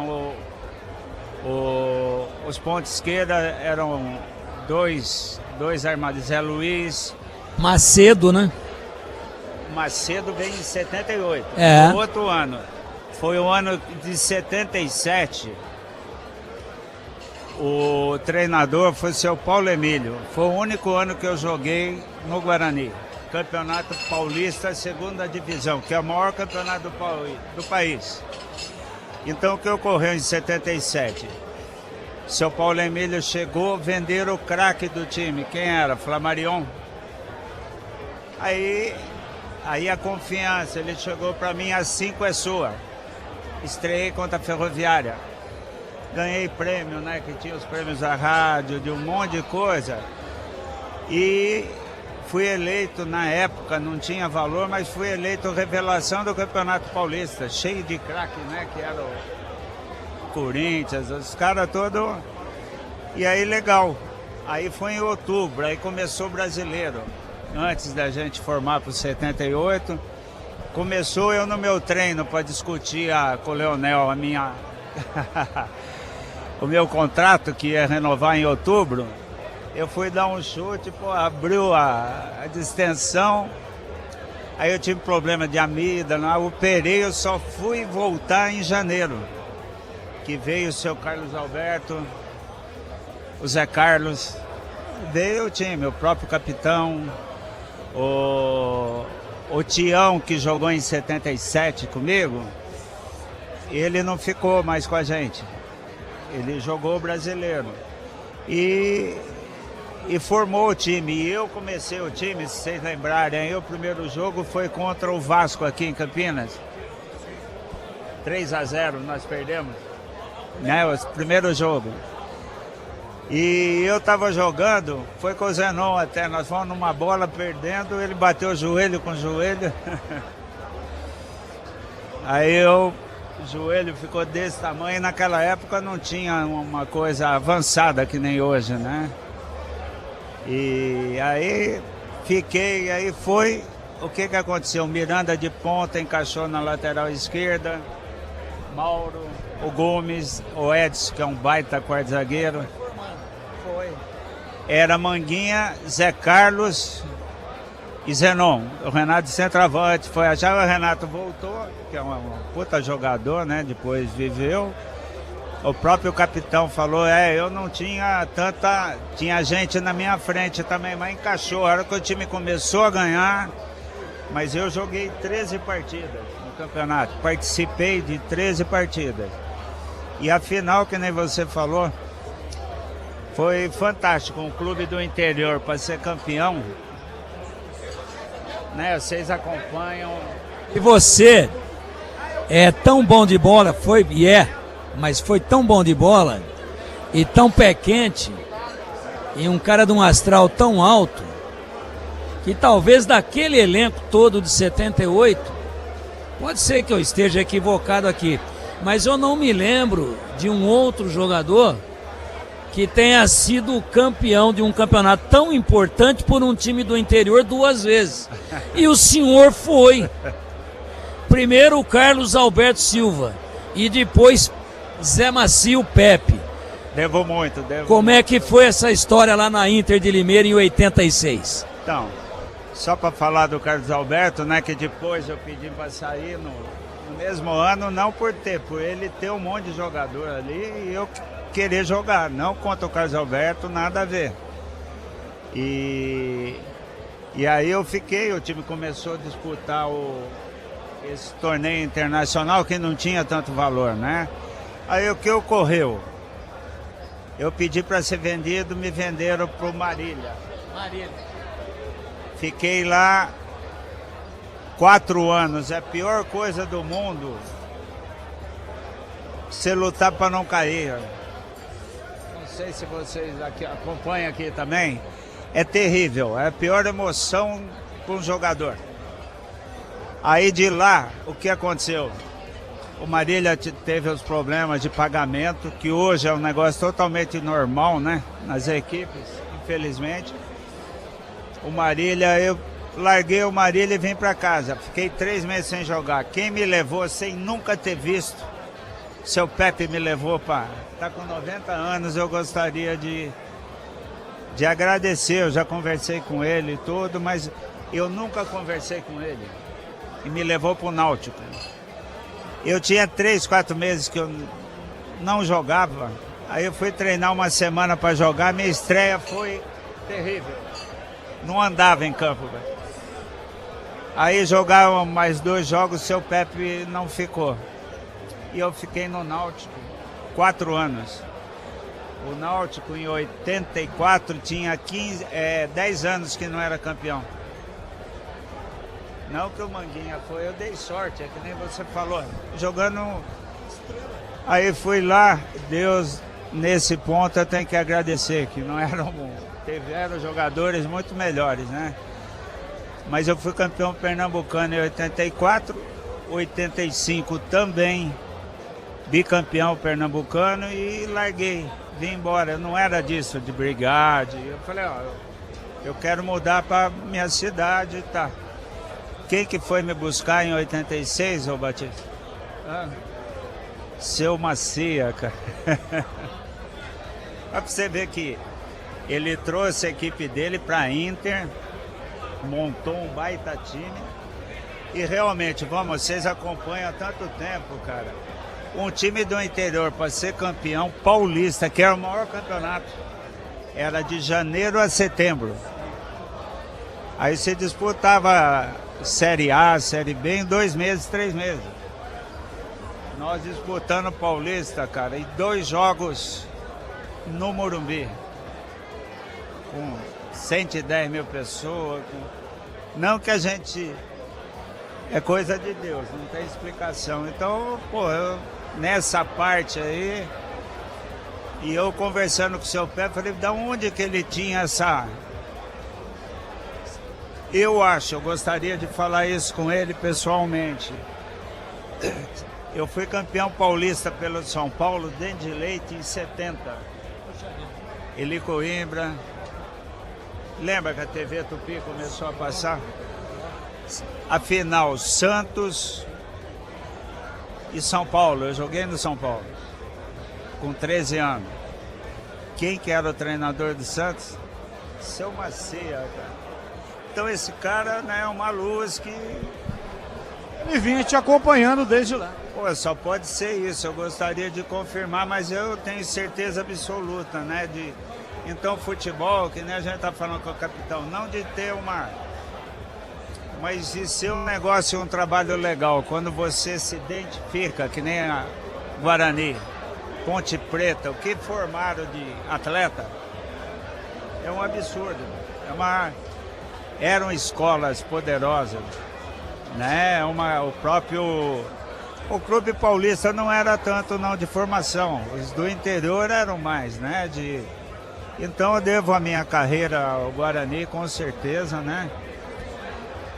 os pontos esquerda eram dois armados, Zé Luiz. Macedo, né? Macedo veio em 78, É. outro ano. Foi o ano de 77. O treinador foi o seu Paulo Emílio. Foi o único ano que eu joguei no Guarani. Campeonato Paulista, segunda divisão, que é o maior campeonato do país. Então, o que ocorreu em 77? Seu Paulo Emílio chegou, venderam o craque do time. Quem era? Flamarion. Aí a confiança, ele chegou para mim, a 5 é sua. Estreiei contra a Ferroviária. Ganhei prêmio, né? Que tinha os prêmios da rádio, de um monte de coisa. E fui eleito, na época não tinha valor, mas fui eleito revelação do Campeonato Paulista, cheio de craque, né? Que era o Corinthians, os caras todos. E aí legal. Aí foi em outubro, aí começou o Brasileiro. Antes da gente formar para o 78, começou eu no meu treino para discutir com o Leonel a minha o meu contrato, que ia renovar em outubro. Eu fui dar um chute, pô, abriu a distensão. Aí eu tive problema de amígdala, operei, eu só fui voltar em janeiro. Que veio o seu Carlos Alberto, o Zé Carlos, veio o time, o próprio capitão, o Tião, que jogou em 77 comigo, ele não ficou mais com a gente. Ele jogou o brasileiro. E formou o time. E eu comecei o time, se vocês lembrarem, aí o primeiro jogo foi contra o Vasco aqui em Campinas. 3-0 nós perdemos, né? O primeiro jogo. E eu tava jogando, foi com o Zenon até, nós fomos numa bola perdendo, ele bateu o joelho com o joelho. Aí o joelho ficou desse tamanho, e naquela época não tinha uma coisa avançada que nem hoje, né? E aí fiquei, aí foi, o que aconteceu? Miranda de ponta encaixou na lateral esquerda, Mauro, o Gomes, o Edson, que é um baita quarto zagueiro. Foi. Era Manguinha, Zé Carlos e Zenon. O Renato de centroavante foi achar, o Renato voltou, que é um puta jogador, né? Depois viveu. O próprio capitão falou, eu não tinha tanta... Tinha gente na minha frente também, mas encaixou. A hora que o time começou a ganhar, mas eu joguei 13 partidas no campeonato. Participei de 13 partidas. E a final, que nem você falou, foi fantástico. Um clube do interior para ser campeão, né? Vocês acompanham. E você é tão bom de bola, mas foi tão bom de bola e tão pé quente e um cara de um astral tão alto que talvez daquele elenco todo de 78, pode ser que eu esteja equivocado aqui, mas eu não me lembro de um outro jogador que tenha sido campeão de um campeonato tão importante por um time do interior 2 vezes. E o senhor foi. Primeiro o Carlos Alberto Silva e depois Zé Macio Pepe. Devo muito. Como é que foi essa história lá na Inter de Limeira em 86? Então, só para falar do Carlos Alberto, né, que depois eu pedi para sair no mesmo ano, não por ele ter um monte de jogador ali e eu querer jogar, não contra o Carlos Alberto, nada a ver. E aí eu fiquei, o time começou a disputar esse torneio internacional que não tinha tanto valor, né? Aí o que ocorreu? Eu pedi para ser vendido, me venderam para o Marília. Fiquei lá 4 anos, é a pior coisa do mundo você lutar para não cair. Não sei se vocês aqui acompanham aqui também. É terrível, é a pior emoção para um jogador. Aí de lá, o que aconteceu? O Marília teve os problemas de pagamento, que hoje é um negócio totalmente normal, né? Nas equipes, infelizmente. O Marília, eu larguei o Marília e vim para casa. Fiquei 3 meses sem jogar. Quem me levou sem nunca ter visto? Seu Pepe me levou para... Tá com 90 anos, eu gostaria de agradecer. Eu já conversei com ele e tudo, mas eu nunca conversei com ele. E me levou para o Náutico. Eu tinha 3, 4 meses que eu não jogava. Aí eu fui treinar uma semana para jogar. Minha estreia foi terrível. Não andava em campo, velho. Aí jogaram mais 2 jogos, seu Pepe não ficou. E eu fiquei no Náutico 4 anos. O Náutico em 84 tinha 10 anos que não era campeão. Não que o Manguinha foi, eu dei sorte, é que nem você falou, jogando. Aí fui lá, Deus, nesse ponto eu tenho que agradecer, que não tiveram jogadores muito melhores, né? Mas eu fui campeão pernambucano em 84, 85 também, bicampeão pernambucano e larguei, vim embora. Eu não era disso, de brigar, eu falei, eu quero mudar para minha cidade e tá. Quem que foi me buscar em 86, ô Batista? Seu Macia, cara. Pra você ver que Ele trouxe a equipe dele para a Inter, montou um baita time. E realmente, vocês acompanham há tanto tempo, cara. Um time do interior para ser campeão paulista, que era o maior campeonato, era de janeiro a setembro. Aí se disputava Série A, Série B em 2 meses, 3 meses. Nós disputando o Paulista, cara, e 2 jogos no Morumbi. Com 110 mil pessoas. Não que a gente... É coisa de Deus, não tem explicação. Então, nessa parte aí, e eu conversando com o seu Pé, falei, da onde que ele tinha essa... Eu gostaria de falar isso com ele pessoalmente. Eu fui campeão paulista pelo São Paulo, dentro de leite, em 70. Eli Coimbra. Lembra que a TV Tupi começou a passar? A final, Santos e São Paulo. Eu joguei no São Paulo, com 13 anos. Quem que era o treinador do Santos? Seu Macia, cara. Então esse cara, né, é uma luz que... Ele vinha te acompanhando desde lá. Pô, só pode ser isso. Eu gostaria de confirmar, mas eu tenho certeza absoluta, né? Então, futebol, que nem a gente tá falando com o capitão, não de ter uma... Mas de ser um negócio, um trabalho legal. Quando você se identifica, que nem a Guarani, Ponte Preta, o que formaram de atleta, é um absurdo. Eram escolas poderosas, né? O Clube Paulista não era tanto não de formação, os do interior eram mais, né? Então eu devo a minha carreira ao Guarani, com certeza, né?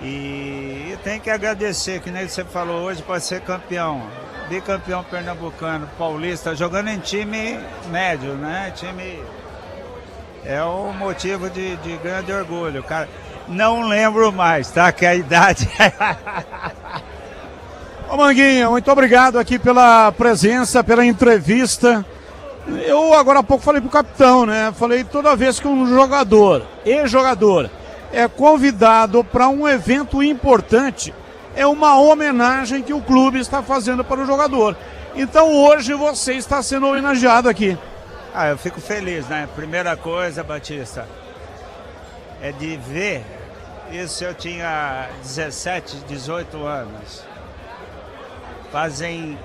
E tem que agradecer, que nem você falou hoje, para ser campeão, bicampeão pernambucano, paulista, jogando em time médio, né? Time é um motivo de grande orgulho, cara. Não lembro mais, tá? Que a idade... Ô Manguinha, muito obrigado aqui pela presença, pela entrevista. Eu agora há pouco falei pro capitão, né? Falei, toda vez que um jogador, ex-jogador, é convidado para um evento importante, é uma homenagem que o clube está fazendo para o jogador. Então hoje você está sendo homenageado aqui. Eu fico feliz, né? Primeira coisa, Batista, é de ver isso. Eu tinha 17, 18 anos. Fazem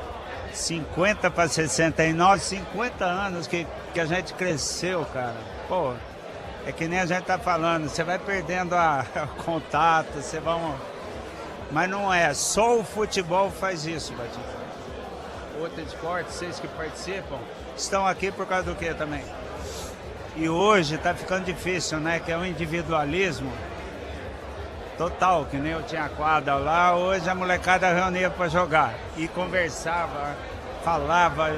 50 para 69, 50 anos que a gente cresceu, cara. Pô, é que nem a gente tá falando, você vai perdendo o contato, você vai... Mas não é, só o futebol faz isso, Batista. Outro esporte, vocês que participam, estão aqui por causa do quê também? E hoje tá ficando difícil, né? Que é o individualismo total, que nem eu tinha quadra lá, hoje a molecada reunia para jogar e conversava, falava,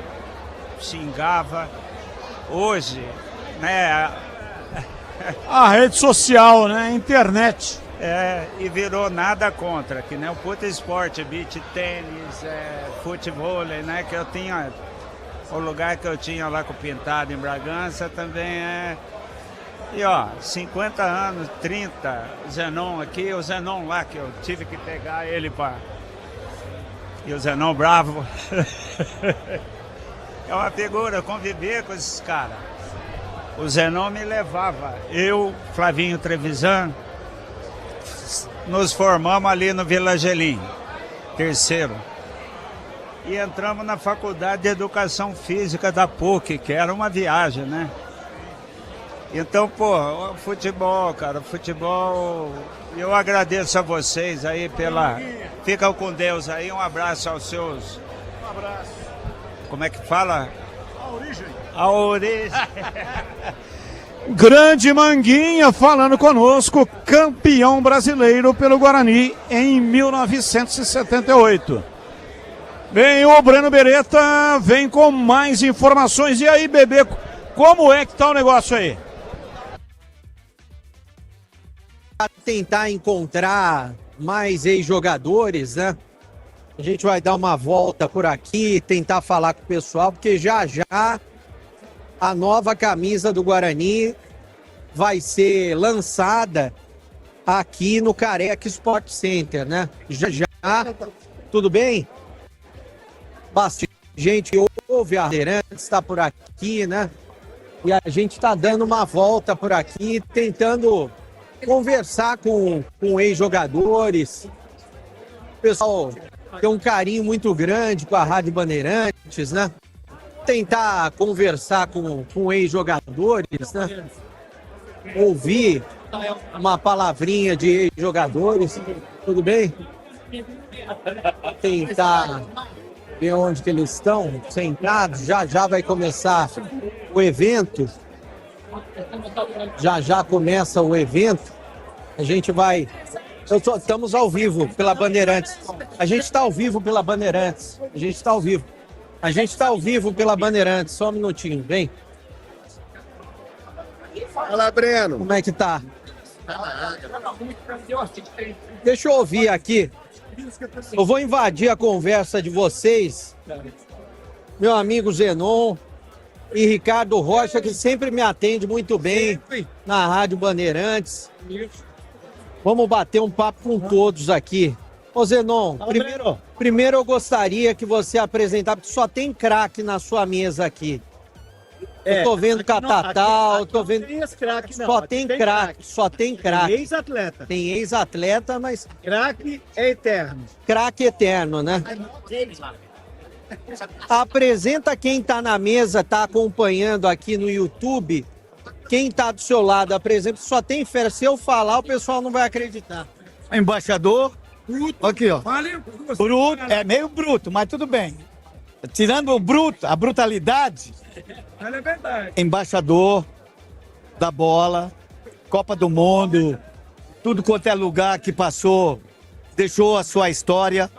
xingava. Hoje, né? A rede social, né? A internet. E virou nada contra, que nem o puta esporte, beach tênis, futebol, né? Que eu tinha, o lugar que eu tinha lá com o Pintado em Bragança também é... E ó, 50 anos, 30, Zenon aqui, o Zenon lá, que eu tive que pegar ele para... E o Zenon bravo. É uma figura, conviver com esses caras. O Zenon me levava, eu, Flavinho Trevisan, nos formamos ali no Vila Gelim, terceiro. E entramos na Faculdade de Educação Física da PUC, que era uma viagem, né? Então, pô, futebol, cara, futebol, eu agradeço a vocês aí pela... Ficam com Deus aí, um abraço aos seus... Um abraço. Como é que fala? A origem. A origem. Grande Manguinha falando conosco, campeão brasileiro pelo Guarani em 1978. Bem, o Breno Beretta vem com mais informações. E aí, bebê, como é que tá o negócio aí? Tentar encontrar mais ex-jogadores, né? A gente vai dar uma volta por aqui, tentar falar com o pessoal, porque já já a nova camisa do Guarani vai ser lançada aqui no Careca Sport Center, né? Já, tudo bem? Bastante gente ouve a Bandeirantes, está por aqui, né? E a gente está dando uma volta por aqui, tentando conversar com ex-jogadores. O pessoal tem um carinho muito grande com a Rádio Bandeirantes, né? Tentar conversar com ex-jogadores, né? Ouvir uma palavrinha de ex-jogadores, tudo bem? Tentar ver onde que eles estão sentados, já vai começar o evento, já começa o evento, a gente vai... Estamos ao vivo pela Bandeirantes, a gente está ao vivo pela Bandeirantes, a gente está ao vivo pela Bandeirantes, só um minutinho, vem. Fala, Breno. Como é que tá? Deixa eu ouvir aqui. Eu vou invadir a conversa de vocês. Meu amigo Zenon e Ricardo Rocha, que sempre me atende muito bem na Rádio Bandeirantes. Vamos bater um papo com todos aqui. Ô Zenon, primeiro eu gostaria que você apresentasse, porque só tem craque na sua mesa aqui. Eu tô vendo Catatal, eu tô vendo... Só tem craque. Tem ex-atleta. Tem ex-atleta, mas... Craque é eterno. Craque eterno, né? Apresenta quem tá na mesa, tá acompanhando aqui no YouTube. Quem tá do seu lado, apresenta, só tem fera. Se eu falar, o pessoal não vai acreditar. Embaixador. Aqui, ó. Bruto, é meio bruto, mas tudo bem. Tirando o bruto, a brutalidade... É verdade. Embaixador da bola, Copa do Mundo, tudo quanto é lugar que passou, deixou a sua história.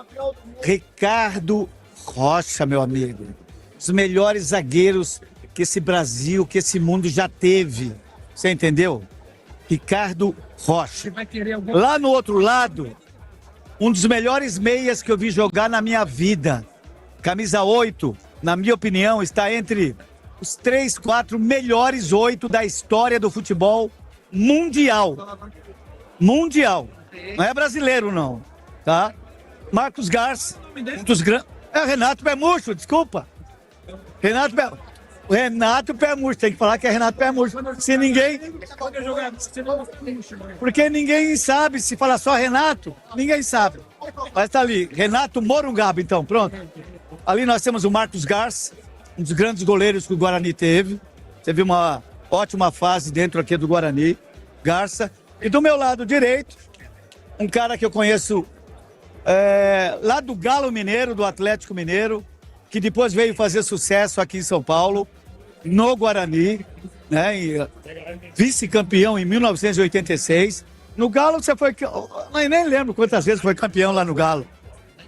Ricardo Rocha, meu amigo. Os melhores zagueiros que esse Brasil, que esse mundo já teve. Você entendeu? Ricardo Rocha. Lá no outro lado, um dos melhores meias que eu vi jogar na minha vida. Camisa 8, na minha opinião, está entre os 3, 4 melhores 8 da história do futebol mundial. Mundial. Não é brasileiro, não. Tá? Marcos Garça, um dos grandes... É Renato Pé Murcho, desculpa. Renato Pé Murcho, tem que falar que é Renato Pé Murcho. Se ninguém... Porque ninguém sabe, se falar só Renato, ninguém sabe. Mas tá ali, Renato Morungaba, então, pronto. Ali nós temos o Marcos Garça, um dos grandes goleiros que o Guarani teve. Teve uma ótima fase dentro aqui do Guarani, Garça. E do meu lado direito, um cara que eu conheço lá do Galo Mineiro, do Atlético Mineiro, que depois veio fazer sucesso aqui em São Paulo, no Guarani, né? Vice-campeão em 1986. No Galo você foi... Eu nem lembro quantas vezes foi campeão lá no Galo.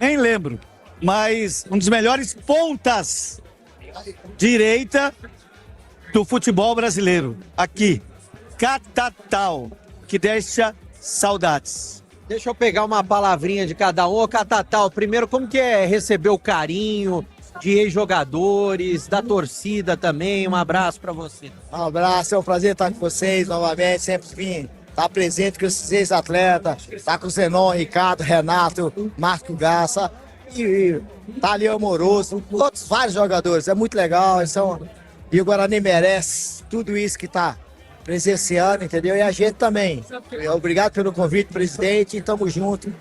Nem lembro. Mas um dos melhores pontas direita do futebol brasileiro. Aqui, Catatal, que deixa saudades. Deixa eu pegar uma palavrinha de cada um. Ô, Catatal, primeiro, como que é receber o carinho de ex-jogadores, da torcida também? Um abraço pra você. Um abraço, é um prazer estar com vocês novamente, sempre vim estar presente com esses ex-atletas, estar com o Zenon, Ricardo, Renato, Marco Garça, e tá ali Amoroso, outros vários jogadores, é muito legal, e o Guarani merece tudo isso que tá presenciando, entendeu? E a gente também. Obrigado pelo convite, presidente, e tamo junto.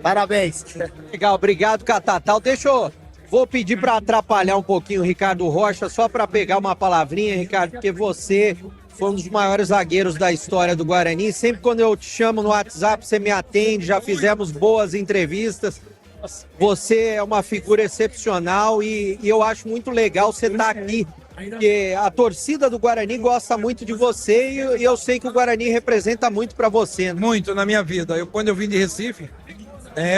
Parabéns. Legal, obrigado, Catatal. Vou pedir para atrapalhar um pouquinho o Ricardo Rocha, só para pegar uma palavrinha, Ricardo, porque você foi um dos maiores zagueiros da história do Guarani. Sempre quando eu te chamo no WhatsApp, você me atende, já fizemos boas entrevistas. Você é uma figura excepcional e eu acho muito legal você estar aqui, porque a torcida do Guarani gosta muito de você e eu sei que o Guarani representa muito para você. Né? Muito na minha vida. Quando eu vim de Recife,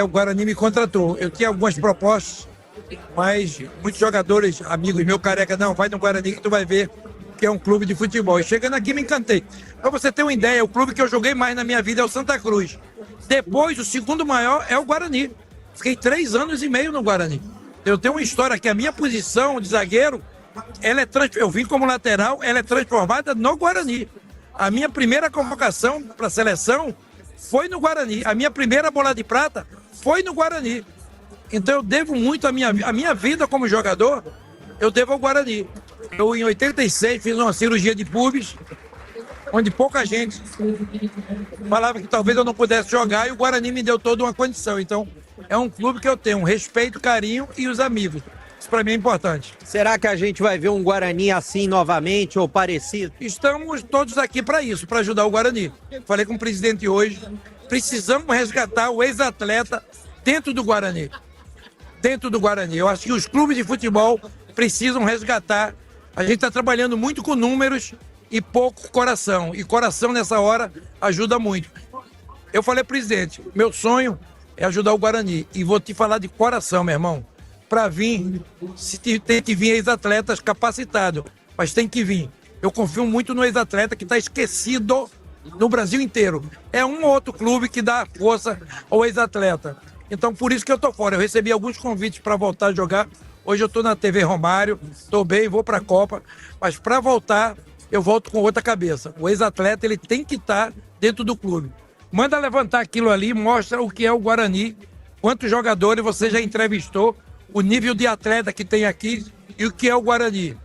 o Guarani me contratou. Eu tinha algumas propostas, mas muitos jogadores, amigos meu, Careca, não, vai no Guarani que tu vai ver que é um clube de futebol. E chegando aqui me encantei. Para você ter uma ideia, o clube que eu joguei mais na minha vida é o Santa Cruz. Depois, o segundo maior é o Guarani. Fiquei 3 anos e meio no Guarani. Eu tenho uma história que a minha posição de zagueiro, eu vim como lateral, ela é transformada no Guarani. A minha primeira convocação para a seleção foi no Guarani. A minha primeira bola de prata foi no Guarani. Então eu devo muito a minha vida como jogador, eu devo ao Guarani. Eu, em 86, fiz uma cirurgia de pubis, onde pouca gente falava que talvez eu não pudesse jogar, e o Guarani me deu toda uma condição. Então, é um clube que eu tenho um respeito, carinho e os amigos. Isso para mim é importante. Será que a gente vai ver um Guarani assim novamente ou parecido? Estamos todos aqui para isso, para ajudar o Guarani. Falei com o presidente hoje, precisamos resgatar o ex-atleta dentro do Guarani. Dentro do Guarani. Eu acho que os clubes de futebol precisam resgatar. A gente está trabalhando muito com números e pouco coração. E coração nessa hora ajuda muito. Eu falei, presidente, meu sonho é ajudar o Guarani. E vou te falar de coração, meu irmão. Para vir, tem que vir ex-atletas capacitados, mas tem que vir. Eu confio muito no ex-atleta que está esquecido no Brasil inteiro. É um ou outro clube que dá força ao ex-atleta. Então, por isso que eu tô fora. Eu recebi alguns convites para voltar a jogar. Hoje eu tô na TV Romário, tô bem, vou para a Copa. Mas para voltar, eu volto com outra cabeça. O ex-atleta, ele tem que estar dentro do clube. Manda levantar aquilo ali, mostra o que é o Guarani, quantos jogadores você já entrevistou, o nível de atleta que tem aqui e o que é o Guarani.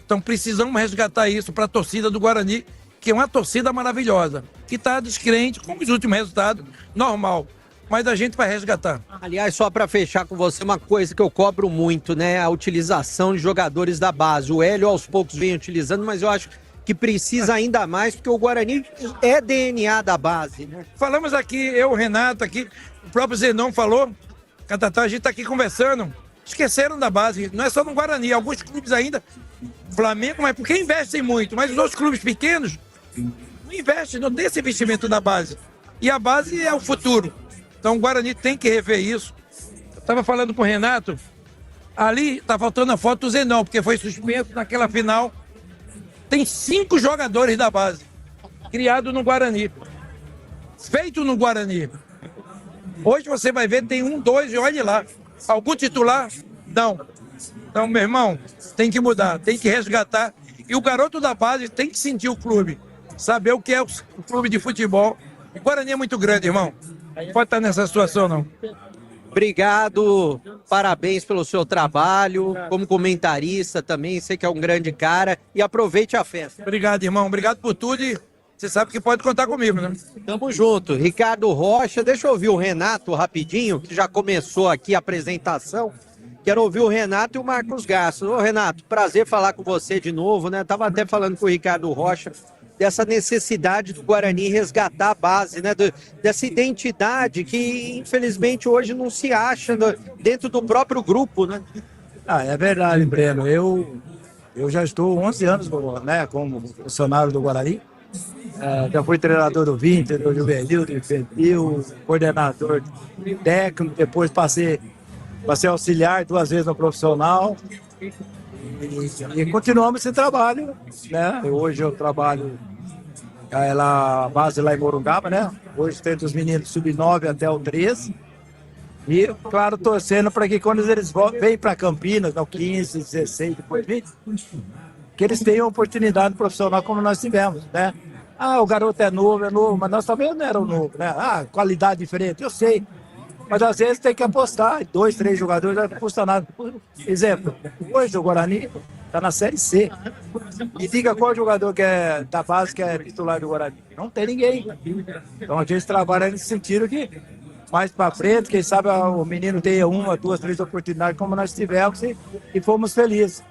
Então precisamos resgatar isso para a torcida do Guarani, que é uma torcida maravilhosa, que está descrente com os últimos resultados, normal. Mas a gente vai resgatar. Aliás, só para fechar com você, uma coisa que eu cobro muito, né? A utilização de jogadores da base. O Hélio aos poucos vem utilizando, mas eu acho que precisa ainda mais, porque o Guarani é DNA da base, né? Falamos aqui, eu, o Renato, aqui, o próprio Zenon falou, Catatá, a gente está aqui conversando, esqueceram da base, não é só no Guarani, alguns clubes ainda, Flamengo, mas porque investem muito, mas os outros clubes pequenos não investem, não tem esse investimento da base. E a base é o futuro. Então o Guarani tem que rever isso. Eu estava falando com o Renato, ali está faltando a foto do Zenon, porque foi suspenso naquela final. Tem 5 jogadores da base, criados no Guarani, feito no Guarani. Hoje você vai ver, tem 1, 2 e olhe lá. Algum titular? Não. Então, meu irmão, tem que mudar, tem que resgatar. E o garoto da base tem que sentir o clube, saber o que é o clube de futebol. O Guarani é muito grande, irmão. Não pode estar nessa situação, não. Obrigado, parabéns pelo seu trabalho, como comentarista também, sei que é um grande cara, e aproveite a festa. Obrigado, irmão, obrigado por tudo e você sabe que pode contar comigo, né? Tamo junto. Ricardo Rocha, deixa eu ouvir o Renato rapidinho, que já começou aqui a apresentação. Quero ouvir o Renato e o Marcos Garça. Ô Renato, prazer falar com você de novo, né? Tava até falando com o Ricardo Rocha dessa necessidade do Guarani resgatar a base, né? Dessa identidade que, infelizmente, hoje não se acha dentro do próprio grupo, né? Ah, é verdade, Breno. Eu já estou 11 anos, né, como funcionário do Guarani. Já fui treinador do Vinter, do Juvenil, do Infantil, coordenador técnico, depois passei auxiliar 2 vezes no profissional. E continuamos esse trabalho, né? Hoje eu trabalho a base lá em Morungaba, né? Hoje tem dos meninos sub-9 até o 13. E, claro, torcendo para que quando eles vêm para Campinas, no 15, 16, depois 20, que eles tenham oportunidade profissional como nós tivemos, né? Ah, o garoto é novo, mas nós também não éramos novos, né? Ah, qualidade diferente, eu sei. Mas às vezes tem que apostar, 2, 3 jogadores não custa nada. Por exemplo, hoje o Guarani está na Série C. E diga qual jogador que é da base que é titular do Guarani. Não tem ninguém. Então a gente trabalha nesse sentido que mais para frente, quem sabe o menino tenha 1, 2, 3 oportunidades como nós tivemos e fomos felizes.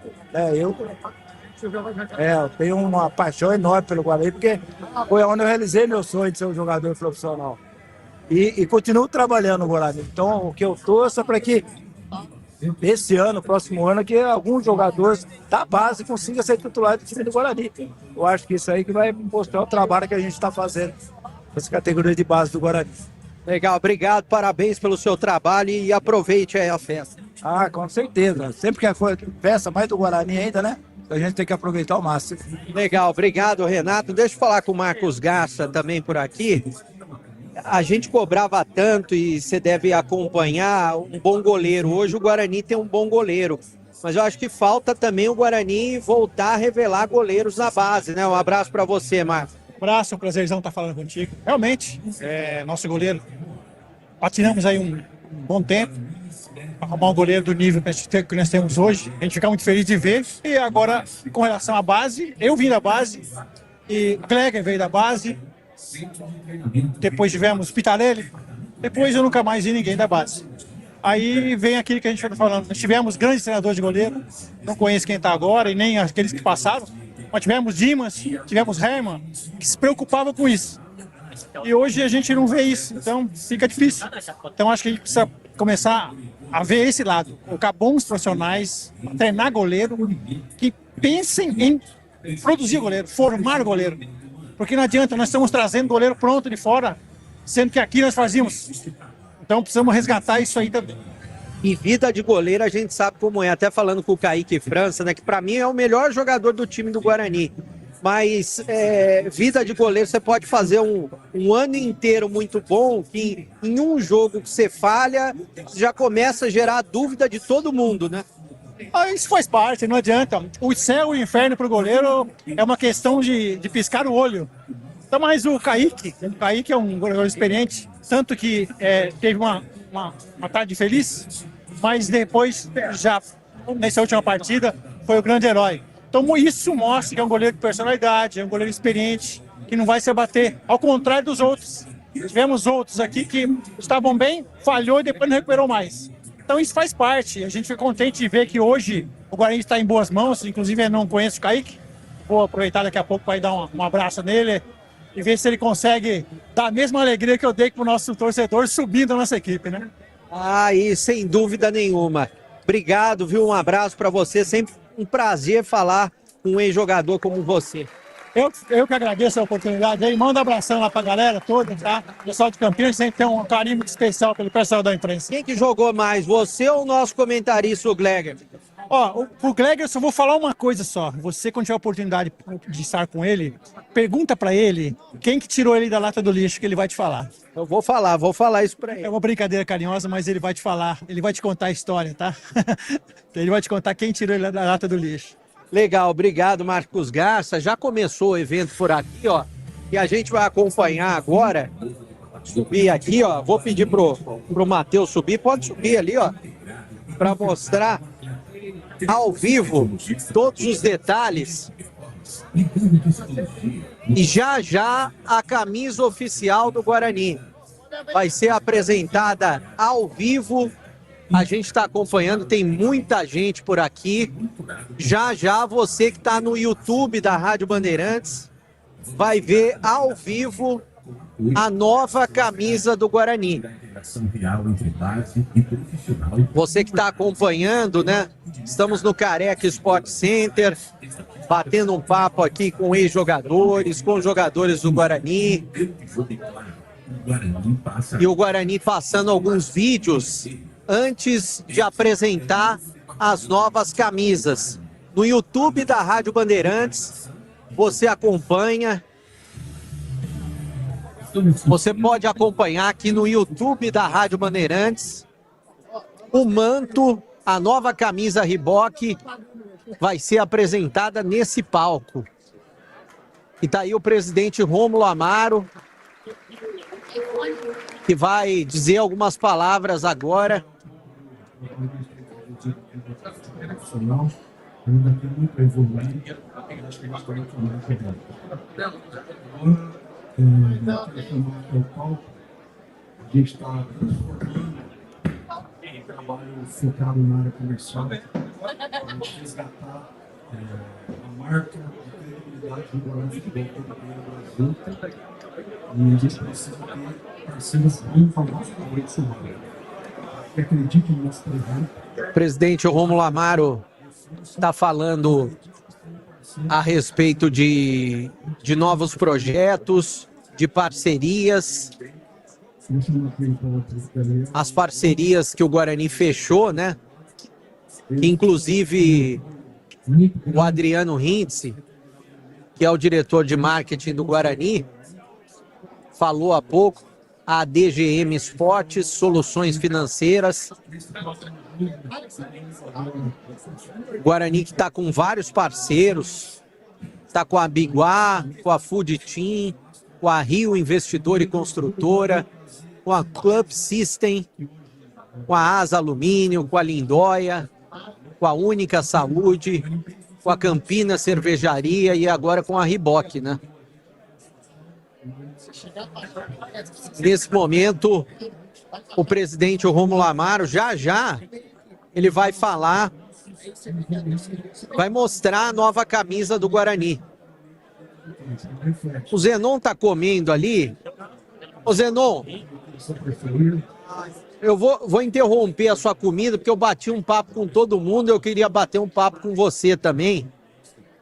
Eu tenho uma paixão enorme pelo Guarani, porque foi onde eu realizei meu sonho de ser um jogador profissional. E continuo trabalhando no Guarani. Então, o que eu torço é para que esse ano, próximo ano, que alguns jogadores da base consigam ser titulares do time do Guarani. Eu acho que isso aí que vai mostrar o trabalho que a gente está fazendo nessa categoria de base do Guarani. Legal, obrigado, parabéns pelo seu trabalho e aproveite aí a festa. Ah, com certeza. Sempre que for festa, mais do Guarani ainda, né? A gente tem que aproveitar ao máximo. Legal, obrigado, Renato. Deixa eu falar com o Marcos Garça também por aqui. A gente cobrava tanto e você deve acompanhar um bom goleiro. Hoje o Guarani tem um bom goleiro. Mas eu acho que falta também o Guarani voltar a revelar goleiros na base, né? Um abraço para você, Marcos. Abraço, um prazerzão estar falando contigo. Realmente, nosso goleiro, patinamos aí um bom tempo para arrumar um goleiro do nível que nós temos hoje. A gente fica muito feliz de ver. E agora, com relação à base, eu vim da base e Kleger veio da base. Depois tivemos Pitarelli. Depois eu nunca mais vi ninguém da base. Aí vem aquilo que a gente está falando. Nós tivemos grandes treinadores de goleiro. Não conheço quem está agora e nem aqueles que passaram. Mas tivemos Dimas, tivemos Herman, que se preocupava com isso. E hoje a gente não vê isso, então fica difícil. Então acho que a gente precisa começar a ver esse lado. Colocar bons profissionais, treinar goleiro, que pensem em produzir goleiro, formar goleiro. Porque não adianta, nós estamos trazendo goleiro pronto de fora, sendo que aqui nós fazíamos. Então precisamos resgatar isso aí também. E vida de goleiro a gente sabe como é, até falando com o Kaique França, né, que para mim é o melhor jogador do time do Guarani. Mas vida de goleiro você pode fazer um ano inteiro muito bom, que em um jogo que você falha, já começa a gerar dúvida de todo mundo, né? Isso faz parte, não adianta. O céu e o inferno para o goleiro é uma questão de piscar o olho. Então, mas o Kaique é um goleiro experiente, tanto que teve uma tarde feliz, mas depois, já nessa última partida, foi o grande herói. Então isso mostra que é um goleiro de personalidade, é um goleiro experiente, que não vai se abater, ao contrário dos outros. Tivemos outros aqui que estavam bem, falhou e depois não recuperou mais. Então isso faz parte, a gente fica contente de ver que hoje o Guarani está em boas mãos, inclusive eu não conheço o Kaique, vou aproveitar daqui a pouco para dar um abraço nele e ver se ele consegue dar a mesma alegria que eu dei para o nosso torcedor subindo a nossa equipe, né? E sem dúvida nenhuma. Obrigado, viu? Um abraço para você, sempre um prazer falar com um ex-jogador como você. Eu que agradeço a oportunidade aí, manda um abração lá pra galera toda, tá? O pessoal de Campinas sempre tem um carinho muito especial pelo pessoal da imprensa. Quem que jogou mais, você ou o nosso comentarista, o Gleger? O Gleger, eu só vou falar uma coisa só. Você, quando tiver a oportunidade de estar com ele, pergunta pra ele quem que tirou ele da lata do lixo, que ele vai te falar. Eu vou falar isso pra ele. É uma brincadeira carinhosa, mas ele vai te falar, ele vai te contar a história, tá? Ele vai te contar quem tirou ele da lata do lixo. Legal, obrigado, Marcos Garça. Já começou o evento por aqui, ó, e a gente vai acompanhar agora. Subir aqui, ó. Vou pedir pro Matheus subir. Pode subir ali, ó, para mostrar ao vivo todos os detalhes. E já a camisa oficial do Guarani vai ser apresentada ao vivo. A gente está acompanhando, tem muita gente por aqui. Já você que está no YouTube da Rádio Bandeirantes vai ver ao vivo a nova camisa do Guarani. Você que está acompanhando, né? Estamos no Careca Sport Center, batendo um papo aqui com ex-jogadores, com jogadores do Guarani. E o Guarani passando alguns vídeos antes de apresentar as novas camisas. No YouTube da Rádio Bandeirantes, você acompanha. Você pode acompanhar aqui no YouTube da Rádio Bandeirantes o manto, a nova camisa Reebok vai ser apresentada nesse palco. E tá aí o presidente Rômulo Amaro, que vai dizer algumas palavras agora. A gente está um trabalho focado na área comercial, a gente resgatar a marca, a credibilidade do Guarani Futebol Clube do Brasil, e a gente precisa ter parceiros bons para o nosso progresso humano. Que acredite no nosso projeto. O presidente Rômulo Amaro está falando a respeito de novos projetos, de parcerias, as parcerias que o Guarani fechou, né? Inclusive o Adriano Hintze, que é o diretor de marketing do Guarani, falou há pouco, a DGM Esportes, Soluções Financeiras. O Guarani que está com vários parceiros, está com a Biguá, com a Food Team, com a Rio Investidor e Construtora, com a Club System, com a Asa Alumínio, com a Lindóia, com a Única Saúde, com a Campina Cervejaria e agora com a Riboc, né? Nesse momento, o presidente Rômulo Amaro, já ele vai falar, vai mostrar a nova camisa do Guarani. O Zenon tá comendo ali. Ô Zenon, eu vou interromper a sua comida, porque eu bati um papo com todo mundo, eu queria bater um papo com você também,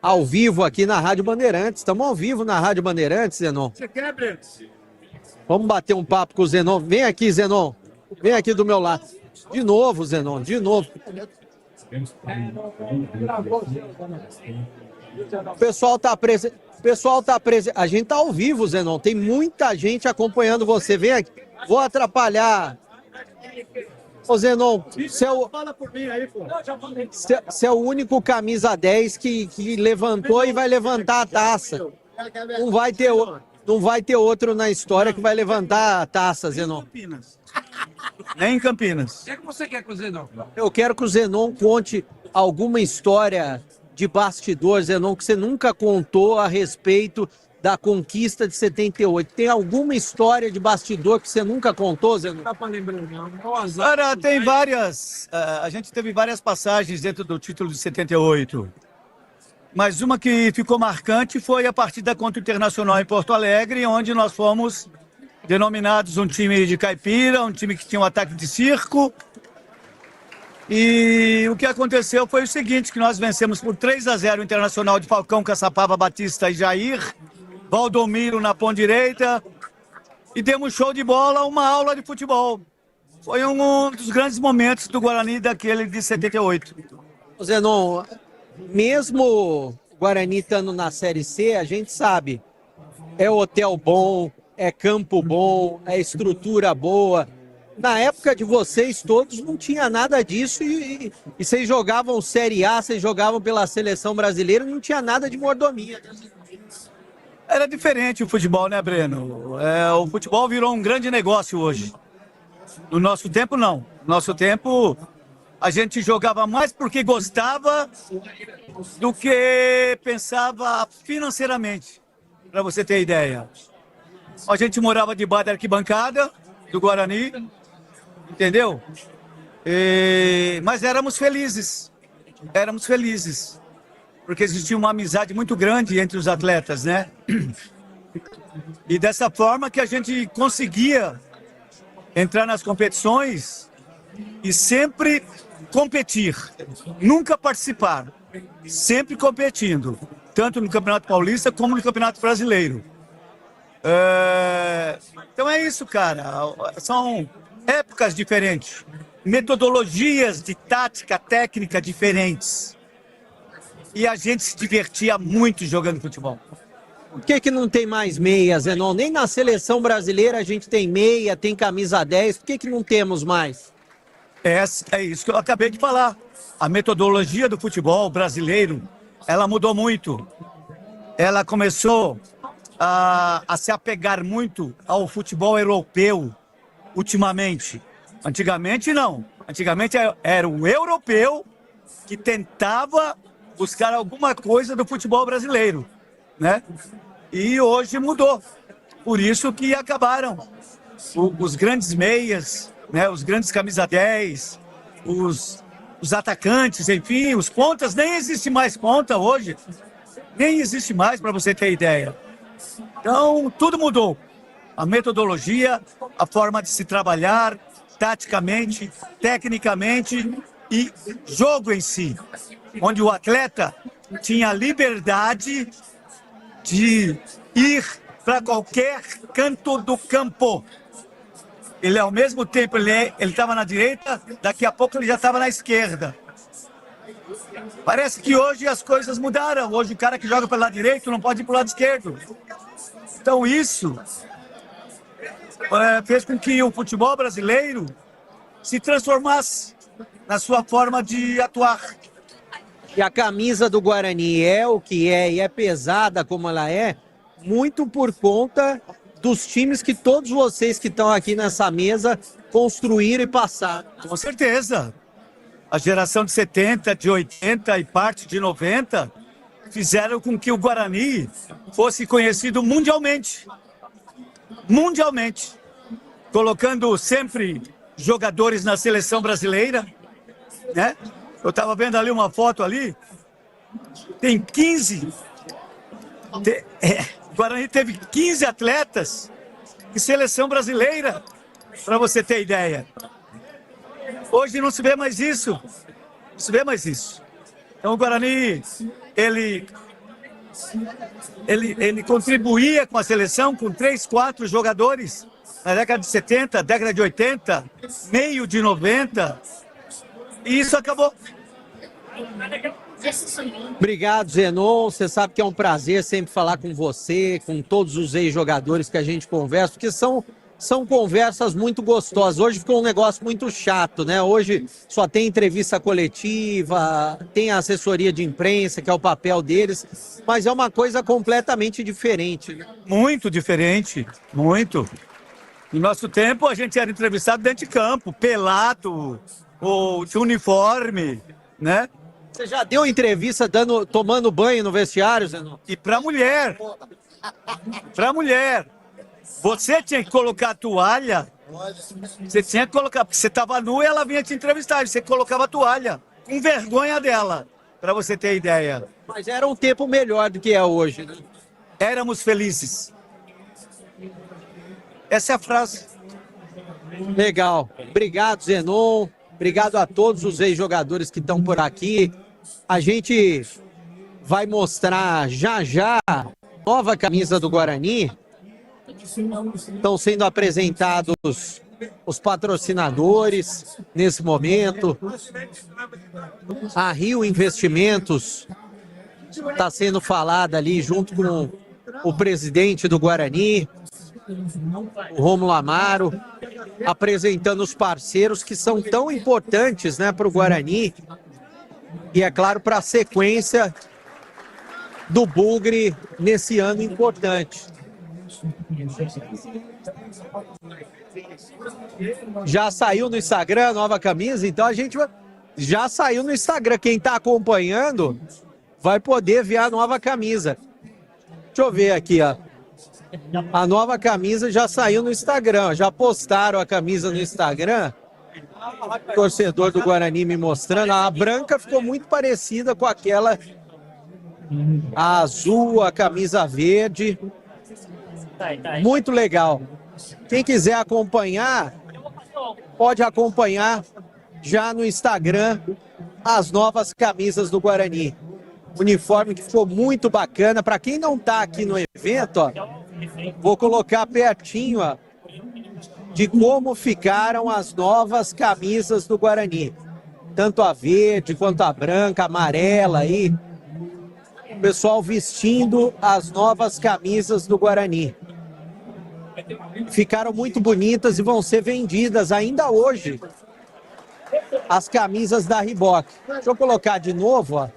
ao vivo aqui na Rádio Bandeirantes. Estamos ao vivo na Rádio Bandeirantes, Zenon. Você quer, Breno? Vamos bater um papo com o Zenon. Vem aqui, Zenon. Vem aqui do meu lado. De novo, Zenon, de novo. O pessoal tá presente. A gente tá ao vivo, Zenon. Tem muita gente acompanhando você. Vem aqui. Vou atrapalhar. Ô, Zenon, você é o único camisa 10 que levantou e vai levantar a taça. Não vai ter outro na história que vai levantar a taça, Zenon. Nem em Campinas. O que você quer com o Zenon? Eu quero que o Zenon conte alguma história de bastidor, Zenon, que você nunca contou a respeito da conquista de 78. Tem alguma história de bastidor que você nunca contou, Zenon? Não dá pra lembrar, não. Cara, tem várias. A gente teve várias passagens dentro do título de 78. Mas uma que ficou marcante foi a partida contra o Internacional em Porto Alegre, onde nós fomos denominados um time de caipira, um time que tinha um ataque de circo. E o que aconteceu foi o seguinte, que nós vencemos por 3-0 o Internacional de Falcão, Caçapava, Batista e Jair, Valdomiro na ponta direita, e demos show de bola, uma aula de futebol. Foi um dos grandes momentos do Guarani daquele de 78. Zenon, mesmo o Guarani estando na Série C, a gente sabe, é hotel bom, é campo bom, é estrutura boa. Na época de vocês todos não tinha nada disso e vocês jogavam Série A, vocês jogavam pela seleção brasileira, não tinha nada de mordomia. Era diferente o futebol, né, Breno? O futebol virou um grande negócio hoje. No nosso tempo, não. No nosso tempo, a gente jogava mais porque gostava do que pensava financeiramente, para você ter ideia. A gente morava debaixo da arquibancada do Guarani, entendeu? Mas éramos felizes, porque existia uma amizade muito grande entre os atletas, né? E dessa forma que a gente conseguia entrar nas competições e sempre competir, nunca participar, sempre competindo, tanto no Campeonato Paulista como no Campeonato Brasileiro. Então é isso, cara. São épocas diferentes, metodologias de tática, técnica diferentes. E a gente se divertia muito jogando futebol. Por que não tem mais meia, Zenon? Nem na seleção brasileira a gente tem meia, tem camisa 10. Por que não temos mais? É isso que eu acabei de falar. A metodologia do futebol brasileiro, ela mudou muito. Ela começou a se apegar muito ao futebol europeu ultimamente. Antigamente não. Antigamente era o europeu que tentava buscar alguma coisa do futebol brasileiro, né? E hoje mudou. Por isso que acabaram os grandes meias, né? Os grandes camisa 10, os atacantes, enfim, os pontas. Nem existe mais ponta hoje. Nem existe mais, para você ter ideia. Então, tudo mudou. A metodologia, a forma de se trabalhar, taticamente, tecnicamente e jogo em si. Onde o atleta tinha liberdade de ir para qualquer canto do campo. Ele, ao mesmo tempo, ele estava na direita, daqui a pouco ele já estava na esquerda. Parece que hoje as coisas mudaram. Hoje o cara que joga pelo lado direito não pode ir para o lado esquerdo. Então isso fez com que o futebol brasileiro se transformasse na sua forma de atuar. E a camisa do Guarani é o que é e é pesada como ela é, muito por conta dos times que todos vocês que estão aqui nessa mesa construíram e passaram. Com certeza. A geração de 70, de 80 e parte de 90 fizeram com que o Guarani fosse conhecido mundialmente. Mundialmente. Colocando sempre jogadores na seleção brasileira, né? Eu estava vendo ali uma foto ali, tem 15... o Guarani teve 15 atletas em seleção brasileira, para você ter ideia. Hoje não se vê mais isso. Não se vê mais isso. Então o Guarani, ele contribuía com a seleção com 3, 4 jogadores na década de 70, década de 80, meio de 90, e isso acabou. Obrigado, Zenon. Você sabe que é um prazer sempre falar com você, com todos os ex-jogadores que a gente conversa, porque são conversas muito gostosas. Hoje ficou um negócio muito chato, né? Hoje só tem entrevista coletiva, tem a assessoria de imprensa, que é o papel deles, mas é uma coisa completamente diferente, né? Muito diferente, muito. No nosso tempo, a gente era entrevistado dentro de campo, pelado, ou de uniforme, né? Você já deu entrevista tomando banho no vestiário, Zenon? E pra mulher. Pra mulher. Você tinha que colocar a toalha. Você tinha que colocar, porque você estava nu e ela vinha te entrevistar. E você colocava a toalha, com vergonha dela, para você ter ideia. Mas era um tempo melhor do que é hoje, né? Éramos felizes. Essa é a frase. Legal. Obrigado, Zenon. Obrigado a todos os ex-jogadores que estão por aqui. A gente vai mostrar já a nova camisa do Guarani. Estão sendo apresentados os patrocinadores nesse momento. A Rio Investimentos está sendo falada ali junto com o presidente do Guarani, o Rômulo Amaro, apresentando os parceiros que são tão importantes, né, para o Guarani e, é claro, para a sequência do Bugre nesse ano importante. Já saiu no Instagram a nova camisa, então a gente já saiu no Instagram. Quem está acompanhando vai poder ver a nova camisa. Deixa eu ver aqui, ó. A nova camisa já saiu no Instagram, já postaram a camisa no Instagram. O torcedor do Guarani me mostrando. A branca ficou muito parecida com aquela, a azul, a camisa verde. Muito legal. Quem quiser acompanhar, pode acompanhar já no Instagram as novas camisas do Guarani. Uniforme que ficou muito bacana. Para quem não está aqui no evento, ó, vou colocar pertinho, ó, de como ficaram as novas camisas do Guarani. Tanto a verde quanto a branca, a amarela aí. O pessoal vestindo as novas camisas do Guarani. Ficaram muito bonitas e vão ser vendidas ainda hoje. As camisas da Reebok. Deixa eu colocar de novo, ó,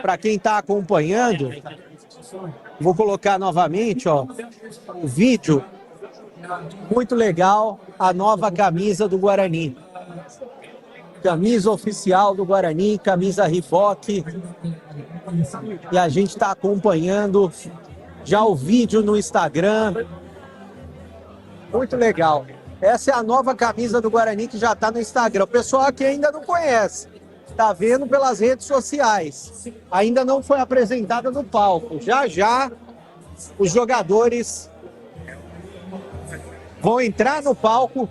para quem está acompanhando. Vou colocar novamente, ó, o vídeo. Muito legal, a nova camisa do Guarani. Camisa oficial do Guarani, camisa Reebok. E a gente está acompanhando já o vídeo no Instagram. Muito legal. Essa é a nova camisa do Guarani que já está no Instagram. O pessoal aqui ainda não conhece. Está vendo pelas redes sociais. Ainda não foi apresentada no palco. Já os jogadores vão entrar no palco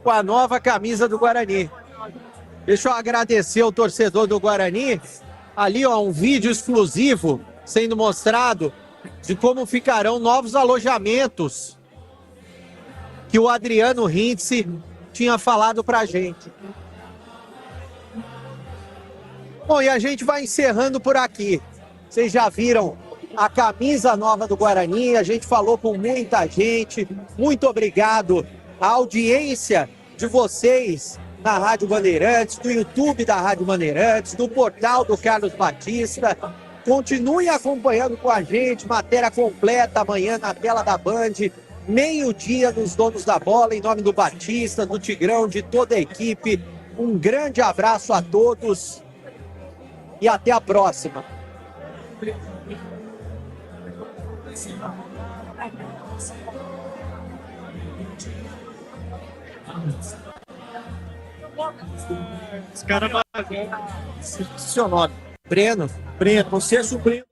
com a nova camisa do Guarani. Deixa eu agradecer ao torcedor do Guarani. Ali, ó, um vídeo exclusivo sendo mostrado de como ficarão novos alojamentos que o Adriano Hintze tinha falado pra gente. Bom, e a gente vai encerrando por aqui. Vocês já viram a camisa nova do Guarani, a gente falou com muita gente. Muito obrigado à audiência de vocês na Rádio Bandeirantes, no YouTube da Rádio Bandeirantes, no portal do Carlos Batista. Continue acompanhando com a gente, matéria completa amanhã na tela da Band, meio-dia nos Donos da Bola, em nome do Batista, do Tigrão, de toda a equipe. Um grande abraço a todos e até a próxima. Esse cara Seu nome? Breno. você é sobrinho.